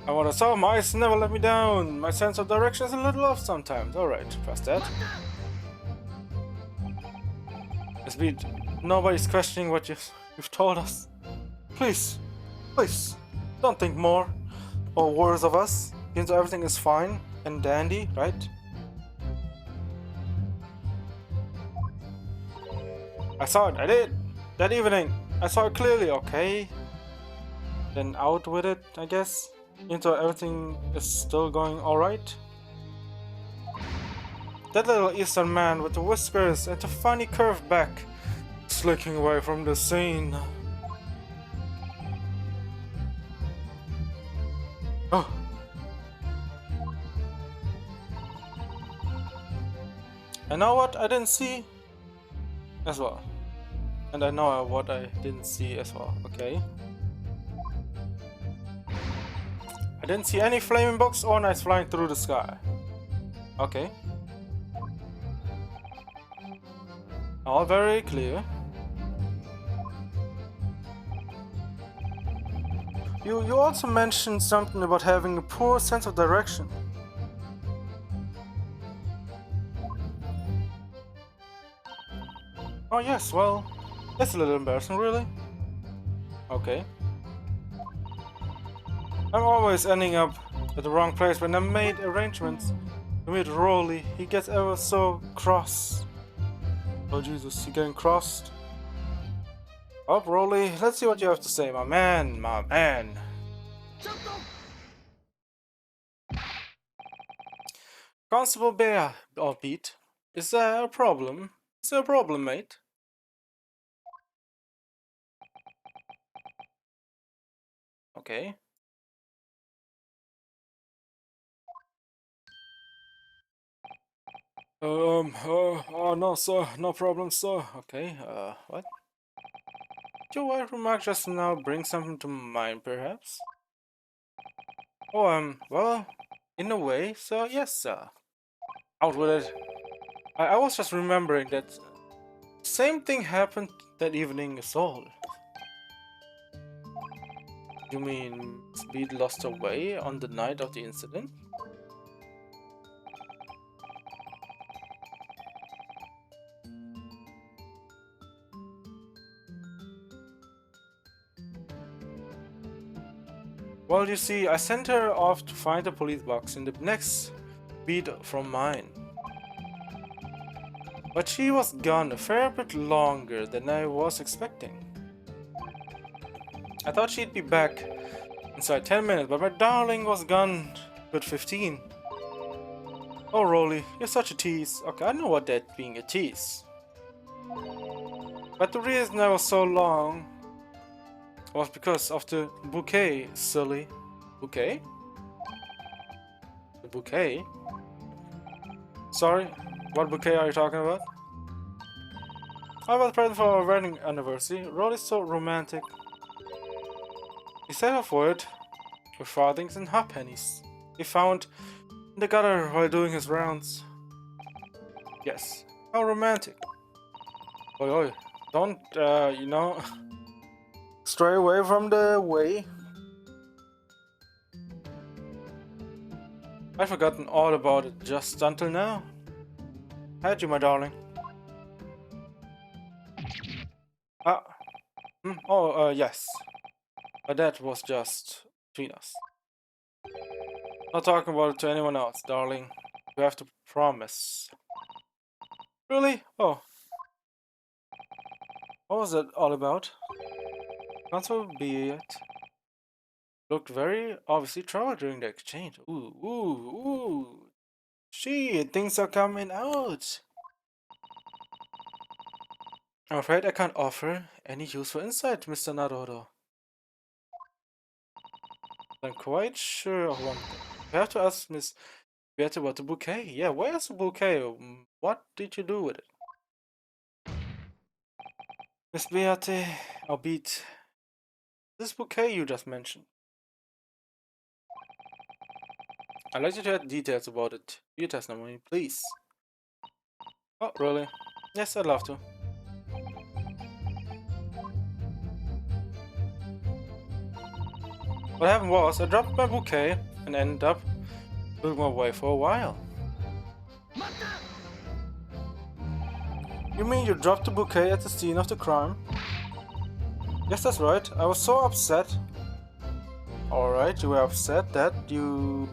And what I saw, my eyes never let me down. My sense of direction is a little off sometimes. Alright, press that. Speed. Nobody's questioning what you've told us. Please, don't think more or worse of us. Even though everything is fine and dandy, right? I saw it, I did! That evening, I saw it clearly, okay? Then out with it, I guess. Even though everything is still going alright. That little Eastern man with the whiskers and the funny curved back, slicking away from the scene. Oh. I know what I didn't see as well. And I know what I didn't see as well, okay? I didn't see any flaming books or knights flying through the sky. Okay. All very clear. You also mentioned something about having a poor sense of direction. Oh yes, well, that's a little embarrassing, really. Okay. I'm always ending up at the wrong place when I made arrangements to meet Rolly. He gets ever so cross. Oh Jesus, he getting crossed? Oh, Rolly, let's see what you have to say, my man, my man. Constable Bear, or Pete, is there a problem? Is there a problem, mate? Okay. Oh no, sir, no problem, sir. Okay, what? Your wife remark just now bring something to mind, perhaps? Oh, well, in a way, so yes, sir. Out with it. I was just remembering that same thing happened that evening as all. You mean Speed lost her way on the night of the incident? Well, you see, I sent her off to find a police box in the next beat from mine. But she was gone a fair bit longer than I was expecting. I thought she'd be back inside 10 minutes, but my darling was gone with 15. Oh, Rolly, you're such a tease. Okay, I know what that being a tease. But the reason I was so long was because of the bouquet, silly. Bouquet? The bouquet? Sorry, what bouquet are you talking about? I was present for our wedding anniversary. Rolly's so romantic. He set off for it with farthings and halfpennies he found in the gutter while doing his rounds. Yes, how romantic. Oi, oi, don't, you know, stray away from the way. I'd forgotten all about it just until now. Had you, my darling? Ah, yes. But that was just between us. Not talking about it to anyone else, darling. You have to promise. Really? Oh. What was that all about? Constable Beard looked very obviously troubled during the exchange. Ooh. Shit, things are coming out. I'm afraid I can't offer any useful insight, Mr. Naruto. I'm quite sure of one thing. You have to ask Miss Beate about the bouquet. Yeah, where's the bouquet? What did you do with it? Miss Beate, I'll beat this bouquet you just mentioned. I'd like you to add details about it. You testimony, please. Oh, really? Yes, I'd love to. What happened was, I dropped my bouquet and ended up looking my way for a while. You mean you dropped the bouquet at the scene of the crime? Yes, that's right. I was so upset. Alright, you were upset that you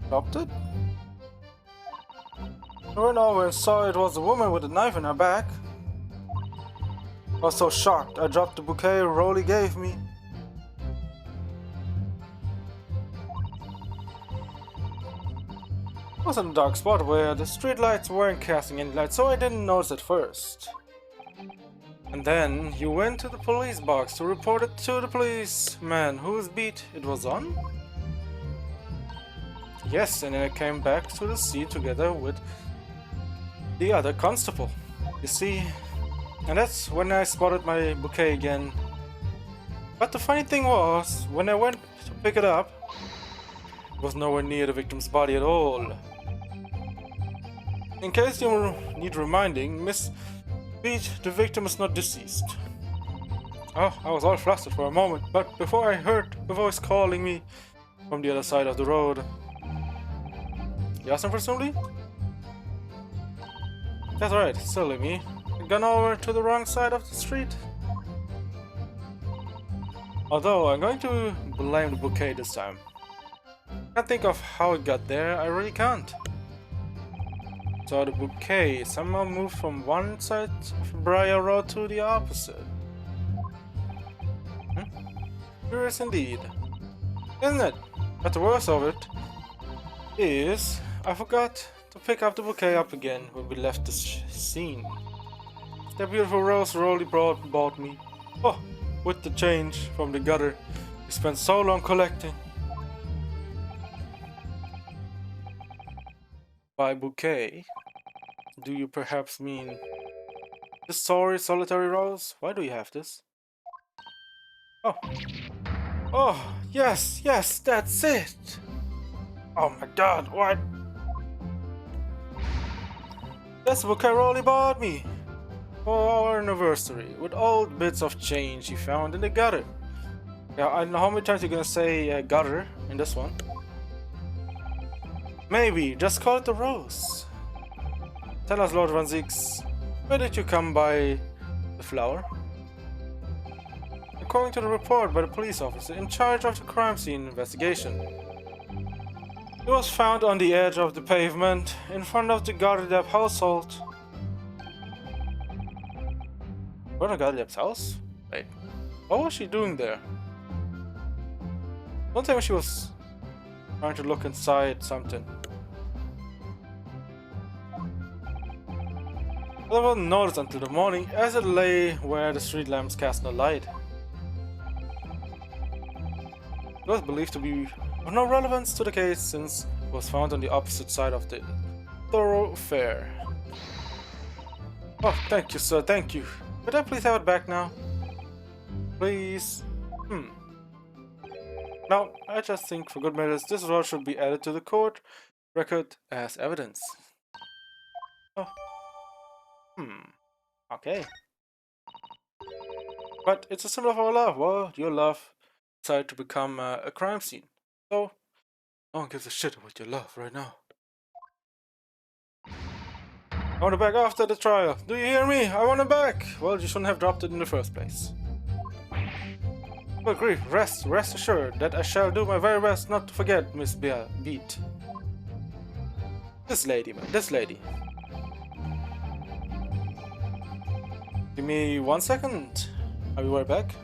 dropped it? I went over and saw it was a woman with a knife in her back. I was so shocked, I dropped the bouquet Rolly gave me. was in a dark spot where the streetlights weren't casting any light, so I didn't notice at first. And then you went to the police box to report it to the policeman whose beat it was on? Yes, and then I came back to the scene together with the other constable. You see, and that's when I spotted my bouquet again. But the funny thing was, when I went to pick it up, it was nowhere near the victim's body at all. In case you need reminding, Miss Beat, the victim is not deceased. Oh, I was all flustered for a moment, but before I heard a voice calling me from the other side of the road. Yasin, presumably? That's right, silly me. I'd gone over to the wrong side of the street. Although I'm going to blame the bouquet this time. Can't think of how it got there, I really can't. So the bouquet somehow moved from one side of Briar Road to the opposite. Curious indeed. Isn't it? But the worst of it is, I forgot to pick up the bouquet up again when we left the scene. That beautiful rose Rolly bought me. Oh, with the change from the gutter we spent so long collecting. By bouquet, do you perhaps mean this sorry solitary rose? Why do you have this? Oh. Oh, yes, that's it! Oh my god, what? That's the bouquet Rolly bought me for our anniversary, with old bits of change he found in the gutter. Yeah, I don't know how many times you're gonna say gutter in this one. Maybe, just call it the rose. Tell us, Lord Van Zix, where did you come by the flower? According to the report by the police officer in charge of the crime scene investigation, it was found on the edge of the pavement in front of the Gardedep household. Where the Gardedep's house? Wait, what was she doing there? Don't tell me she was trying to look inside something. I wasn't noticed until the morning as it lay where the street lamps cast no light. It was believed to be of no relevance to the case since it was found on the opposite side of the thoroughfare. Oh, thank you, sir, thank you. Could I please have it back now? Please? Now, I just think for good measures this road should be added to the court record as evidence. Oh. Okay. But it's a symbol of our love. Well, your love decided to become a crime scene. So, no one gives a shit about your love right now. I want it back after the trial. Do you hear me? I want it back! Well, you shouldn't have dropped it in the first place. But grief, rest assured that I shall do my very best not to forget Miss Beat. This lady, man, this lady. Give me 1 second. I'll be right back.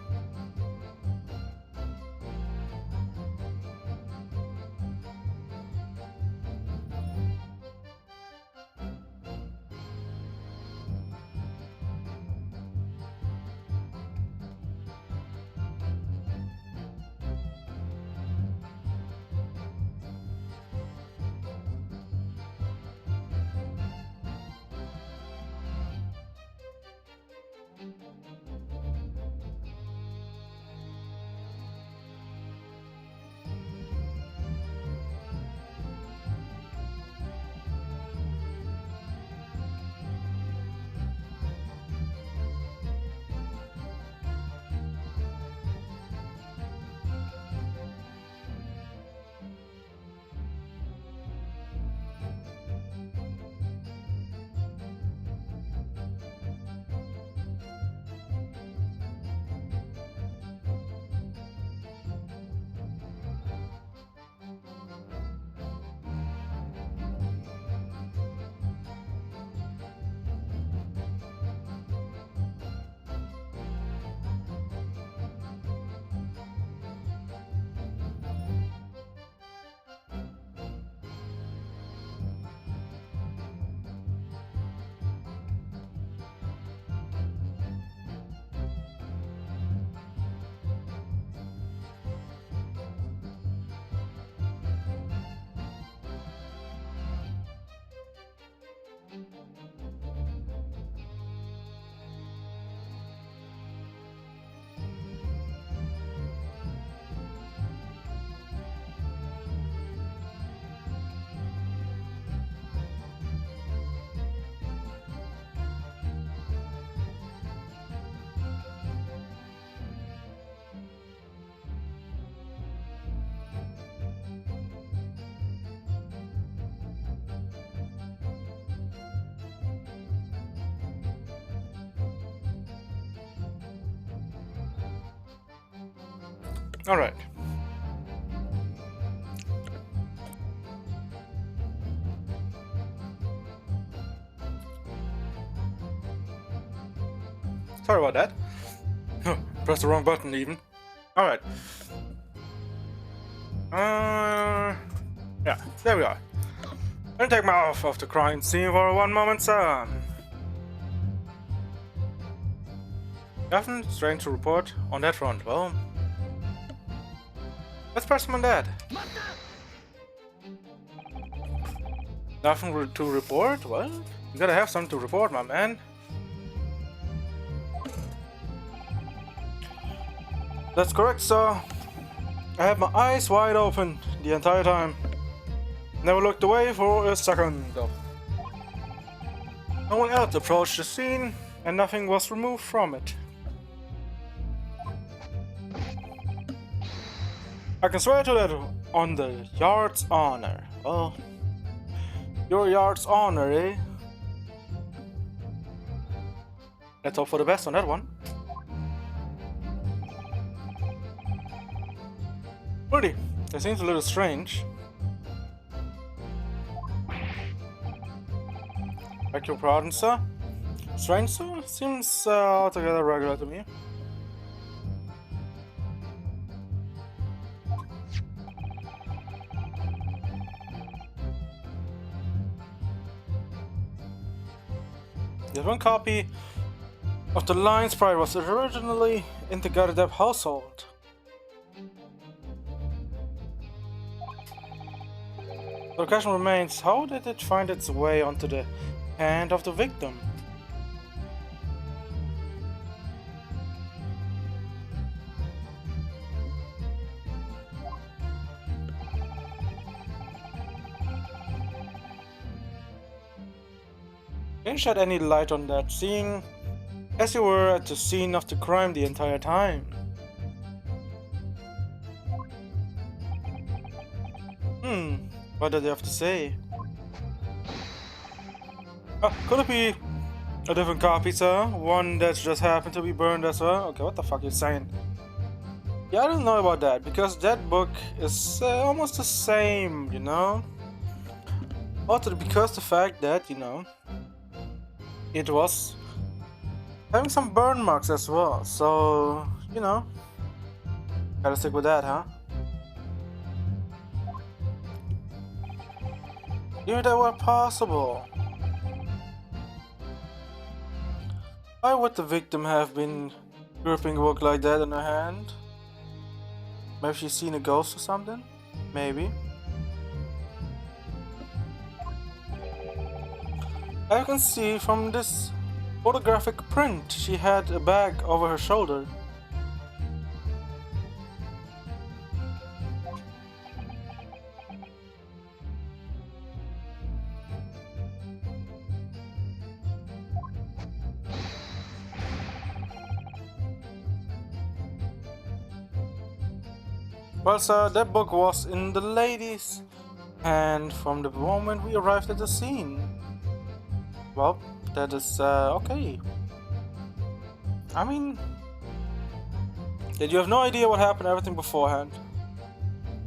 Alright. Sorry about that. Press the wrong button even. Alright. Yeah, there we are. Let me take my mouth off the crime scene for one moment, sir. Nothing strange to report on that front. Well, let's press him on that. Nothing to report? Well, you gotta have something to report, my man. That's correct, sir. I had my eyes wide open the entire time. Never looked away for a second. No one else approached the scene, and nothing was removed from it. I can swear to that on the yard's honor. Well, your yard's honor, eh? Let's hope for the best on that one. Pretty. That seems a little strange. Beg your pardon, sir? Strange, sir? Seems altogether regular to me. There's one copy of the line sprite was originally in the Gardeep household. The question remains, how did it find its way onto the hand of the victim? Didn't shed any light on that, seeing as you were at the scene of the crime the entire time. What did they have to say? Could it be a different copy, sir? One that just happened to be burned as well? Okay, what the fuck are you saying? Yeah, I don't know about that, because that book is almost the same, you know? Also, because the fact that, you know, it was having some burn marks as well, so, you know, gotta stick with that, huh? If that were possible, why would the victim have been gripping a book like that in her hand? Maybe she's seen a ghost or something? Maybe. I can see from this photographic print she had a bag over her shoulder. Well, sir, that book was in the lady's hand from the moment we arrived at the scene. Well, that is, okay. I mean, did you have no idea what happened, everything beforehand?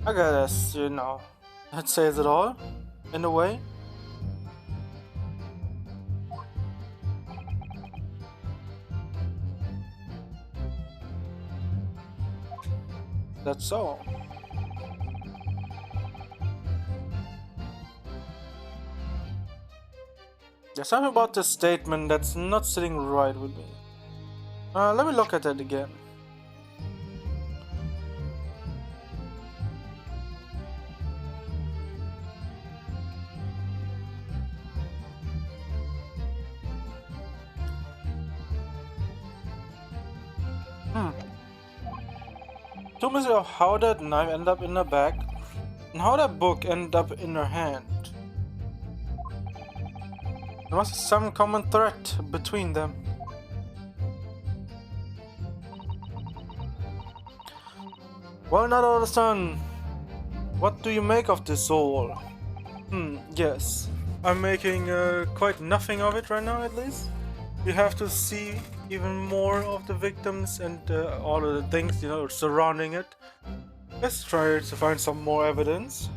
I guess, you know, that says it all, in a way. That's so. There's something about this statement that's not sitting right with me. Let me look at it again. Tell me how that knife ended up in her bag and how that book ended up in her hand. There must be some common thread between them. Well, now all of a sudden, what do you make of this all? Yes. I'm making quite nothing of it right now, at least. You have to see even more of the victims and all of the things, you know, surrounding it. Let's try to find some more evidence.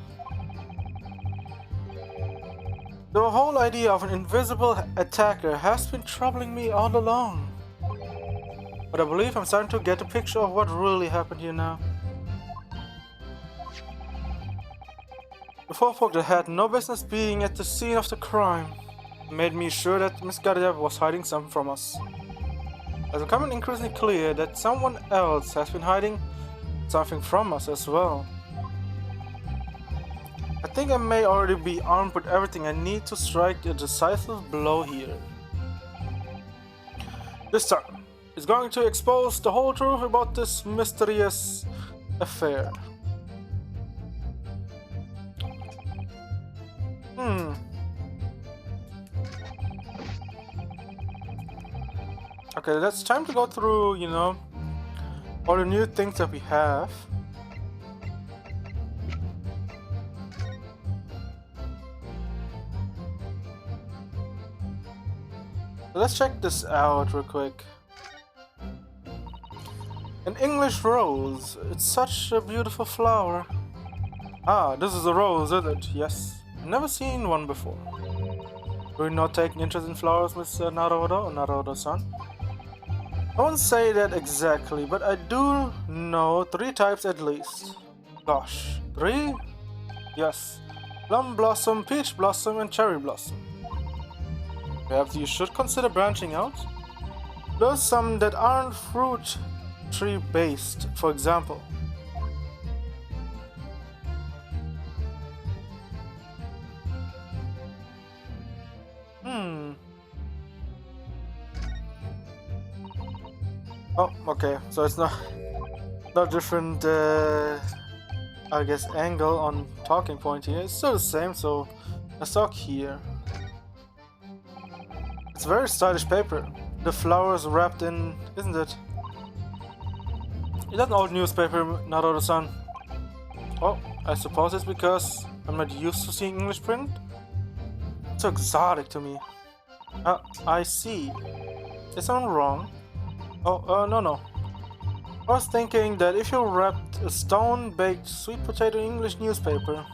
The whole idea of an invisible attacker has been troubling me all along. But I believe I'm starting to get a picture of what really happened here now. The four folk that had no business being at the scene of the crime made me sure that Miss Gardev was hiding something from us. It's becoming increasingly clear that someone else has been hiding something from us as well. I think I may already be armed with everything I need to strike a decisive blow here. This time, it's going to expose the whole truth about this mysterious affair. Okay, that's time to go through, you know, all the new things that we have. Let's check this out real quick. An English rose. It's such a beautiful flower. Ah, this is a rose, is it? Yes. Never seen one before. Do you not take interest in flowers, Mr. Naruto or Naruto-san? I won't say that exactly, but I do know 3 types at least. Gosh, 3? Yes. Plum blossom, peach blossom, and cherry blossom. Perhaps you should consider branching out. There's some that aren't fruit tree based, for example. Oh, okay. So it's not different, I guess, angle on talking point here. It's still the same. So let's talk here. It's very stylish paper. The flowers wrapped in, isn't it? Is that an old newspaper, Naruto-san? Oh, I suppose it's because I'm not used to seeing English print. It's so exotic to me. I see. Is something wrong? Oh, no. I was thinking that if you wrapped a stone-baked sweet potato English newspaper,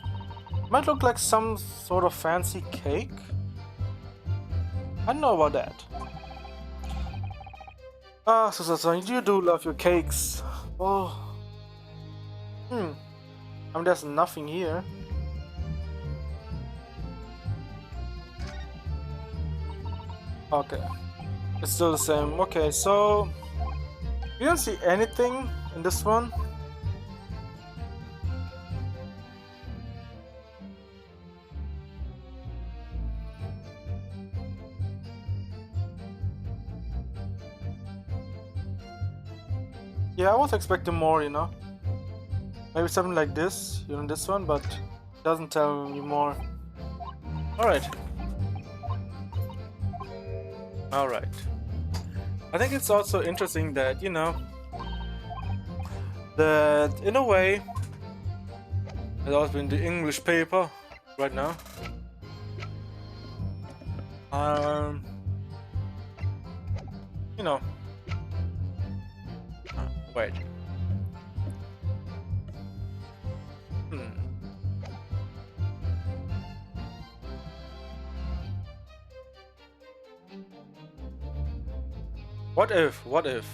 it might look like some sort of fancy cake. I don't know about that. Ah, Susan, you do love your cakes. Oh. I mean, there's nothing here. Okay. It's still the same. Okay, so you don't see anything in this one? Yeah, I was expecting more, you know. Maybe something like this, you know, this one, but it doesn't tell me more. Alright. Alright. I think it's also interesting that, you know, that in a way, it's also in the English paper right now. You know. Wait. What if?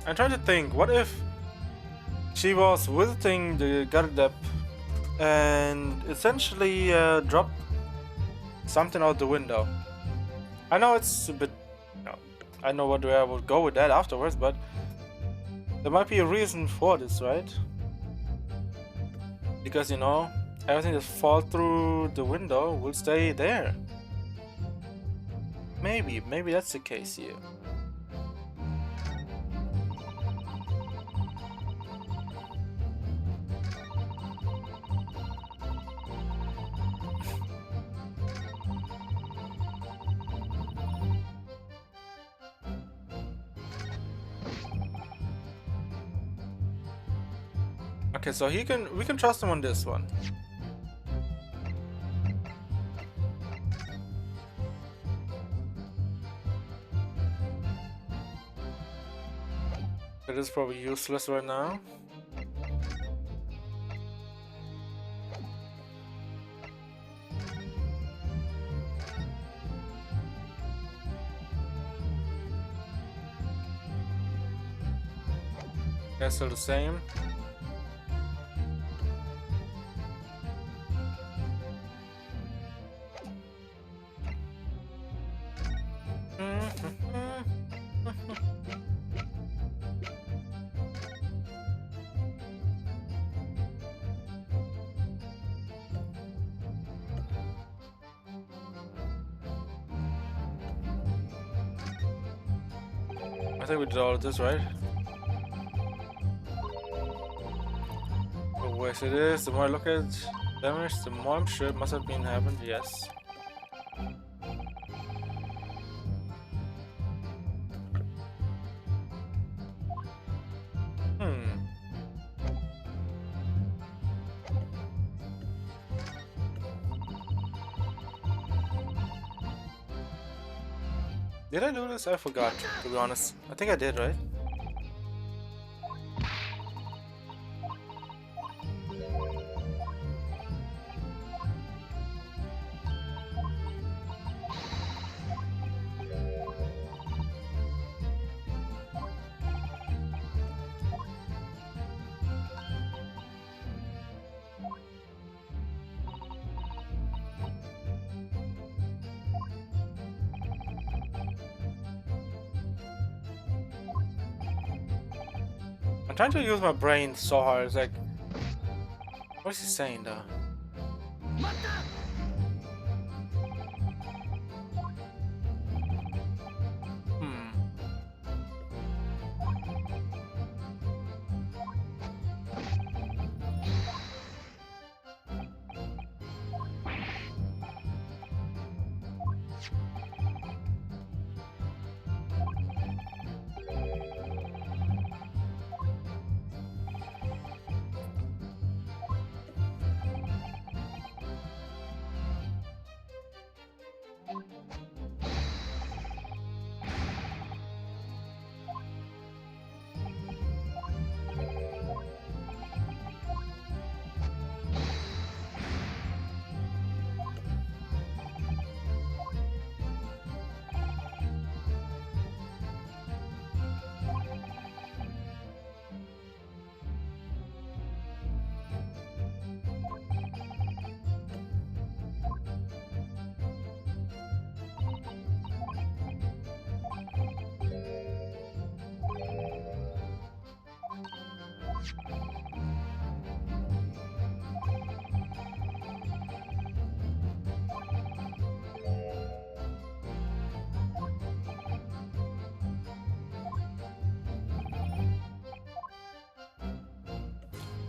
I'm trying to think, what if she was visiting the Gardep and essentially dropped something out the window? I know it's a bit, you know, I know what I would go with that afterwards, but there might be a reason for this, right? Because, you know, everything that falls through the window will stay there. Maybe that's the case here. Okay, so we can trust him on this one. It is probably useless right now. That's still the same. I think we did all of this, right? Oh, yes, it is. The more I look at damage, the more I'm sure it must have been happened. Yes. Hmm. Did I do this? I forgot, to be honest. I think I did, right? I'm trying to use my brain so hard. It's like, what is he saying though? Hmm.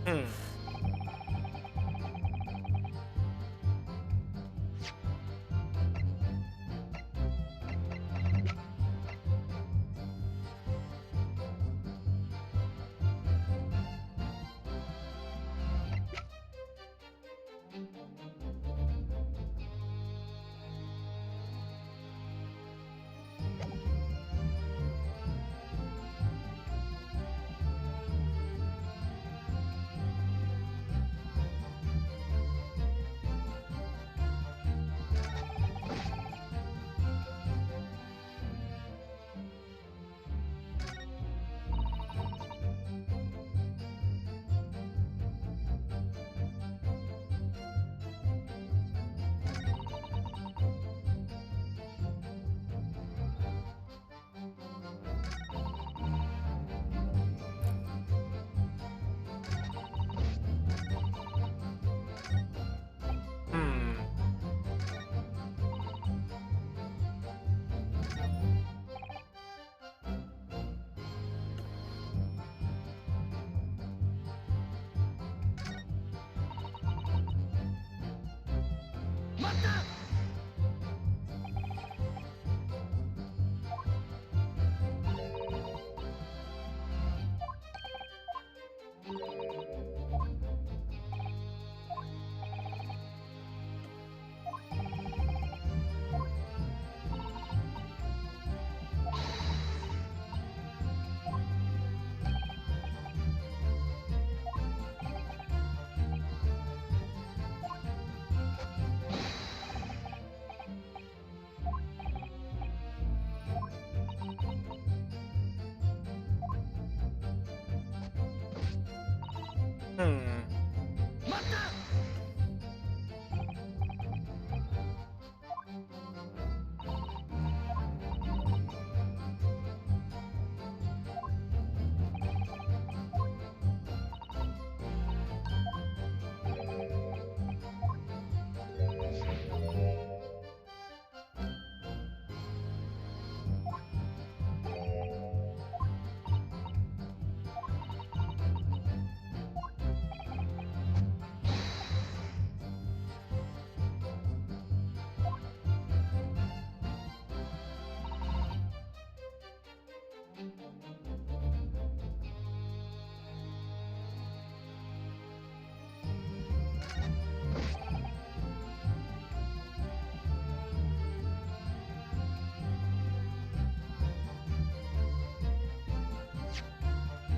Hmm.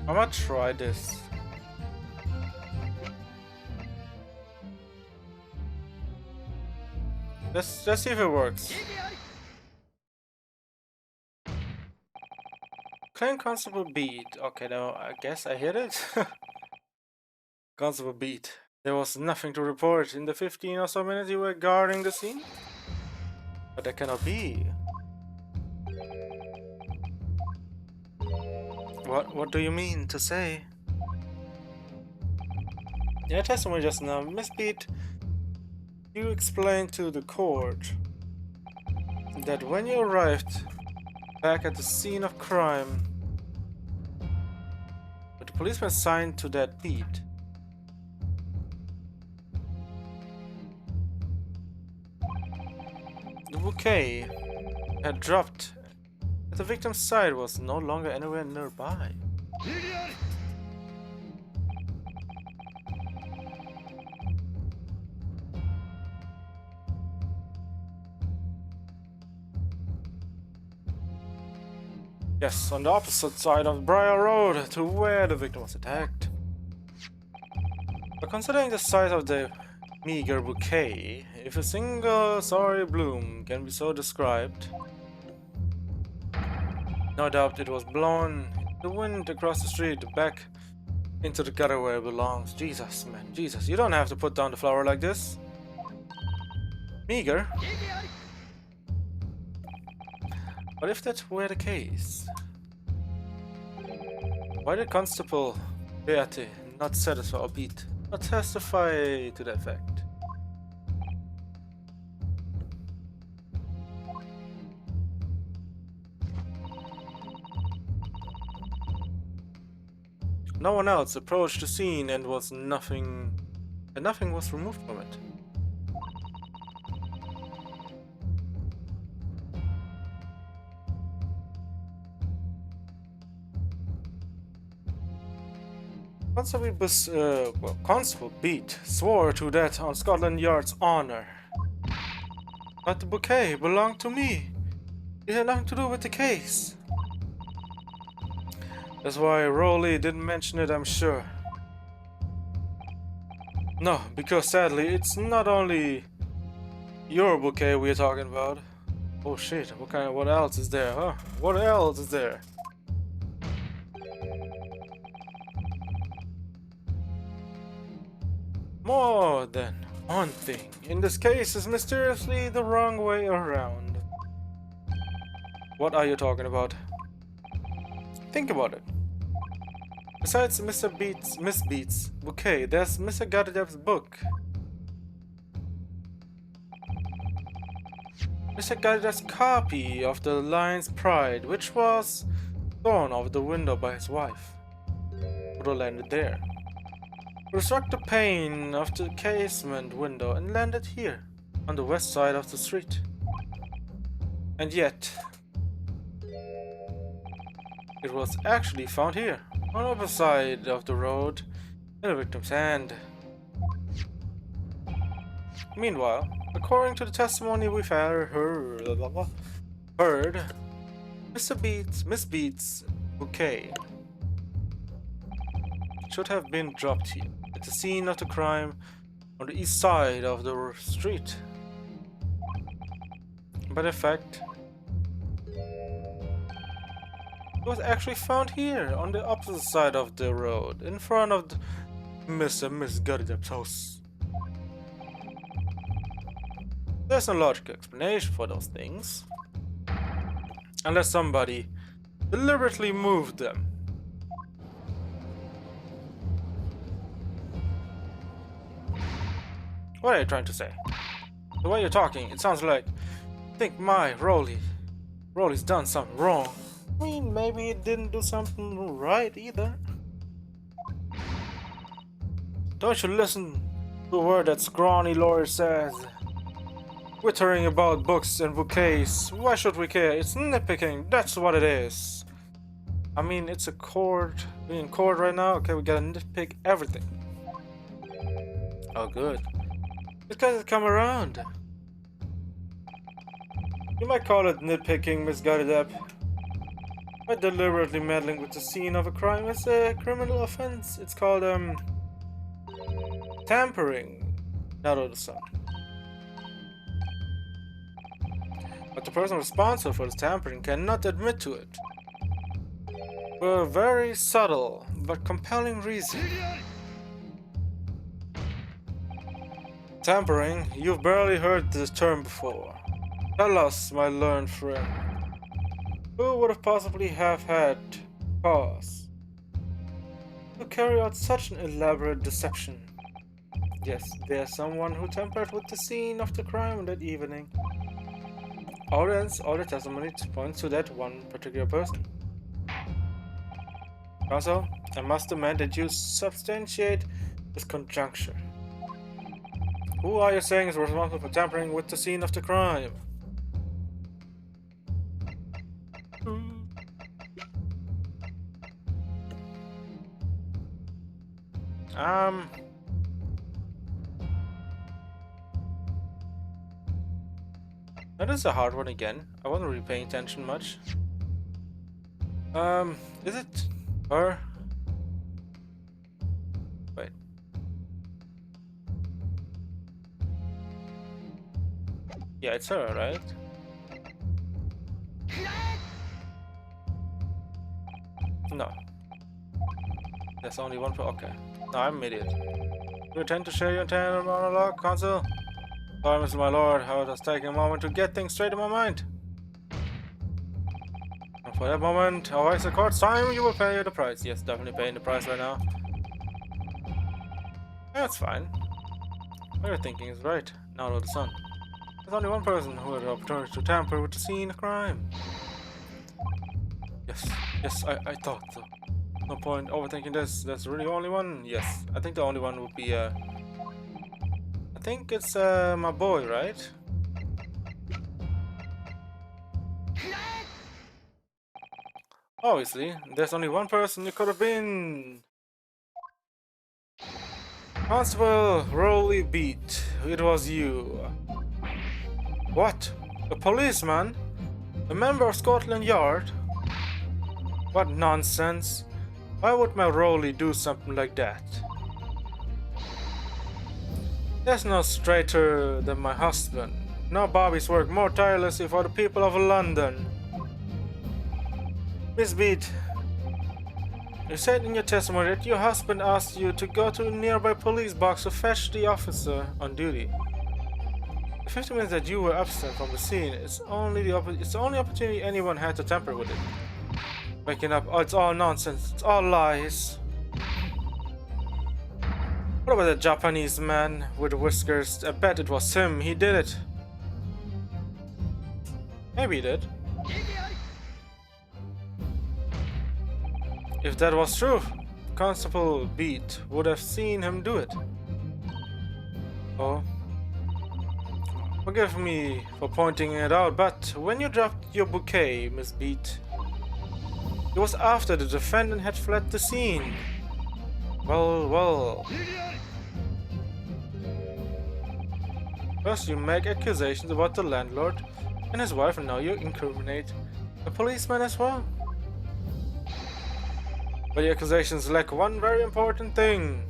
I'm gonna try this. Let's see if it works. Claim Constable beat. Okay, now I guess I hit it. Constable beat. There was nothing to report in the 15 or so minutes you were guarding the scene. But that cannot be. What do you mean to say? Yeah, testimony just now. Miss Beat, you explained to the court that when you arrived back at the scene of crime, but the policeman signed to that beat. The bouquet had dropped, but the victim's side was no longer anywhere nearby. Yes, on the opposite side of Briar Road to where the victim was attacked. But considering the size of the meager bouquet, if a single sorry bloom can be so described, no doubt it was blown in the wind across the street back into the gutter where it belongs. Jesus, man, Jesus, you don't have to put down the flower like this. Meager? But if that were the case, why did Constable Beate not satisfy or beat, not testify to that fact? No one else approached the scene and nothing was removed from it. Constable Beat swore to that on Scotland Yard's honor. But the bouquet belonged to me. It had nothing to do with the case. That's why Rowley didn't mention it, I'm sure. No, because sadly, it's not only your bouquet we're talking about. Oh shit, what else is there, huh? What else is there? More than one thing. In this case, is mysteriously the wrong way around. What are you talking about? Think about it. Besides Miss Beat's bouquet, there's Mr. Gadadev's book. Mr. Gadadev's copy of the Lion's Pride, which was thrown over the window by his wife. Would have landed there. Struck the pane of the casement window and landed here, on the west side of the street. And yet, it was actually found here, on the opposite side of the road, in the victim's hand. Meanwhile, according to the testimony we've heard, Miss Beat's bouquet should have been dropped here, at the scene of the crime, on the east side of the street. But in fact, it was actually found here, on the opposite side of the road, in front of Miss Gadadev's house. There's no logical explanation for those things, unless somebody deliberately moved them. What are you trying to say? The way you're talking, it sounds like you think Rowley's done something wrong. I mean, maybe it didn't do something right either. Don't you listen to a word that scrawny lawyer says? Twittering about books and bouquets. Why should we care? It's nitpicking. That's what it is. I mean, it's a court. We're in court right now. Okay, we gotta nitpick everything. Oh, good. This guy's come around. You might call it nitpicking, Miss Gadadev. By deliberately meddling with the scene of a crime is a criminal offense. It's called, tampering. Not all the sun. But the person responsible for this tampering cannot admit to it. For a very subtle but compelling reason. Tampering? You've barely heard this term before. Tell us, my learned friend. Who would have possibly have had cause to carry out such an elaborate deception? Yes, there's someone who tampered with the scene of the crime that evening. All the testimony points to that one particular person. Also, I must demand that you substantiate this conjecture. Who are you saying is responsible for tampering with the scene of the crime? That is a hard one again. I wasn't really paying attention much. Is it her? Wait. Yeah, it's her, right? No. There's only one per. Okay. No, I'm an idiot. You intend to share your internal monologue, Consul? Sorry, Mr. My Lord, I was just taking a moment to get things straight in my mind. And for that moment, I'll waste the court's time, you will pay the price. Yes, definitely paying the price right now. That's fine. What you're thinking is right. Now to the sun. There's only one person who had the opportunity to tamper with the scene of crime. Yes, I thought so. No point overthinking this. There's really only one. Yes, I think the only one would be, I think it's, my boy, right? Obviously, there's only one person it could have been. Constable Rowley Beat. It was you. What? A policeman? A member of Scotland Yard? What nonsense. Why would my Rowley do something like that? There's no straighter than my husband. No Bobbies work more tirelessly for the people of London. Miss Beat, you said in your testimony that your husband asked you to go to a nearby police box to fetch the officer on duty. The 50 minutes that you were absent from the scene is the only opportunity anyone had to tamper with it. Waking up, oh, it's all nonsense, it's all lies. What about the Japanese man with the whiskers? I bet it was him, he did it. Maybe he did. If that was true, Constable Beat would have seen him do it. Oh. Forgive me for pointing it out, but when you dropped your bouquet, Miss Beat, it was after the defendant had fled the scene. Well. First you make accusations about the landlord and his wife, and now you incriminate the policeman as well. But the accusations lack one very important thing.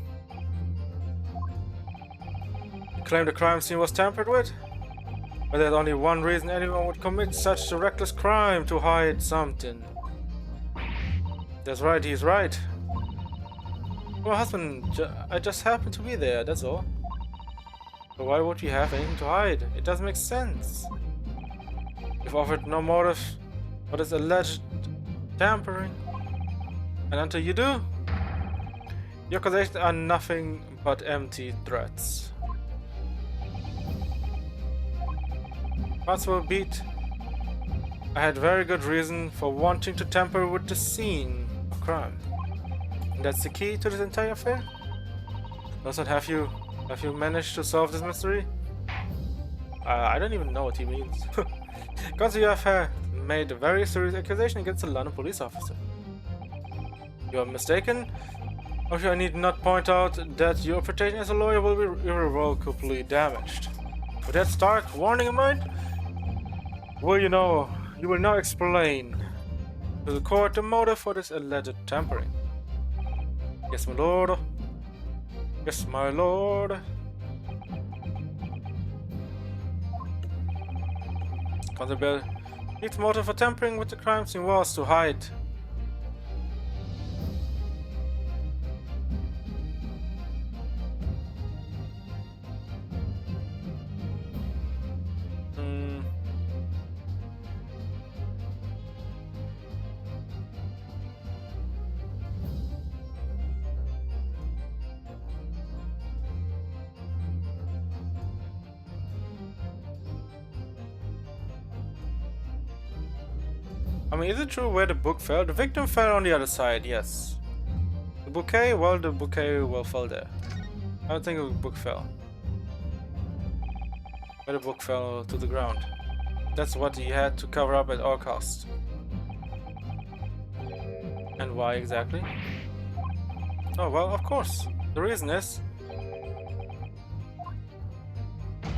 You claim the crime scene was tampered with? But there's only one reason anyone would commit such a reckless crime: to hide something. That's right, he's right. My husband, I just happened to be there, that's all. But why would you have anything to hide? It doesn't make sense. You've offered no motive for this alleged tampering. And until you do, your accusations are nothing but empty threats. Constable Beat, I had very good reason for wanting to tamper with the scene of crime. And that's the key to this entire affair? Doesn't have you managed to solve this mystery? I don't even know what he means. Because you have made a very serious accusation against a London police officer. You are mistaken. Or I need not point out that your reputation as a lawyer will be irrevocably damaged. With that stark warning in mind, you will now explain To the court, the motive for this alleged tampering. Yes, my lord. Yes, my lord. Constable, its motive for tampering with the crime scene was to hide. I mean, is it true where the book fell? The victim fell on the other side, yes. The bouquet, well, the bouquet fell there. I don't think the book fell. Where the book fell to the ground. That's what he had to cover up at all costs. And why exactly? Oh, well, of course. The reason is...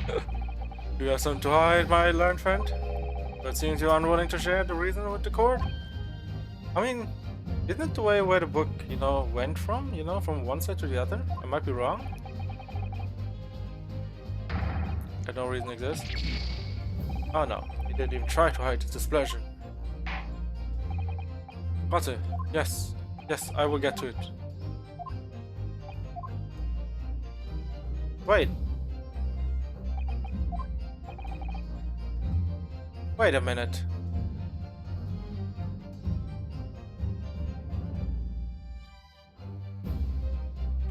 Do you have something to hide, my learned friend? But seems you're unwilling to share the reason with the court? I mean, isn't it the way where the book, went from? From one side to the other? I might be wrong. That no reason exists. Oh no, he didn't even try to hide his displeasure. Potter, yes, I will get to it. Wait. Wait a minute.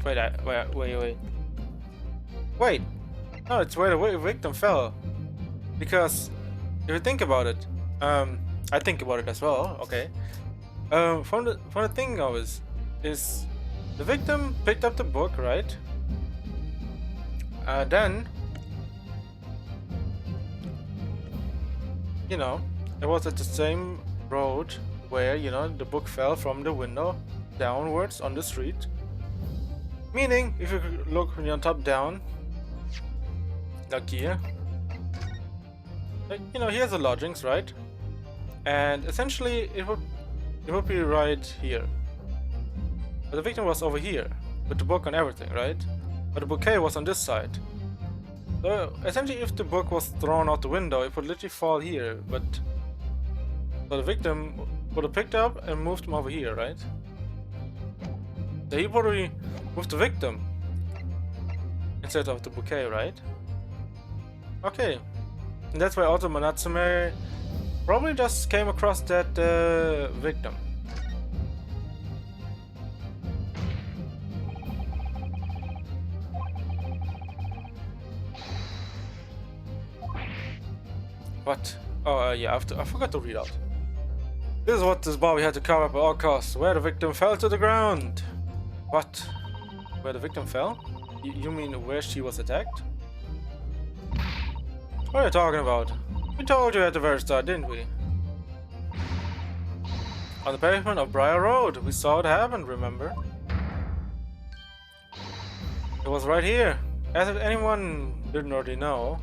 Wait. Wait. No, it's where the victim fell. Because if you think about it, I think about it as well. Okay. From the thing of it is the victim picked up the book, right? Then it was at the same road where the book fell from the window downwards on the street. Meaning, if you look on top down, like here, here's the lodgings, right? And essentially, it would be right here. But the victim was over here with the book and everything, right? But the bouquet was on this side. So essentially, if the book was thrown out the window, it would literally fall here. But so the victim would have picked up and moved him over here, right? So he probably moved the victim instead of the bouquet, right? Okay, and that's why Otto Natsume probably just came across that victim. What? Oh, yeah, I forgot to read out. This is what this Bobby had to cover up at all costs. Where the victim fell to the ground. What? Where the victim fell? You mean where she was attacked? What are you talking about? We told you at the very start, didn't we? On the pavement of Briar Road. We saw it happen, remember? It was right here. As if anyone didn't already know.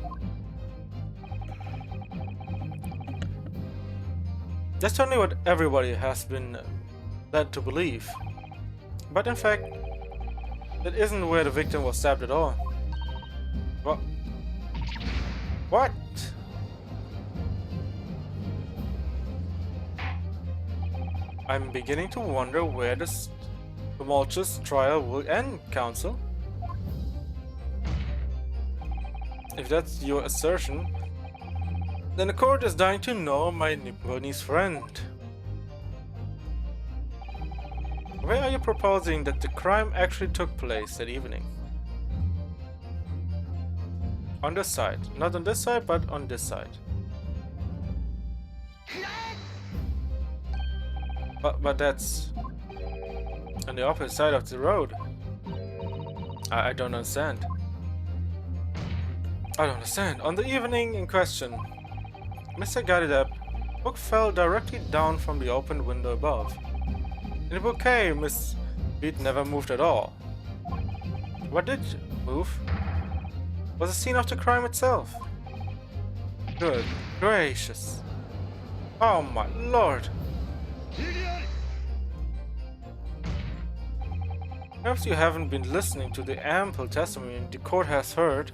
That's certainly what everybody has been led to believe. But in fact, that isn't where the victim was stabbed at all. What? What? I'm beginning to wonder where this tumultuous trial will end, Counsel. If that's your assertion, then the court is dying to know my Nipponese friend. Where are you proposing that the crime actually took place that evening? On this side. Not on this side, but on this side. But that's on the opposite side of the road. I don't understand. I don't understand. On the evening in question, Mr. Gadidep, book fell directly down from the open window above. In the bouquet, Miss Beat never moved at all. What did move was the scene of the crime itself. Good gracious. Oh my lord. Perhaps you haven't been listening to the ample testimony the court has heard.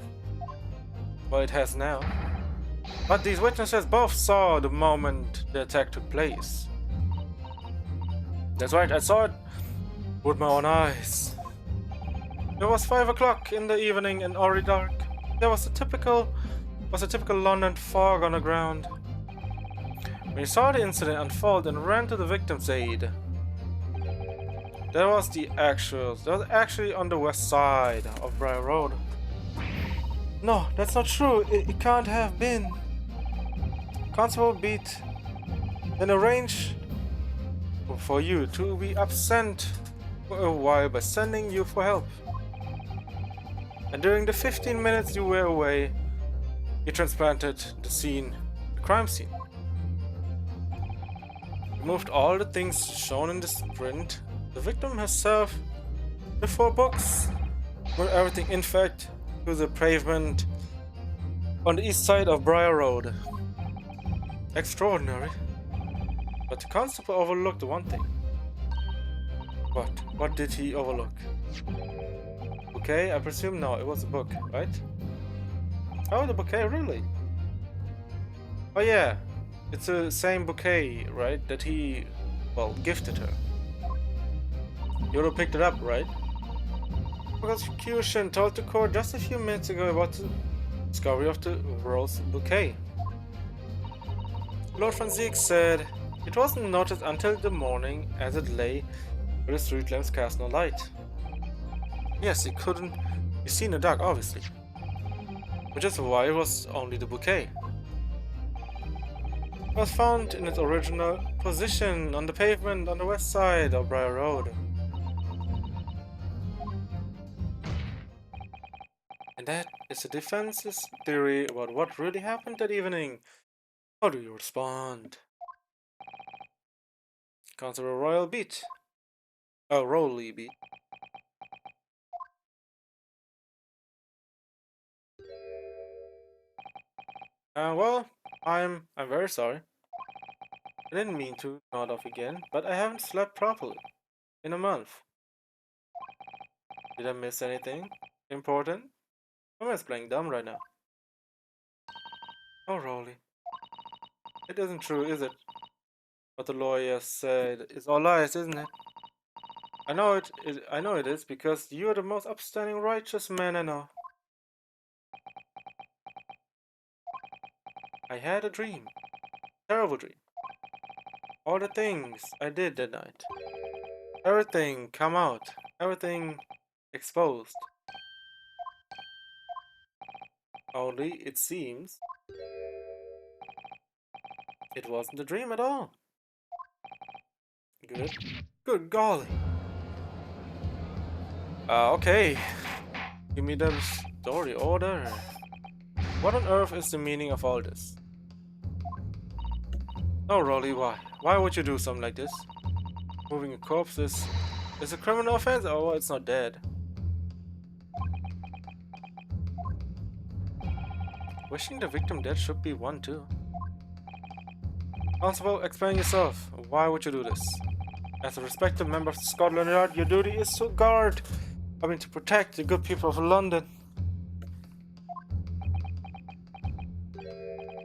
Well, it has now. But these witnesses both saw the moment the attack took place. That's right, I saw it with my own eyes. It was 5 o'clock in the evening and already dark. There was a typical London fog on the ground. When you saw the incident unfold and ran to the victim's aid, that was actually on the west side of Briar Road. No, that's not true. It can't have been. Constable Beat then arranged for you to be absent for a while by sending you for help. And during the 15 minutes you were away, he transplanted the crime scene. Removed all the things shown in this print, the victim herself, the 4 books, moved everything in fact to the pavement on the east side of Briar Road. Extraordinary. But the constable overlooked one thing. What? What did he overlook? Bouquet? I presume no, it was a book, right? Oh, the bouquet, really? Oh yeah, it's the same bouquet, right, that he, well, gifted her. Yoda picked it up, right? Prosecution told the court just a few minutes ago about the discovery of the rose bouquet. Lord Franzique said it wasn't noticed until the morning as it lay where the street lamps cast no light. Yes, it couldn't be seen in the dark, obviously. Which is why it was only the bouquet. It was found in its original position on the pavement on the west side of Briar Road. And that is the defense's theory about what really happened that evening. How do you respond? Constable Royal Beat. Oh, Rowley Beat. Well, I'm very sorry. I didn't mean to nod off again, but I haven't slept properly in a month. Did I miss anything important? I'm just playing dumb right now. Oh, Rowley. It isn't true, is it? What the lawyer said is all lies, isn't it? I know it is, because you're the most upstanding righteous man I know. I had a dream. Terrible dream. All the things I did that night. Everything come out. Everything exposed. Only, it seems, it wasn't a dream at all. Good. Good golly. Okay. Give me the story order. What on earth is the meaning of all this? Oh, Rolly, why? Why would you do something like this? Moving a corpse is a criminal offense? Oh, it's not dead. Wishing the victim dead should be one too. Constable, explain yourself. Why would you do this? As a respected member of Scotland Yard, your duty is to to protect the good people of London.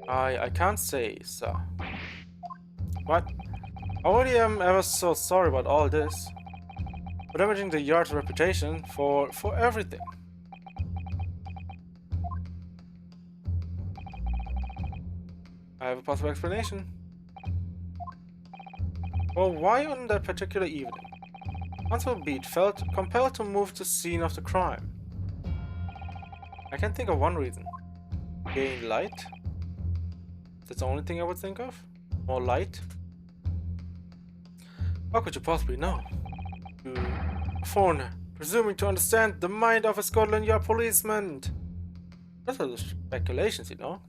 I can't say, sir. What? I already am ever so sorry about all this. For damaging the Yard's reputation, for everything. I have a possible explanation. Well, why on that particular evening? Constable Beat felt compelled to move the scene of the crime. I can think of one reason. Gain light? That's the only thing I would think of? More light? How could you possibly know? You, a foreigner, presuming to understand the mind of a Scotland Yard policeman. Those are the speculations, you know.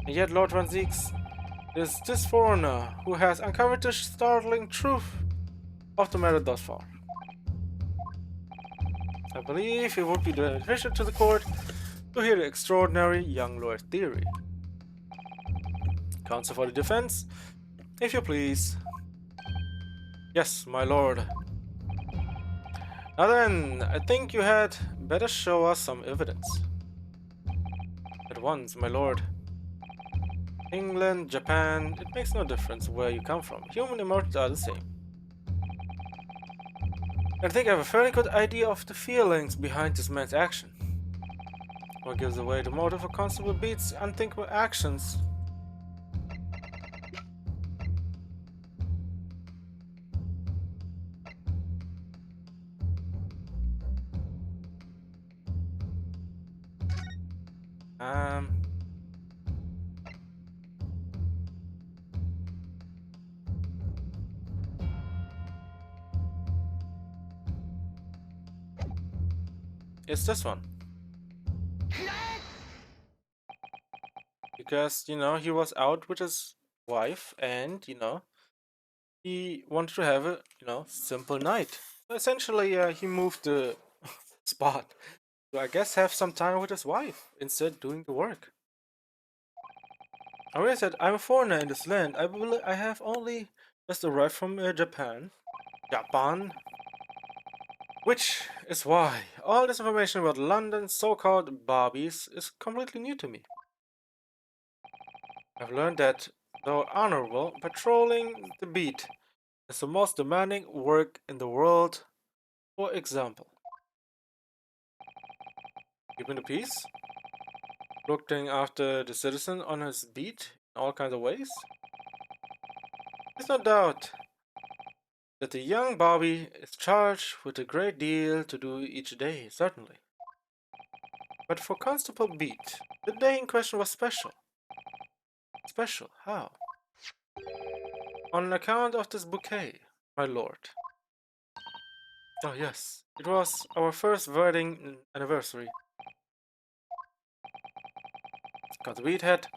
And yet Lord Van Zieks is this foreigner who has uncovered the startling truth of the matter thus far. I believe it would be beneficial to the court to hear the extraordinary young lawyer theory. Counsel for the defense, If you please. Yes, my lord. Now then, I think you had better show us some evidence. At once, my lord. England, Japan, it makes no difference where you come from. Human emotions are the same. I think I have a fairly good idea of the feelings behind this man's action. What gives away the motive for Constable Beat's unthinkable actions? Um... It's this one. Because, you know, he was out with his wife and, you know, he wanted to have a, you know, simple night. Essentially, he moved the spot to, I guess, have some time with his wife instead doing the work. I said, I'm a foreigner in this land. I have only just arrived from Japan. Japan? Which is why all this information about London's so-called Barbies is completely new to me. I've learned that, though honorable, patrolling the beat is the most demanding work in the world. For example, keeping the peace, looking after the citizen on his beat in all kinds of ways. There's no doubt that the young Bobby is charged with a great deal to do each day, certainly. But for Constable Beat, the day in question was special. Special? How? On account of this bouquet, my lord. Oh yes, it was our first wedding anniversary. Constable Beat had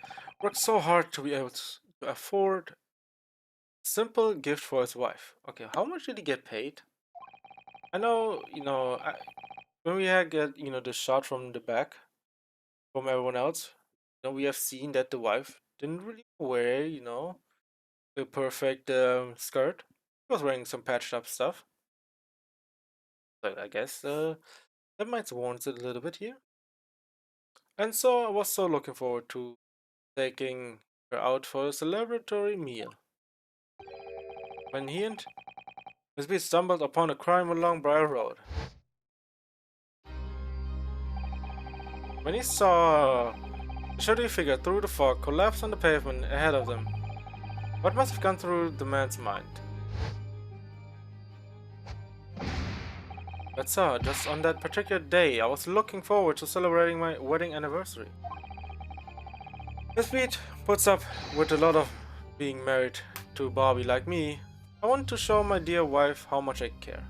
worked so hard to be able to afford a simple gift for his wife. Okay, how much did he get paid? I know, you know, when we had get, you know, the shot from the back from everyone else, you know, we have seen that the wife didn't really wear, you know, the perfect skirt. She was wearing some patched up stuff. But I guess that might warrant it a little bit here. And so I was so looking forward to taking her out for a celebratory meal. When he and Miss B stumbled upon a crime along Briar Road. When he saw a shadowy figure through the fog collapse on the pavement ahead of them, what must have gone through the man's mind? But so, just on that particular day, I was looking forward to celebrating my wedding anniversary. Miss Beat puts up with a lot of being married to a Barbie like me. I want to show my dear wife how much I care.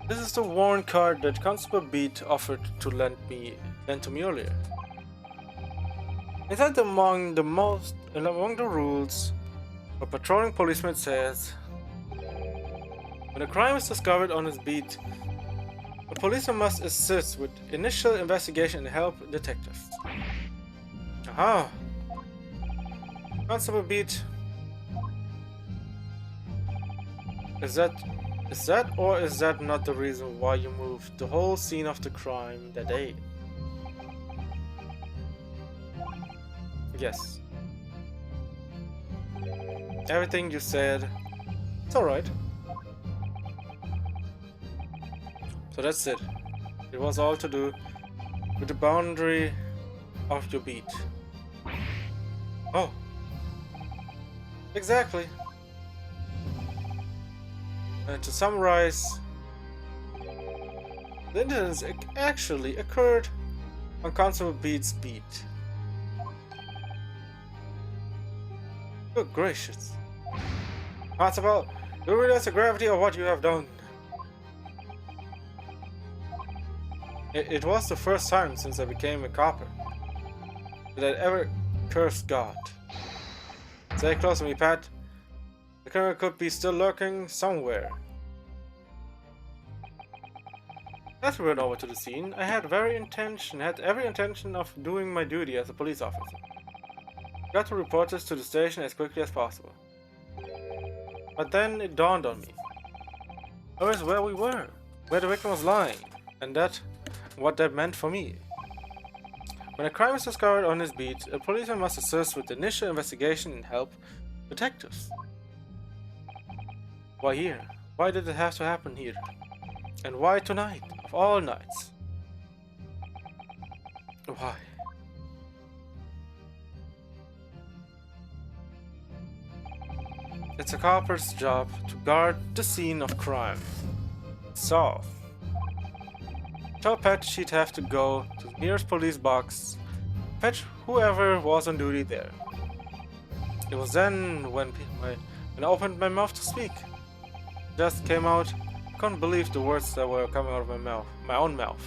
This is the warrant card that Constable Beat offered to lend to me earlier. Is that among the rules a patrolling policeman says when a crime is discovered on his beat, a policeman must assist with initial investigation and help detectives. Aha! Constable Beat. Is that or is that not the reason why you moved the whole scene of the crime that day? Yes. Everything you said, it's alright. So that's it. It was all to do with the boundary of your beat. Oh. Exactly. And to summarize, the incident actually occurred on Constable Beat's beat. Good gracious. Constable, do you realize the gravity of what you have done? It was the first time since I became a copper that I ever cursed God. Stay close to me, Pat. The criminal could be still lurking somewhere. As we went over to the scene, I had every intention of doing my duty as a police officer. Got to report this to the station as quickly as possible. But then it dawned on me. I was where we were, where the victim was lying, and what that meant for me. When a crime is discovered on his beat, a policeman must assist with the initial investigation and help detectives. Why here? Why did it have to happen here? And why tonight, of all nights? Why? It's a copper's job to guard the scene of crime. So, tell Pat she'd have to go to the nearest police box, fetch whoever was on duty there. It was then when I opened my mouth to speak. It just came out. I couldn't believe the words that were coming out of my own mouth.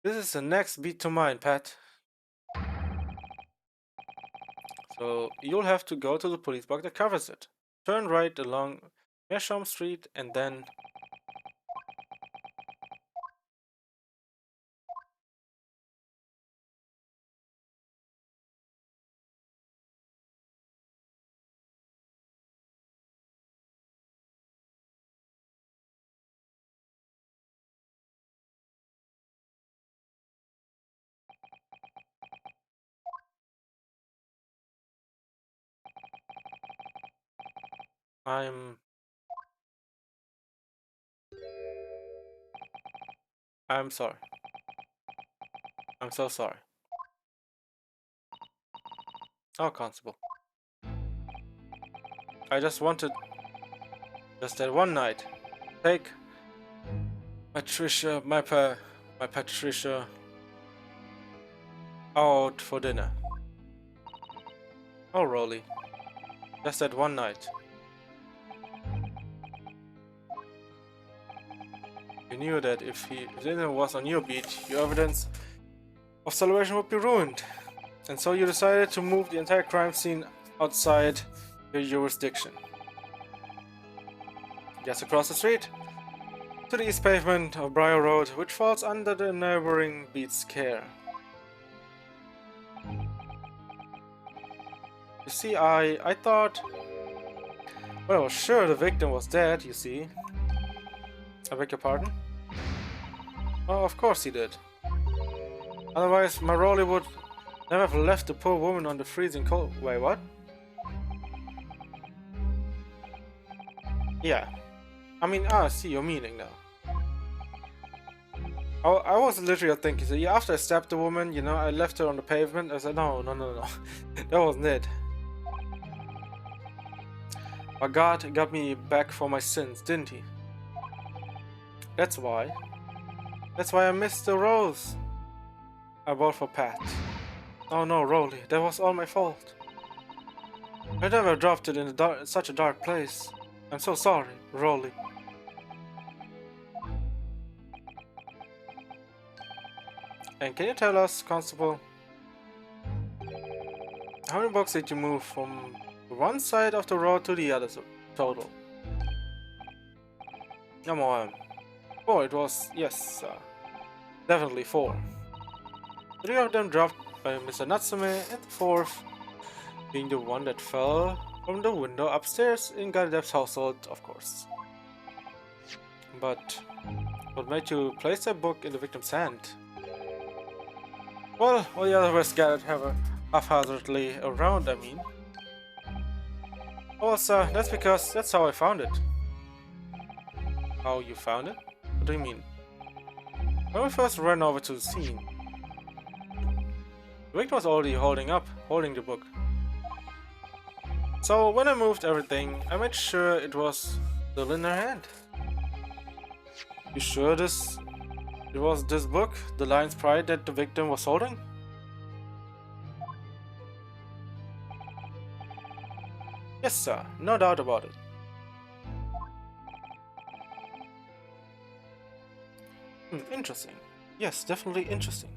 This is the next beat to mine, Pat. So you'll have to go to the police box that covers it. Turn right along Measham Street and then... I'm sorry. I'm so sorry. Oh, Constable. I just wanted... just that one night. Take... my Patricia... out for dinner. Oh, Rolly. Just that one night. You knew that if dinner was on your beat, your evidence of celebration would be ruined. And so you decided to move the entire crime scene outside your jurisdiction. Just across the street, to the east pavement of Briar Road, which falls under the neighboring beat's care. You see, I thought... well, I was sure the victim was dead, you see. I beg your pardon? Oh, of course he did. Otherwise, my Rolly would never have left the poor woman on the freezing cold. Wait, what? Yeah. I mean, I see your meaning now. I was literally thinking, so yeah, after I stabbed the woman, you know, I left her on the pavement. I said, no. That wasn't it. My God got me back for my sins, didn't he? That's why. That's why I missed the rose I bought for Pat. Oh no, Rolly, that was all my fault. I never dropped it in such a dark place. I'm so sorry, Rolly. And can you tell us, Constable, how many blocks did you move from one side of the road to the other total? Come on. 4, it was, yes, definitely 4. 3 of them dropped by Mr. Natsume, and the 4th being the one that fell from the window upstairs in Gadeb's household, of course. But what made you place that book in the victim's hand? Well, all the others were scattered haphazardly around, I mean. Also, that's because that's how I found it. How you found it? What do you mean? When we first ran over to the scene, the victim was already holding the book. So when I moved everything, I made sure it was still in her hand. You sure it was this book, The Lion's Pride, that the victim was holding? Yes, sir. No doubt about it. Interesting. Yes, definitely interesting.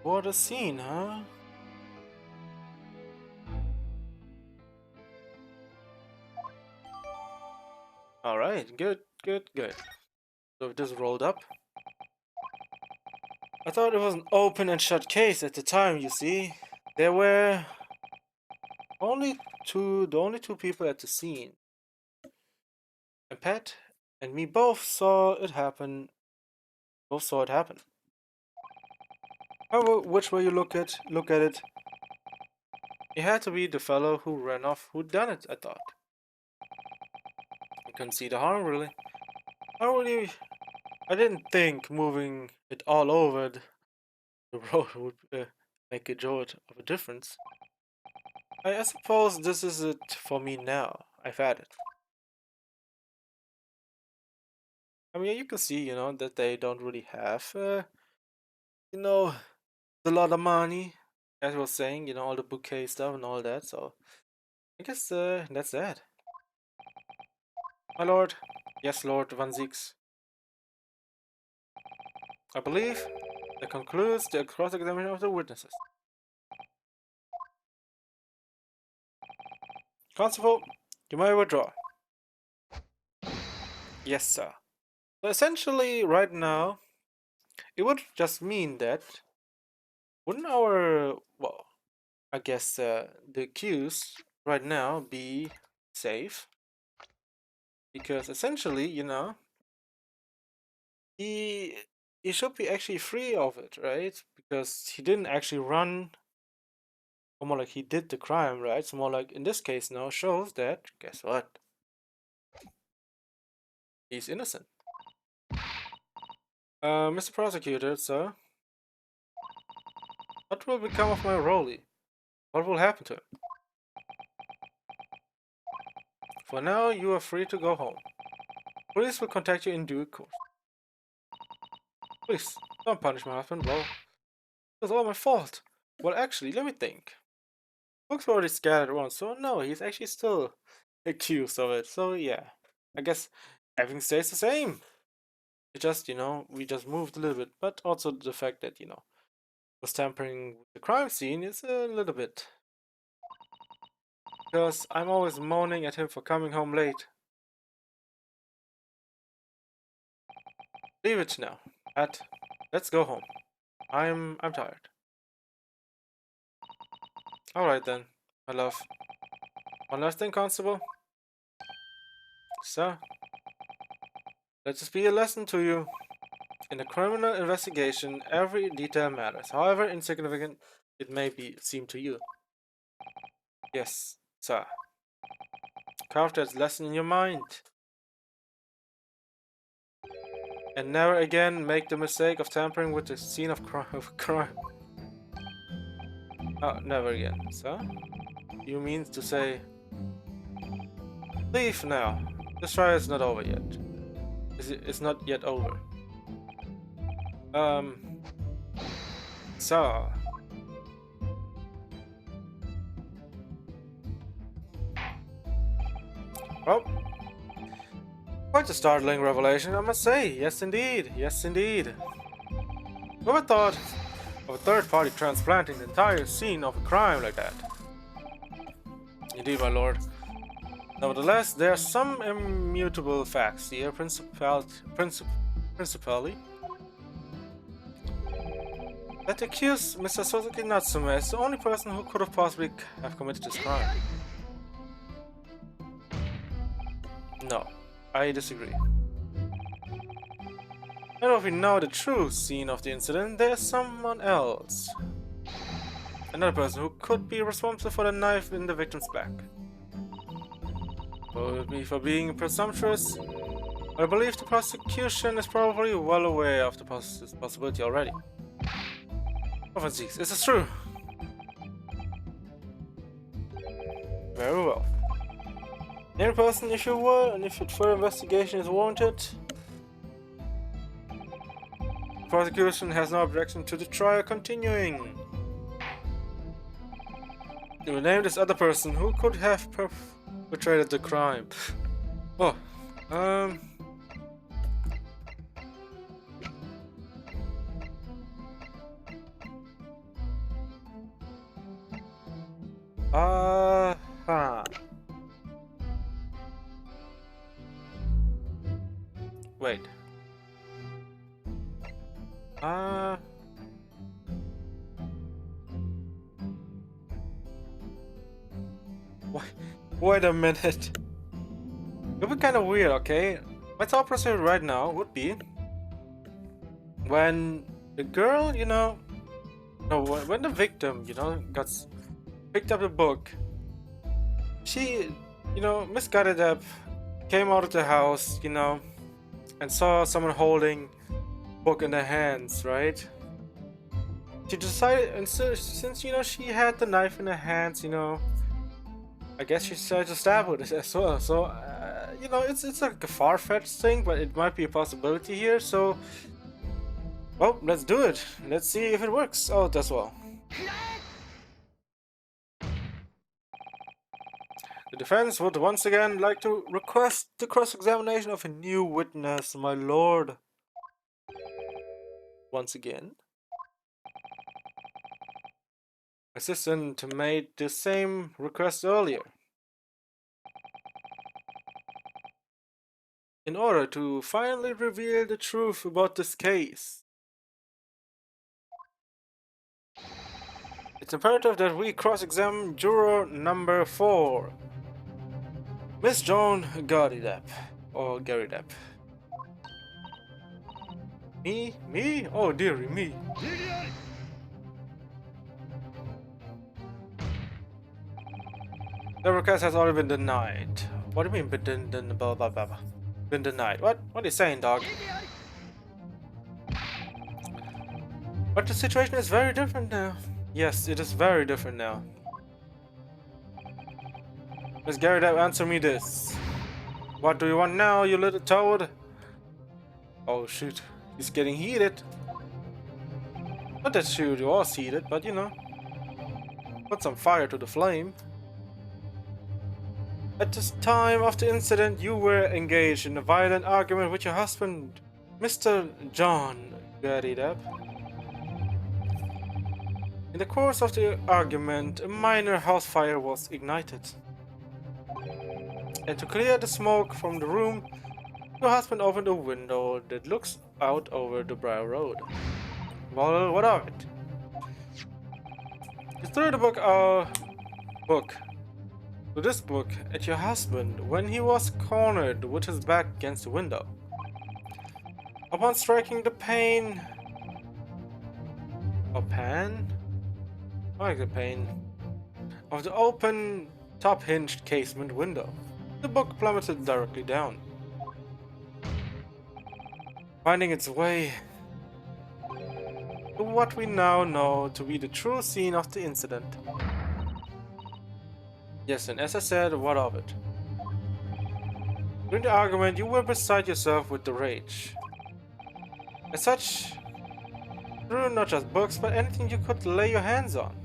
What a scene, huh? Alright. Alright, good, good, good. So it just rolled up. I thought it was an open and shut case at the time, you see. There were the only two people at the scene. And Pat and me both saw it happen. Both saw it happen. However, which way you look at it, it had to be the fellow who ran off who done it, I thought. I couldn't see the harm, really. I didn't think moving it all over the road would make a jolt of a difference. I suppose this is it for me now. I've had it. I mean, you can see, that they don't really have, you know, a lot of money, as I was saying, all the bouquet stuff and all that, so I guess that's that. My lord. Yes, Lord Van Zieks. I believe that concludes the cross-examination of the witnesses. Constable, you may withdraw. Yes, sir. So essentially, right now, it would just mean that wouldn't well, I guess the accused right now be safe? Because essentially, he he should be actually free of it, right? Because he didn't actually run, or more like he did the crime, right? So more like in this case now shows that, guess what? He's innocent. Mr. Prosecutor, sir, what will become of my Rolly? What will happen to him? For now, you are free to go home. Police will contact you in due course. Please, don't punish my husband. Well, it was all my fault. Well, actually, let me think. Books were already scattered around, so no, he's actually still accused of it. So yeah, I guess everything stays the same. It just, we just moved a little bit, but also the fact that, was tampering with the crime scene is a little bit. Because I'm always moaning at him for coming home late. Leave it now. Pat, let's go home. I'm tired. Alright then, my love. One last thing, Constable. Sir, let this be a lesson to you. In a criminal investigation, every detail matters, however insignificant it may seem to you. Yes, sir. Carve that lesson in your mind. And never again make the mistake of tampering with the scene of crime. Oh, never again, sir? You mean to say... Leave now. This trial is not over yet. It's not yet over. Sir. Well, quite a startling revelation, I must say. Yes, indeed. Yes, indeed. Whoever thought of a third party transplanting the entire scene of a crime like that? Indeed, my lord. Nevertheless, there are some immutable facts here, principally. That accused Mr. Suzuki Natsume is the only person who could have possibly have committed this crime. No, I disagree. Now that we know the true scene of the incident, there is someone else. Another person who could be responsible for the knife in the victim's back. Forgive me for being presumptuous, but I believe the prosecution is probably well aware of the possibility already. Oh, is this true? Very well. Name person if you were, and if further investigation is warranted. The prosecution has no objection to the trial continuing. You will name this other person who could have perpetrated the crime. Oh, huh. Wait. Uh... Wait a minute. It would be kind of weird, okay? My thought process right now would be when the girl, no, when the victim, got picked up the book, she, Miss Garadeb came out of the house, and saw someone holding book in their hands, right? She decided, and so, since, she had the knife in her hands, I guess she decided to stab with it as well. So, it's like a far-fetched thing, but it might be a possibility here. So, well, let's do it. Let's see if it works out as well. The defense would once again like to request the cross-examination of a new witness, my lord. Once again. Assistant made the same request earlier. In order to finally reveal the truth about this case. It's imperative that we cross-examine juror number 4. Miss Joan Garadeb. Or Garadeb. Me? Me? Oh dearie me. The request has already been denied. What do you mean been denied? What are you saying, dog? But the situation is very different now. Yes, it is very different now. Miss Garadeb, answer me this. What do you want now, you little toad? Oh shoot, he's getting heated. Not that shoot was heated, but put some fire to the flame. At this time of the incident, you were engaged in a violent argument with your husband, Mr. John Garadeb. In the course of the argument, a minor house fire was ignited. And to clear the smoke from the room, your husband opened a window that looks out over the Briar Road. Well, what of it? You threw the book to this book at your husband when he was cornered with his back against the window. Upon striking the pane... or pan? I like the pane. Of the open, top-hinged casement window, the book plummeted directly down, finding its way to what we now know to be the true scene of the incident. Yes, and as I said, what of it? During the argument, you were beside yourself with the rage. As such, threw not just books, but anything you could lay your hands on.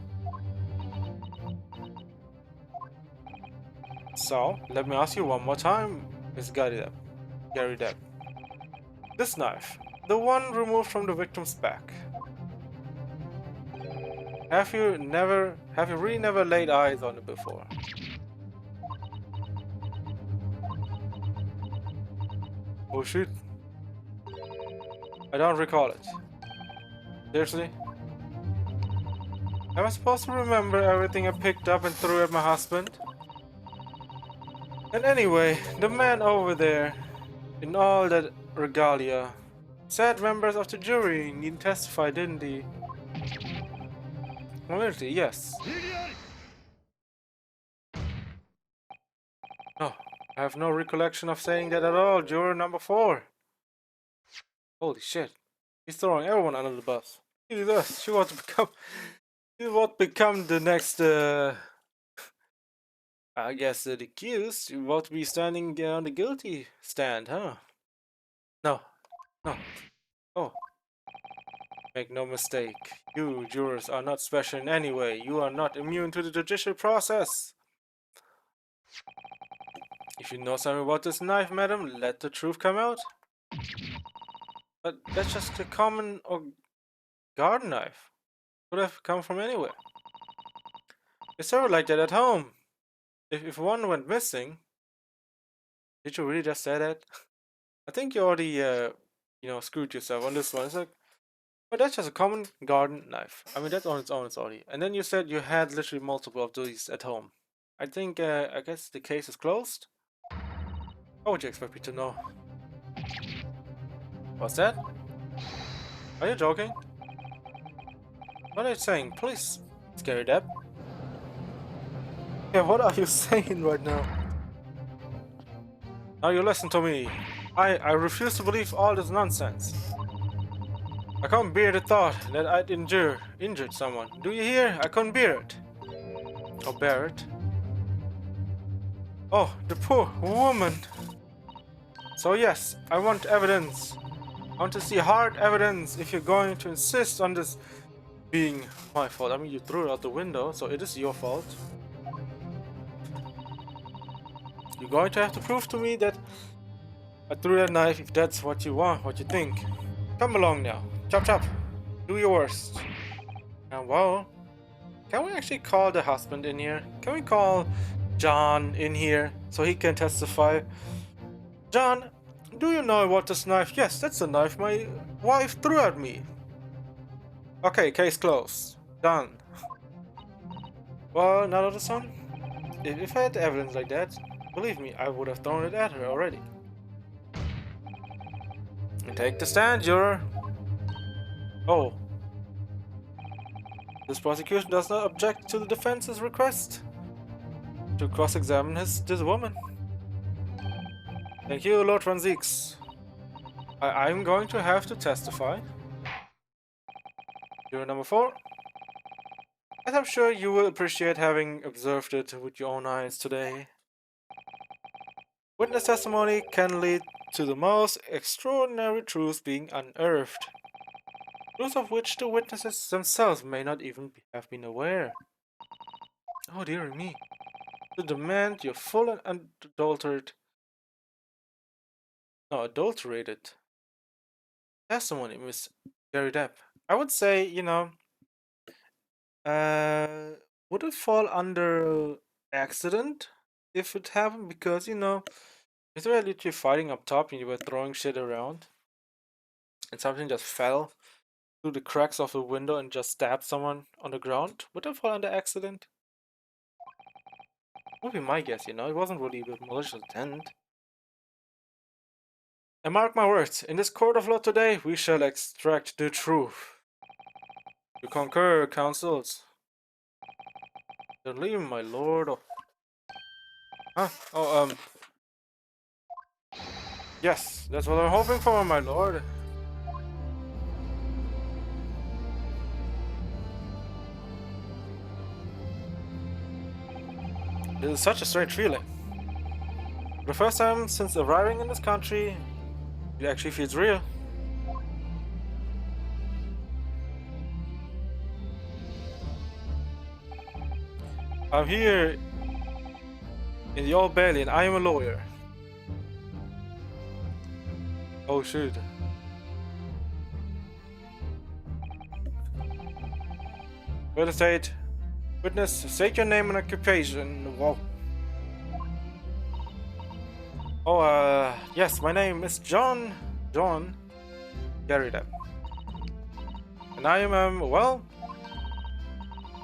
So, let me ask you one more time, Miss Garadeb. This knife, the one removed from the victim's back. Have you really never laid eyes on it before? Oh shoot. I don't recall it. Seriously? Am I supposed to remember everything I picked up and threw at my husband? And anyway, the man over there, in all that regalia, said members of the jury need testify, didn't he? Validity, yes. No, I have no recollection of saying that at all, juror number 4. Holy shit. He's throwing everyone under the bus. He does. She wants to become the next, I guess the accused. You want to be standing on the guilty stand, huh? No. No. Oh. Make no mistake. You jurors are not special in any way. You are not immune to the judicial process. If you know something about this knife, madam, let the truth come out. But that's just a common or garden knife. Could have come from anywhere. They serve it like that at home. If one went missing... Did you really just say that? I think you already, screwed yourself on this one. It's like, but that's just a common garden knife. I mean, that's on its own, it's already. And then you said you had literally multiple of these at home. I think, I guess the case is closed. How would you expect me to know? What's that? Are you joking? What are you saying? Please, Scary Deb. Yeah, what are you saying right now? Now you listen to me. I refuse to believe all this nonsense. I can't bear the thought that I'd injured someone. Do you hear? I can't bear it. Or bear it. Oh, the poor woman. So yes, I want evidence. I want to see hard evidence if you're going to insist on this being my fault. I mean, you threw it out the window, so it is your fault. You're going to have to prove to me that I threw that knife if that's what you want, what you think. Come along now. Chop chop. Do your worst. And well, can we actually call the husband in here? Can we call John in here so he can testify? John, do you know what this knife? Yes, that's the knife my wife threw at me. Okay, case closed. Done. Well, now that son, if I had evidence like that, believe me, I would have thrown it at her already. Take the stand, juror. Oh. This prosecution does not object to the defense's request to cross-examine this woman. Thank you, Lord Van Zieks. I'm going to have to testify. Juror number 4. As I'm sure you will appreciate having observed it with your own eyes today. Witness testimony can lead to the most extraordinary truths being unearthed. Truths of which the witnesses themselves may not even have been aware. Oh dear me. To demand your full and adulterated testimony, Miss Gary Depp. I would say, would it fall under accident if it happened? Because, if you were literally fighting up top and you were throwing shit around and something just fell through the cracks of the window and just stabbed someone on the ground, would that fall under accident? Would be my guess, it wasn't really with malicious intent. And mark my words, in this court of law today, we shall extract the truth. You concur, counsels? Don't leave, my lord. Huh? Oh, yes, that's what I'm hoping for, my lord. This is such a strange feeling. For the first time since arriving in this country, it actually feels real. I'm here in the Old Bailey and I am a lawyer. Oh shoot. Real estate. Witness, state your name and occupation. Whoa. Oh, yes, my name is John Gary Depp. And I am, well,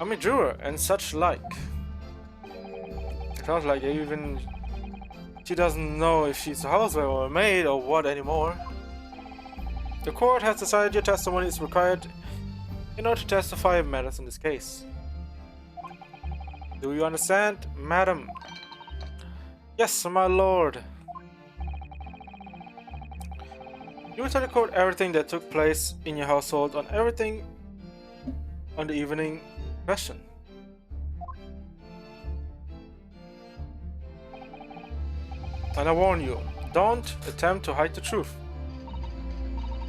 I'm a juror and such like. It sounds like even she doesn't know if she's a housewife or a maid or what anymore. The court has decided your testimony is required in order to testify in matters in this case. Do you understand, madam? Yes, my lord. You will tell the court everything that took place in your household on everything on the evening question. And I warn you, don't attempt to hide the truth.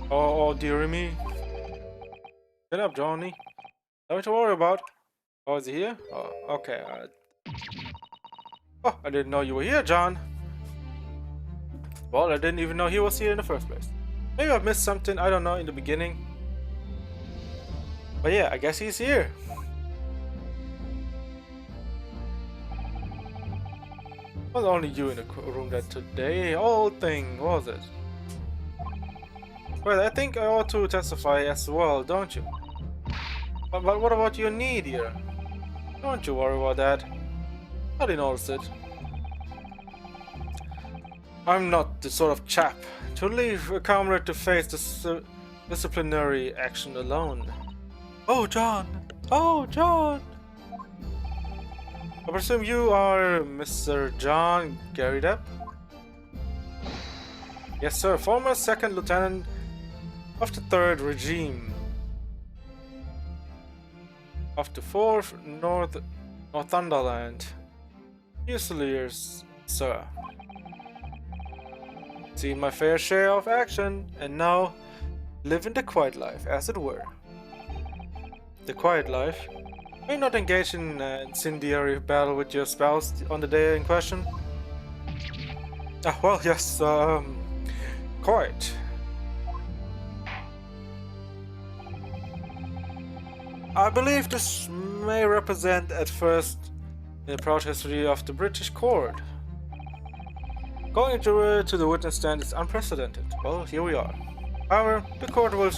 Oh dearie me. Get up, Johnny. Nothing to worry about. Oh, is he here? Oh, okay. Oh, I didn't know you were here, John. Well, I didn't even know he was here in the first place. Maybe I missed something, I don't know, in the beginning. But yeah, I guess he's here. Was only you in the room that today whole thing, was it? Well, I think I ought to testify as well, don't you? But what about your need here? Don't you worry about that. I didn't notice it. I'm not the sort of chap to leave a comrade to face disciplinary action alone. Oh, John! Oh, John! I presume you are Mr. John Gary Depp? Yes, sir. Former second lieutenant of the Third Regime of the 4th Northumberland Fusiliers, sir. Seen my fair share of action, and now living the quiet life, as it were. The quiet life? Are you not engaged in incendiary battle with your spouse on the day in question? Ah, well, yes, quite. I believe this may represent at first in the proud history of the British court. Going to the witness stand is unprecedented. Well, here we are. However, the court will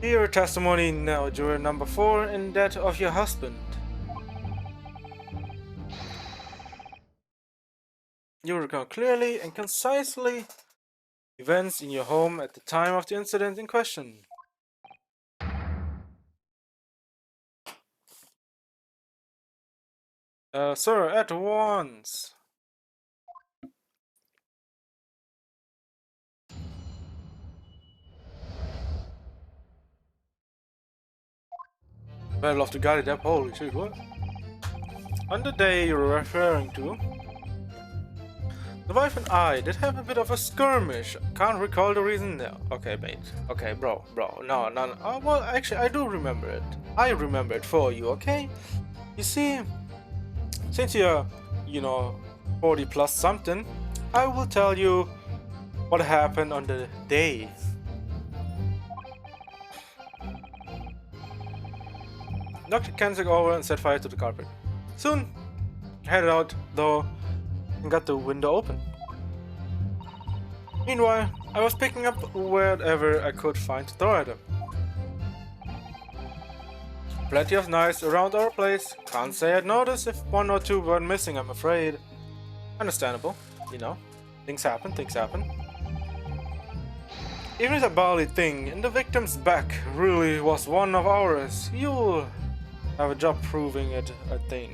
hear your testimony now, juror number 4, and that of your husband. You recall clearly and concisely events in your home at the time of the incident in question. Sir, at once. Battle of the Galley Depp, holy shit, what? On the day you're referring to, the wife and I did have a bit of a skirmish. Can't recall the reason now. Okay, mate. Okay, bro. No. Oh, well, actually, I do remember it. I remember it for you, okay? You see, since you're, 40 plus something, I will tell you what happened on the day. Knocked Kensick over and set fire to the carpet. Soon, headed out, though, and got the window open. Meanwhile, I was picking up whatever I could find to throw at him. Plenty of knives around our place. Can't say I'd noticed if one or two were missing, I'm afraid. Understandable, Things happen. Even if a bally thing in the victim's back really was one of ours, you'll have a job proving it, I think.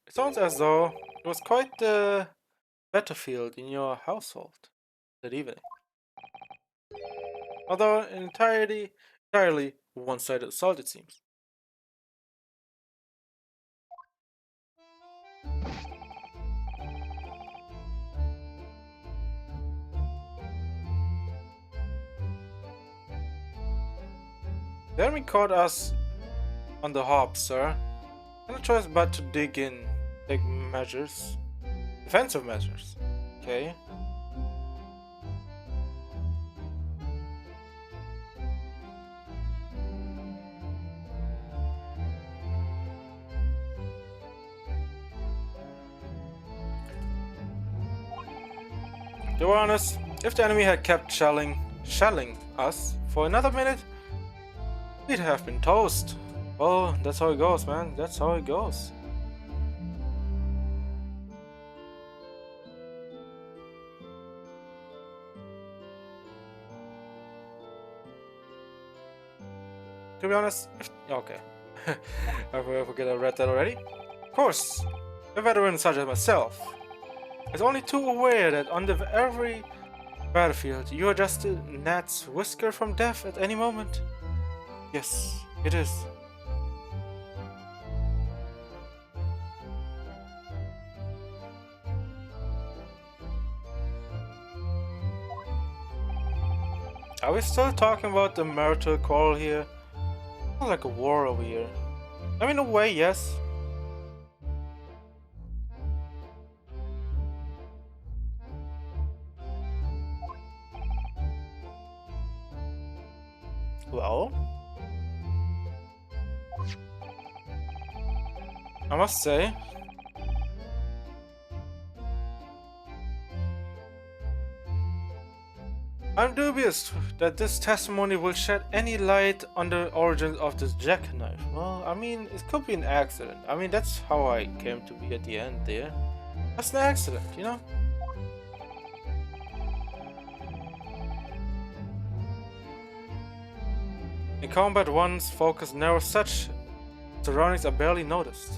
It sounds as though it was quite the battlefield in your household that evening. Although an entirely one-sided assault, it seems. The enemy caught us on the hop, sir. No choice but to dig in, take measures. Defensive measures. Okay. To be honest, if the enemy had kept shelling us for another minute, we'd have been toast. Well, that's how it goes, man. That's how it goes. To be honest, okay. I forget I read that already. Of course, a veteran such as myself is only too aware that on every battlefield you are just a gnat's whisker from death at any moment. Yes, it is. Are we still talking about the marital quarrel here? Sounds like a war over here. I mean, in a way, yes. Well? I must say, I'm dubious that this testimony will shed any light on the origins of this jackknife. Well, I mean, it could be an accident. I mean, that's how I came to be at the end there. That's an accident, you know? In combat, one's focus narrows, such surroundings are barely noticed.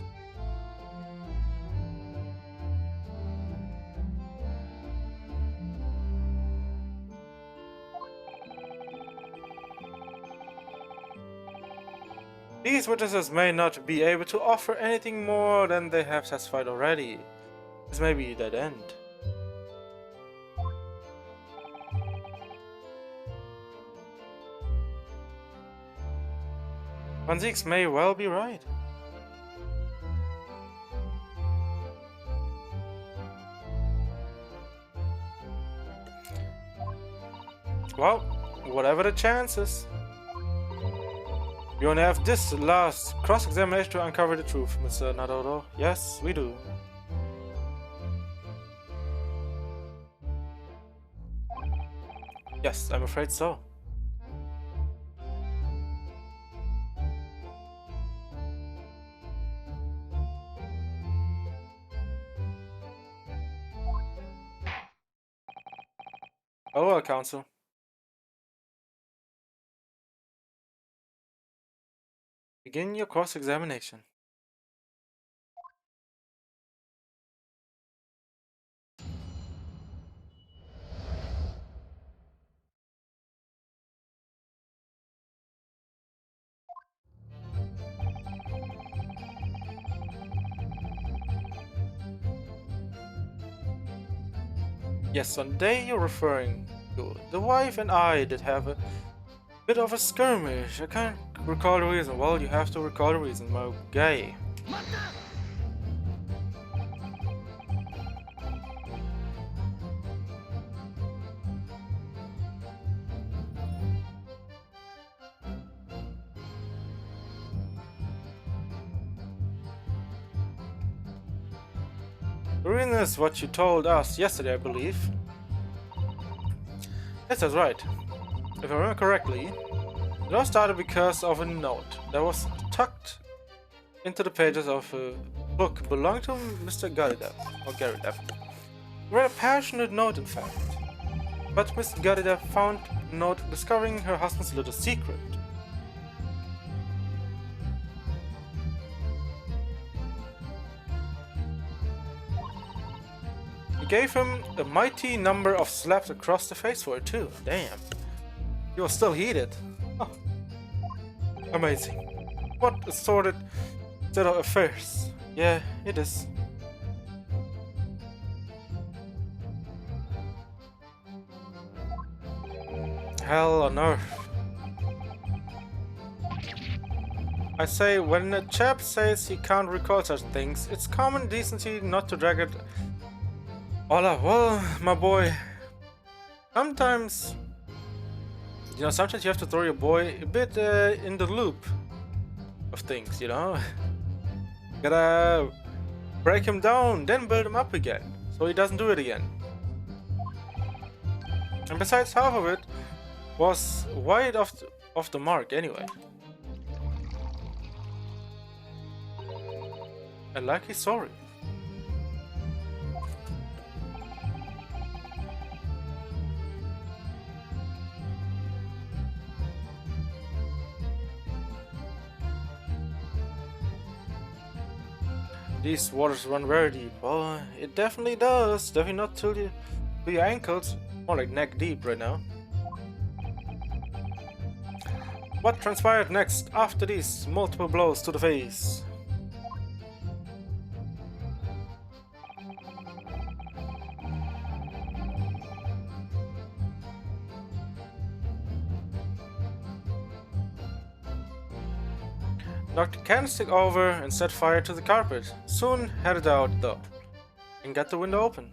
These witnesses may not be able to offer anything more than they have testified already. This may be a dead end. Van Zieks may well be right. Well, whatever the chances. We only have this last cross-examination to uncover the truth, Mr. Naruto. Yes, we do. Yes, I'm afraid so. Oh well, Counsel. Begin your cross-examination. Yes, on the day you're referring to, the wife and I did have a bit of a skirmish. I can't recall the reason. Well, you have to recall the reason, my guy. The reason is what you told us yesterday, I believe. Yes, that's right. If I remember correctly, it all started because of a note that was tucked into the pages of a book belonging to Mr. Garidev, or Garidev. A rather passionate note, in fact. But Miss Garidev found the note discovering her husband's little secret. He gave him a mighty number of slaps across the face for it too. Damn. He was still heated. Oh. Amazing. What a sordid set of affairs. Yeah, it is. Hell on earth. I say, when a chap says he can't recall such things, it's common decency not to drag it all up. Well, my boy, sometimes, sometimes you have to throw your boy a bit in the loop of things, Gotta break him down, then build him up again, so he doesn't do it again. And besides, half of it was wide off the mark anyway. And like he's sorry. These waters run very deep. Well, it definitely does. Definitely not till your ankles. More like neck deep right now. What transpired next after these multiple blows to the face? Knocked the candlestick over and set fire to the carpet. Soon headed out though, and got the window open.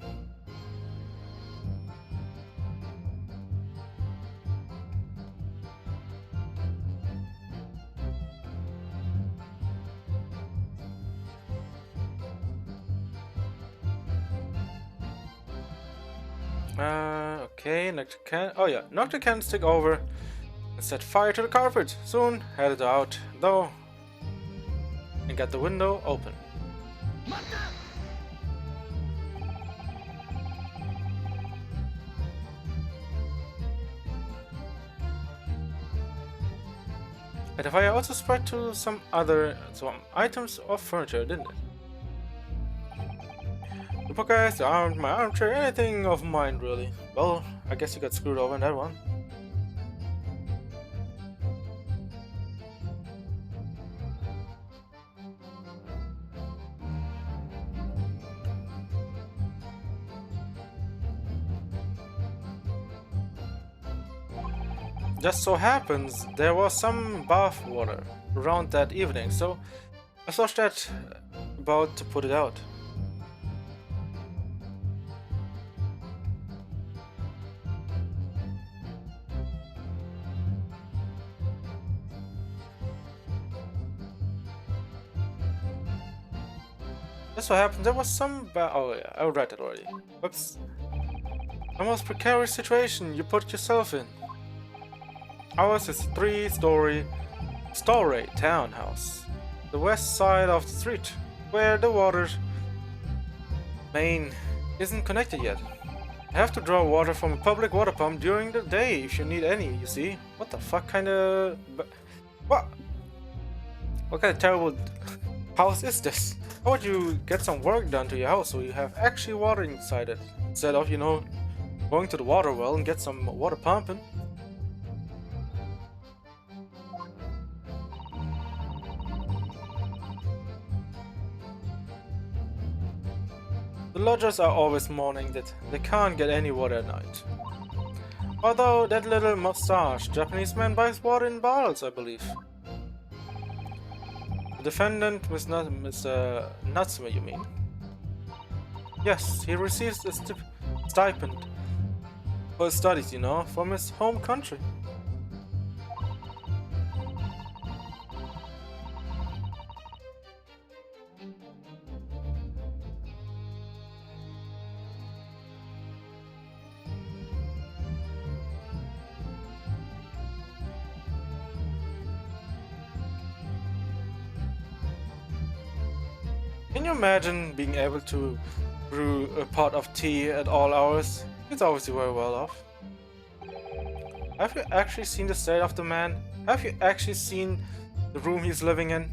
Okay, oh yeah, knock the candlestick over and set fire to the carpet. Soon, headed out, though, and get the window open. And the fire also spread to some items of furniture, didn't it? The bookcase, my armchair, anything of mine, really. Well, I guess you got screwed over in that one. Just so happens there was some bath water around that evening, so I thought that about to put it out. Just so happened there was some oh yeah, I read it already. Whoops. A most precarious situation you put yourself in. Ours is a 3-story townhouse. The west side of the street, where the water main isn't connected yet. I have to draw water from a public water pump during the day if you need any, you see. What the fuck kind of... What? What kind of terrible house is this? How would you get some work done to your house so you have actually water inside it? Instead of, you know, going to the water well and get some water pumping. The lodgers are always mourning that they can't get any water at night. Although that little mustached Japanese man buys water in bottles, I believe. The defendant, Mr. Natsume, you mean? Yes, he receives a stipend for his studies, you know, from his home country. Can you imagine being able to brew a pot of tea at all hours? He's obviously very well off. Have you actually seen the state of the man? Have you actually seen the room he's living in?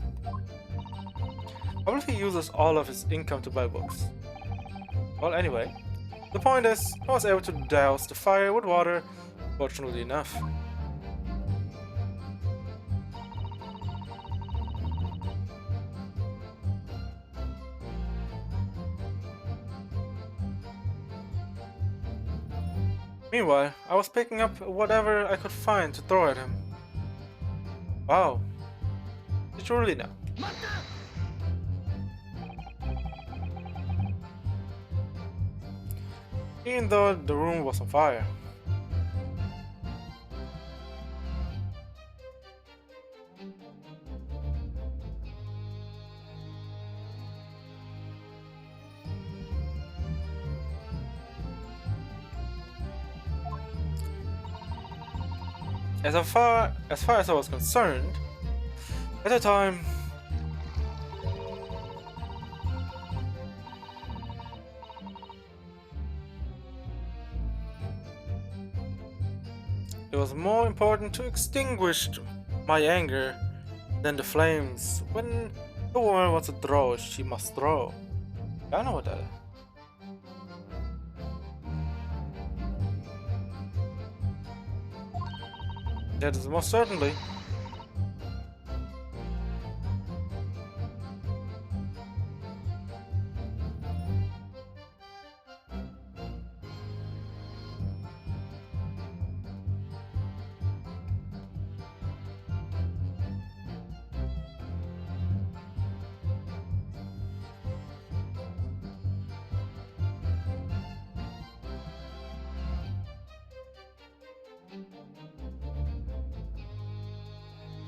I believe he uses all of his income to buy books. Well, anyway, the point is, I was able to douse the fire with water, fortunately enough. Meanwhile, I was picking up whatever I could find to throw at him. Wow. Did you really know? Even though the room was on fire. As far as I was concerned, at the time, it was more important to extinguish my anger than the flames. When a woman wants to throw, she must throw. I know what that is. That is most certainly.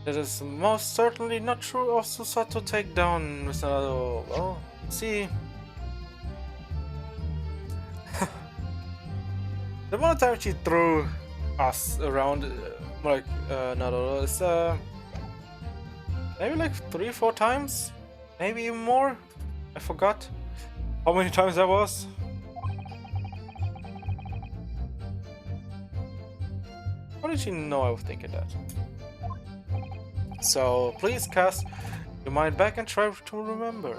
That is most certainly not true of Susato takedown, Mr. Nado. Well, see. the amount of time she threw us around, not all, it's maybe like 3-4 times, maybe even more. I forgot how many times that was. How did she know I was thinking that? So please cast your mind back and try to remember.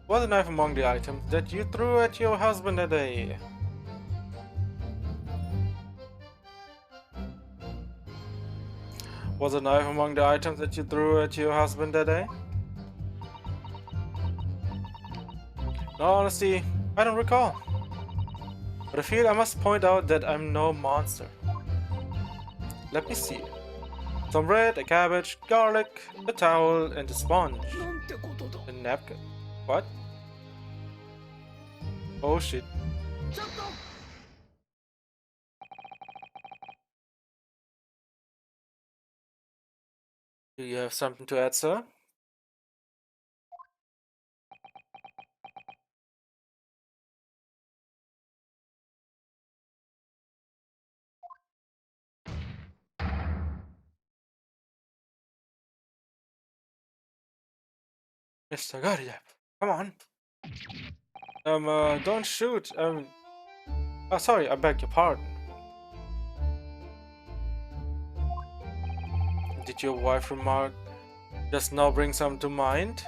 Was a knife among the items that you threw at your husband that day? Was a knife among the items that you threw at your husband that day? No, honestly, I don't recall. But I feel I must point out that I'm no monster. Let me see. Some bread, a cabbage, garlic, a towel, and a sponge. A napkin. What? Oh shit. Do you have something to add, sir? Mr. Gardiap, come on. Don't shoot. Oh, sorry, I beg your pardon. Did your wife remark just now bring some to mind?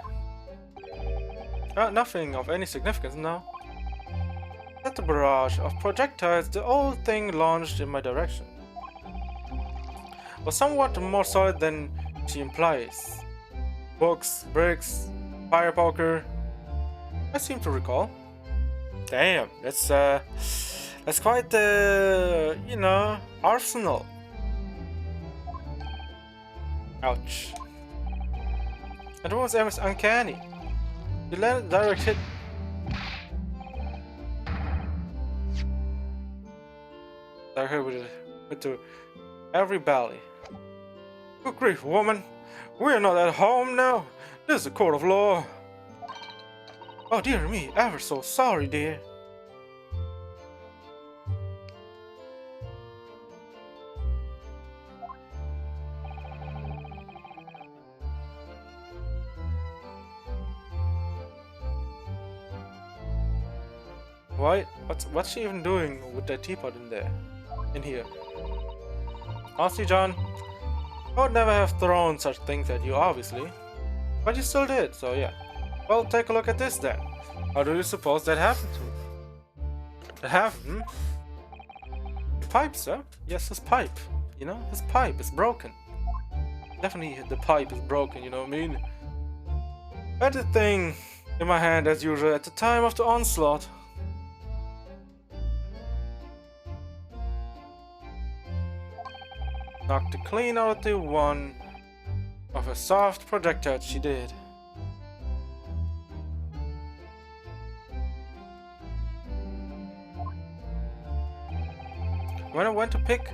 Nothing of any significance, no. That barrage of projectiles the old thing launched in my direction was somewhat more solid than she implies. Books, bricks, fire poker. I seem to recall. Damn, that's quite the arsenal. Ouch. It was almost uncanny. You landed direct hit. I heard with to every belly. Good grief, woman! We're not at home now. This is a court of law. Oh dear me, ever so sorry, dear. Why? What's she even doing with that teapot in here? Honestly, John, I would never have thrown such things at you, obviously. But you still did, so yeah. Well, take a look at this then. How do you suppose that happened to? That happened? The pipe, sir? Yes, his pipe. You know, his pipe is broken. Definitely the pipe is broken, you know what I mean? I had the thing in my hand as usual at the time of the onslaught. Knocked it clean out of the one of a soft projectile she did. When I went to pick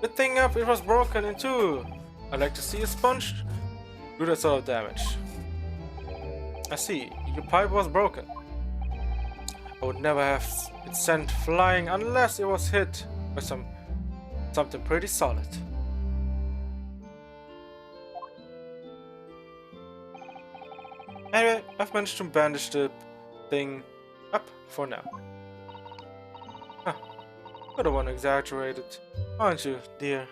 the thing up, it was broken in two. I'd like to see a sponge do that sort of damage. I see, your pipe was broken. I would never have it sent flying unless it was hit by something pretty solid. Anyway, I've managed to bandage the thing up for now. Huh. I don't want to exaggerate it, aren't you, dear?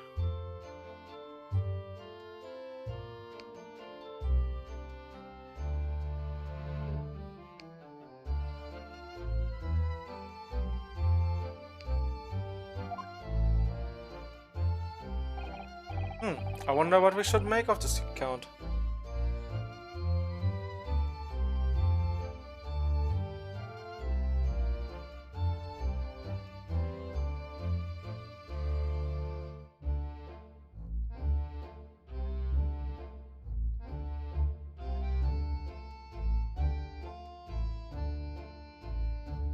I wonder what we should make of this account.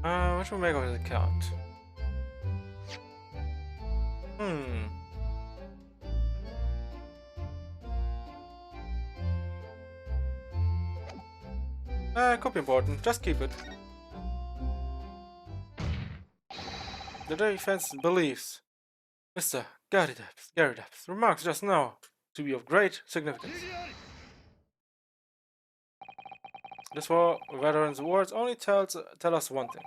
What should we make of this account? Could be important. Just keep it. The defense believes Mr. Garidap's remarks just now to be of great significance. This war veteran's words only tell us one thing.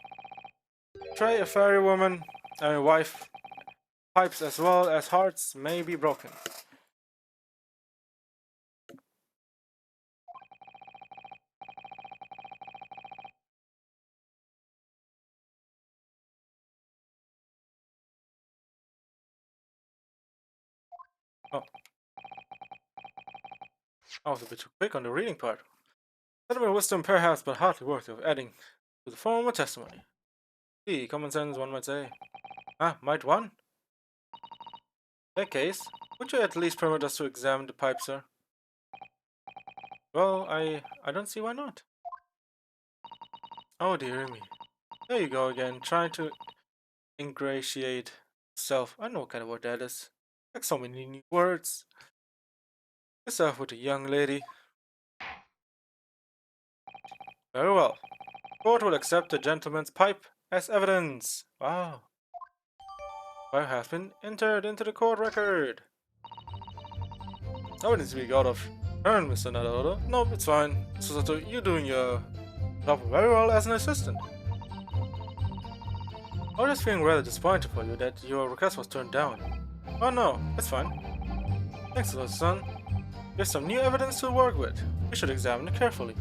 Betray a fairy woman and a wife, pipes as well as hearts may be broken. Oh, I was a bit too quick on the reading part. Sentimental wisdom perhaps, but hardly worthy of adding to the formal testimony. See, common sense, one might say. Ah, might one? In that case, would you at least permit us to examine the pipe, sir? Well, I don't see why not. Oh dear me. There you go again, trying to ingratiate yourself. I know what kind of word that is. Like so many new words. Yourself with a young lady. Very well. Court will accept the gentleman's pipe as evidence. Wow. Pipe has been entered into the court record. Oh, it needs to be out of turn, Mr. Nadahodo. Nope, it's fine. So you're doing your job very well as an assistant. I was just feeling rather disappointed for you that your request was turned down. Oh no, it's fine. Thanks a lot, son. There's some new evidence to work with. We should examine it carefully.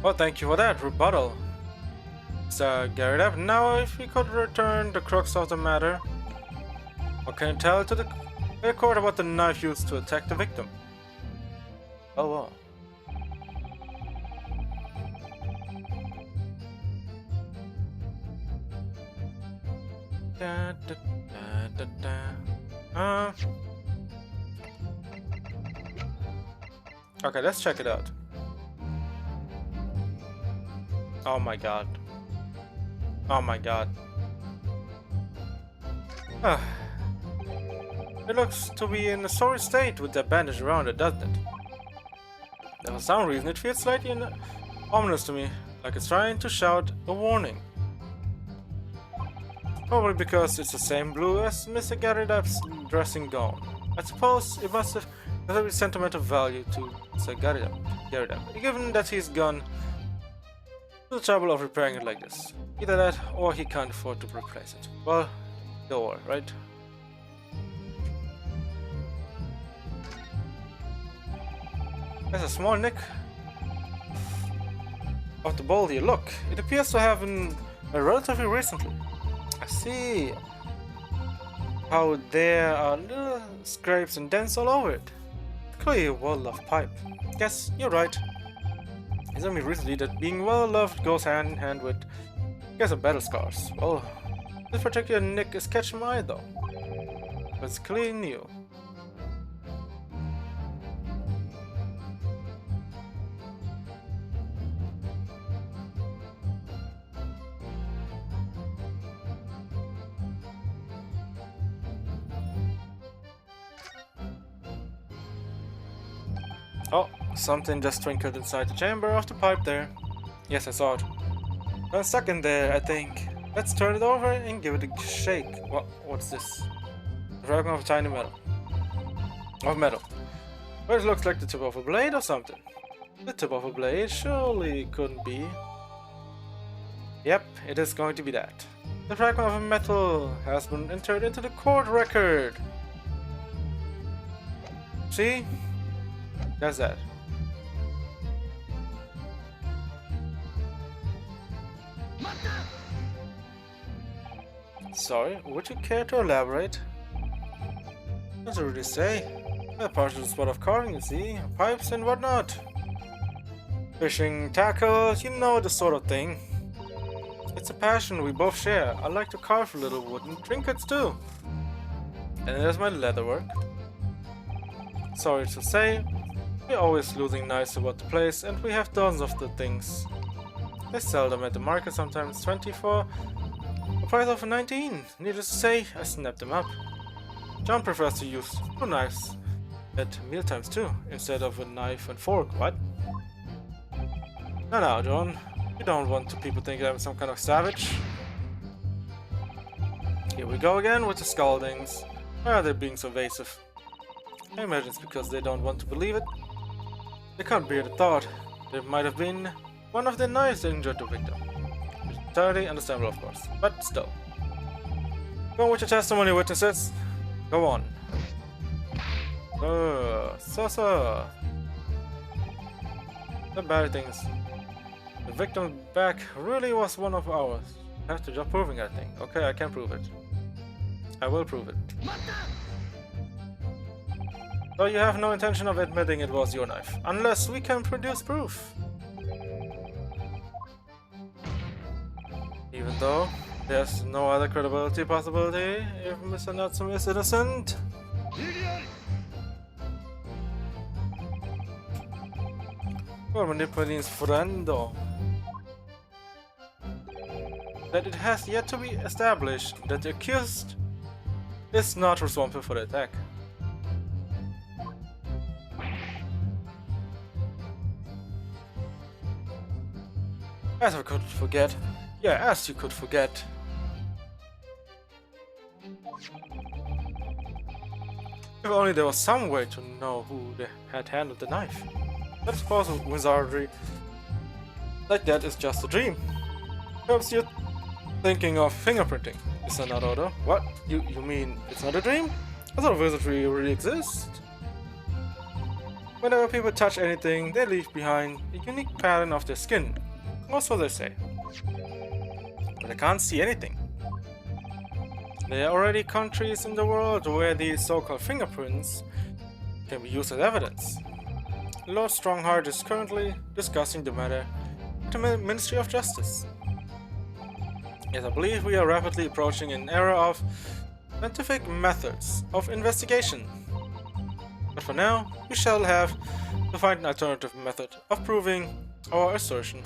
Well, thank you for that rebuttal, Mr. Garidap. Now, if we could return the crux of the matter, what can you tell to the court about the knife used to attack the victim? Oh, well. Da, da, da, da, da. Okay, let's check it out. Oh my god. Oh my god. It looks to be in a sorry state with that bandage around it, doesn't it? For some reason it feels slightly ominous to me, like it's trying to shout a warning. Probably because it's the same blue as Mr. Garidap's dressing gown. I suppose it must have a very sentimental value to Mr. Garidap, given that he's gone to the trouble of repairing it like this. Either that, or he can't afford to replace it. Well, the or, right? There's a small nick of the ball here. Look, it appears to have been relatively recently. I see how there are little scrapes and dents all over it. Clearly a well-loved pipe. Yes, you're right. It's only recently that being well-loved goes hand in hand with some battle scars. Well, this particular nick is catching my eye though. But it's clearly new. Oh, something just twinkled inside the chamber of the pipe there. Yes, I saw it. Got stuck in there, I think. Let's turn it over and give it a shake. What's this? The fragment of a tiny metal. Well, it looks like the tip of a blade or something. The tip of a blade surely couldn't be. Yep, it is going to be that. The fragment of a metal has been entered into the court record. See? That's that. Sorry, would you care to elaborate? Doesn't really say. A partial spot of carving, you see, pipes and whatnot. Fishing, tackle, you know, the sort of thing. It's a passion we both share. I like to carve little wooden trinkets too. And there's my leatherwork. Sorry to say, we're always losing knives about the place, and we have dozens of the things. They sell them at the market, sometimes 20 for the price of 19. Needless to say, I snapped them up. John prefers to use two knives at mealtimes too, instead of a knife and fork. What? No, John. You don't want people thinking I'm some kind of savage. Here we go again with the scoldings. Why are they being so evasive? I imagine it's because they don't want to believe it. They can't bear the thought there might have been one of their knives that injured the victim. Which is entirely understandable, of course, but still. Go on with your testimony, witnesses. Go on. So. The bad things. The victim's back really was one of ours. I have to just proving that thing. Okay, I can prove it. I will prove it. So you have no intention of admitting it was your knife, unless we can produce proof. Even though there's no other credibility possibility if Mr. Natsume is innocent. Well, Manipoline's friendo. That it has yet to be established that the accused is not responsible for the attack. As I could forget. Yeah, as you could forget. If only there was some way to know who had handled the knife. But of course, wizardry like that is just a dream. Perhaps you're thinking of fingerprinting. Is that not order? What? You mean it's not a dream? I thought wizardry really exists. Whenever people touch anything, they leave behind a unique pattern of their skin. Or so they say. But I can't see anything. There are already countries in the world where these so-called fingerprints can be used as evidence. Lord Strongheart is currently discussing the matter with the Ministry of Justice. Yes, I believe we are rapidly approaching an era of scientific methods of investigation. But for now, we shall have to find an alternative method of proving our assertion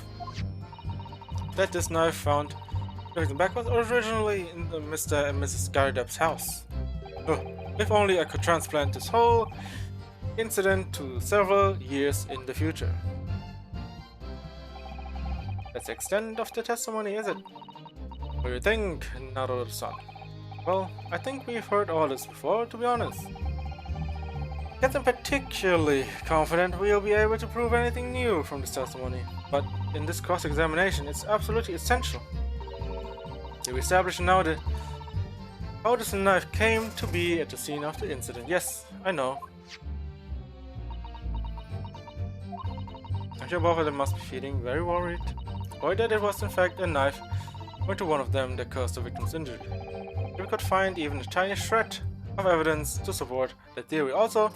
that this knife found back was originally in the Mr. and Mrs. Gardepp's house. If only I could transplant this whole incident to several years in the future. That's the extent of the testimony, is it? What do you think, Naruto-san? Well, I think we've heard all this before, to be honest. I'm particularly confident we'll be able to prove anything new from this testimony, but in this cross-examination it's absolutely essential. We establish now how this knife came to be at the scene of the incident. Yes, I know. I'm sure both of them must be feeling very worried. Or that it was in fact a knife going to one of them that caused the victim's injury. If we could find even a tiny shred of evidence to support that theory. Also,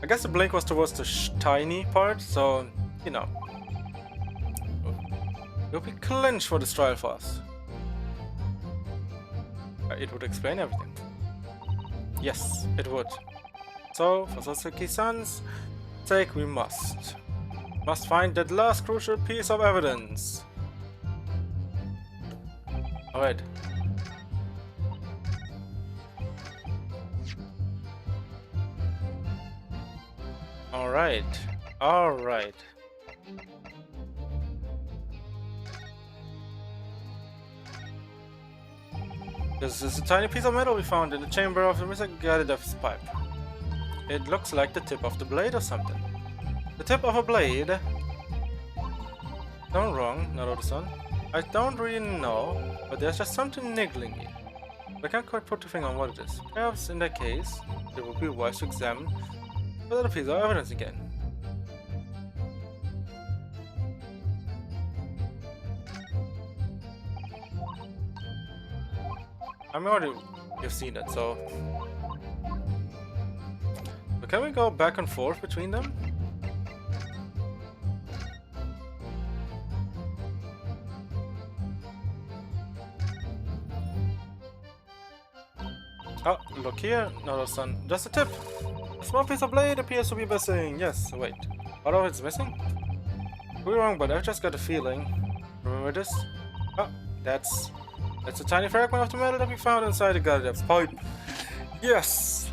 I guess the blink was towards the tiny part, so, you know. It'll be clinched for this trial for us. It would explain everything. Yes, it would. So, for Sasuke-san's sake, we must find that last crucial piece of evidence. Alright. Alright. This is a tiny piece of metal we found in the chamber of the Mr. Gardepp's pipe. It looks like the tip of the blade or something. The tip of a blade? Not wrong, Naruto-san. I don't really know, but there's just something niggling me. I can't quite put the finger on what it is. Perhaps in that case, it would be wise to examine the other piece of evidence again. I mean, already you've seen it, so But can we go back and forth between them? Oh, look here. No, son. Just a tip. A small piece of blade appears to be missing. Yes, wait. What of it's missing? Could be wrong, but I just got a feeling. Remember this? Oh, that's a tiny fragment of the metal that we found inside the Gardep's pipe. Yes!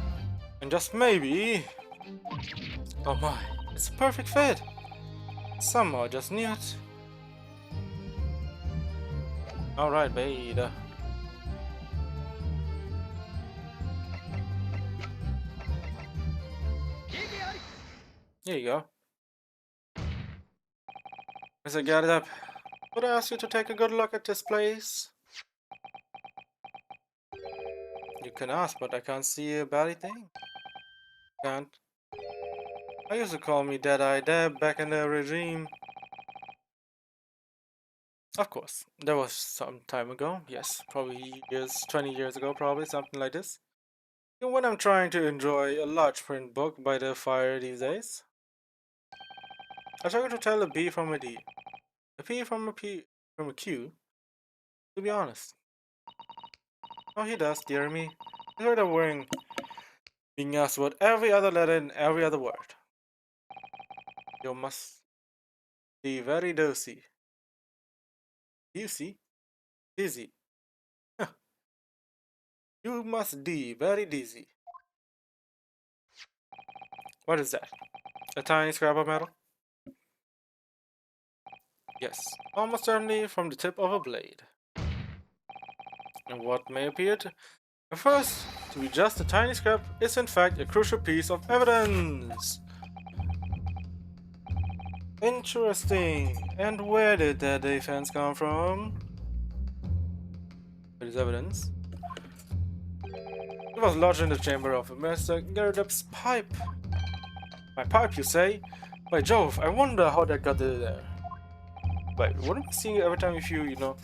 And just maybe... Oh my, it's a perfect fit! Somehow I just knew it. Alright, Beta. Here you go. Mr. Gardep, would I ask you to take a good look at this place? You can ask, but I can't see a bally thing. Can't. I used to call me Dead-Eye Deb back in the regime. Of course, that was some time ago. Yes, probably 20 years ago, probably something like this. Even when I'm trying to enjoy a large print book by the fire these days, I struggle to tell a B from a D, a P from a Q. To be honest. Oh, he does, dear me. He's heard of worrying, being asked about every other letter in every other word. You must be very dosy. Dizzy? Dizzy. You must be very dizzy. What is that? A tiny scrap of metal? Yes, almost certainly from the tip of a blade. And what may appear to, at first to be just a tiny scrap is in fact a crucial piece of evidence. Interesting. And where did that defense come from? It is evidence. It was lodged in the chamber of Mr. Gardep's pipe. My pipe, you say? By Jove, I wonder how that got there. Wait, wouldn't we see every time if you know,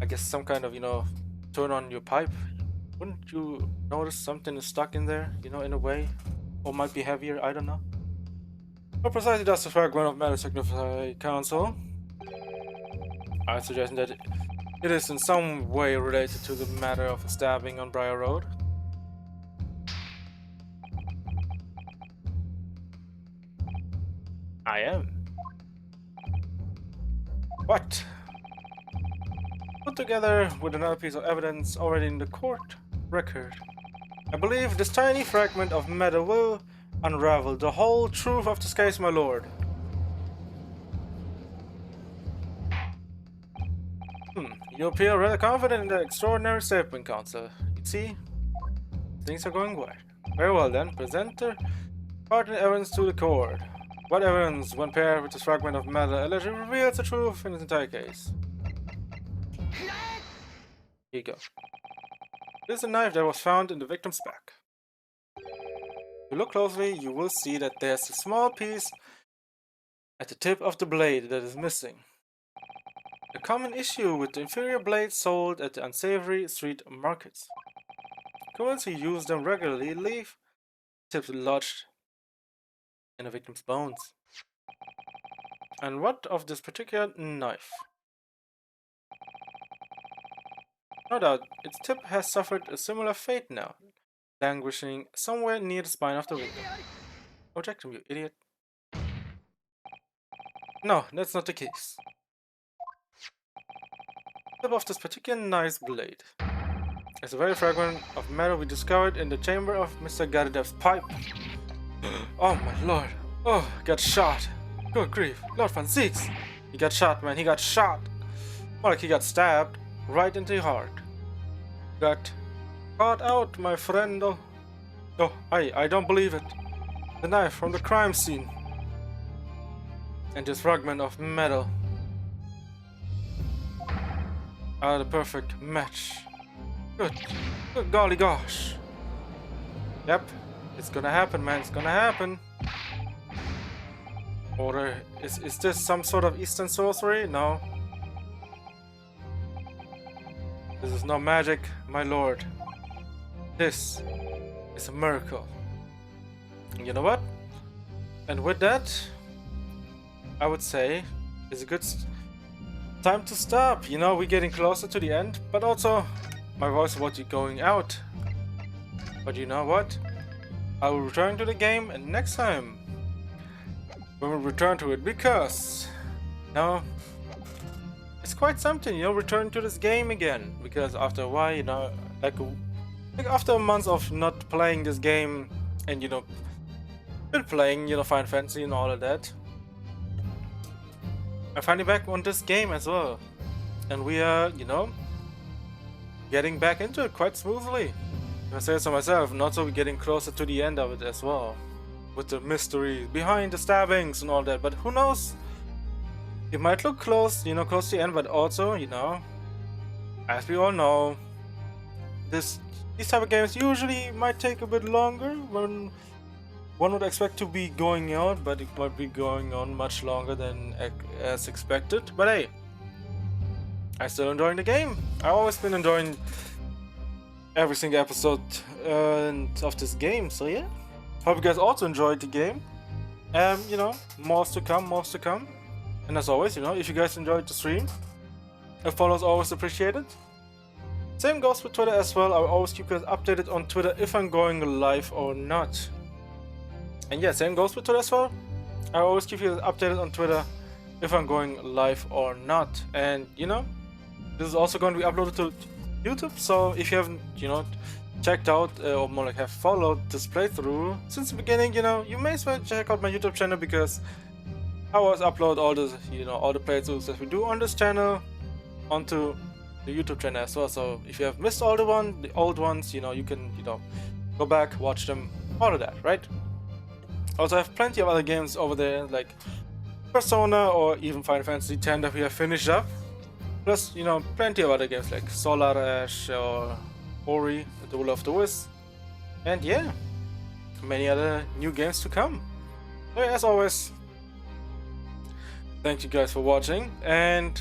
I guess some kind of, turn on your pipe? Wouldn't you notice something is stuck in there, in a way? Or might be heavier, I don't know. What precisely does the fragment of matter signify, Council? I suggest that it is in some way related to the matter of stabbing on Briar Road. I am. What? Put together with another piece of evidence already in the court record, I believe this tiny fragment of metal will unravel the whole truth of this case, my lord. You appear rather confident in the extraordinary statement, Counsel. You see, things are going well. Very well then, present the pertinent evidence to the court. What evidence, when paired with this fragment of metal, allegedly reveals the truth in this entire case? Here you go. This is a knife that was found in the victim's back. If you look closely, you will see that there's a small piece at the tip of the blade that is missing. A common issue with the inferior blades sold at the unsavory street markets. Criminals who use them regularly leave tips lodged in the victim's bones. And what of this particular knife? No doubt, its tip has suffered a similar fate now, languishing somewhere near the spine of the victim. Eject him, you idiot. No, that's not the case. The tip of this particular knife's blade is a very fragment of metal we discovered in the chamber of Mr. Gardep's pipe. Oh my lord. Oh, got shot. Good grief. Lord Francisque. He got shot, man. He got shot. More like he got stabbed right into the heart. Got caught out, my friend. Oh, I don't believe it. The knife from the crime scene. And this fragment of metal are the perfect match. Good golly gosh. Yep, it's gonna happen, man. It's gonna happen. Or is this some sort of Eastern sorcery? No. This is no magic, my lord. This is a miracle. You know what? And with that, I would say it's a good time to stop. You know, we're getting closer to the end, but also my voice was going out. But you know what? I will return to the game and next time we will return to it because now it's quite something, you know, return to this game again. Because after a while, you know, like after a month of not playing this game and you know, been playing, you know, Final Fantasy and all of that, I'm finally back on this game as well. And we are, you know, getting back into it quite smoothly. If I say so myself, and also we're getting closer to the end of it as well. With the mystery behind the stabbings and all that, but who knows? It might look close, you know, close to the end, but also, you know, as we all know, these type of games usually might take a bit longer when one would expect to be going out, but it might be going on much longer than as expected. But hey, I'm still enjoying the game. I've always been enjoying every single episode of this game, so yeah. Hope you guys also enjoyed the game. You know, more to come. And as always, you know, if you guys enjoyed the stream, a follow is always appreciated. Same goes with Twitter as well. I will always keep you guys updated on Twitter if I'm going live or not. And yeah, same goes with Twitter as well. I will always keep you guys updated on Twitter if I'm going live or not. And you know, this is also going to be uploaded to YouTube. So if you haven't, you know, checked out or more like have followed this playthrough since the beginning, you know, you may as well check out my YouTube channel because I always upload all the, you know, all the playthroughs that we do on this channel onto the YouTube channel as well. So if you have missed all the old ones, you know, you can, you know, go back, watch them, all of that, right? Also, I have plenty of other games over there like Persona or even Final Fantasy X that we have finished up. Plus, you know, plenty of other games like Solar Ash or Ori, the Will of the Wisp, and yeah, many other new games to come. So yeah, as always, thank you guys for watching, and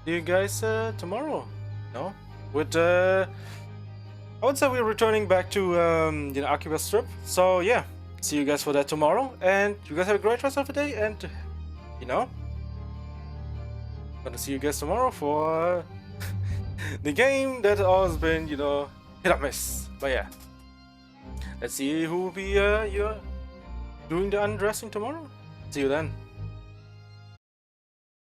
see you guys tomorrow. No, with I would say we're returning back to you know, Akiba Strip. So yeah, see you guys for that tomorrow, and you guys have a great rest of the day, and you know, gonna see you guys tomorrow for the game that has always been, you know, hit or miss. But yeah, let's see who will be doing the undressing tomorrow. See you then.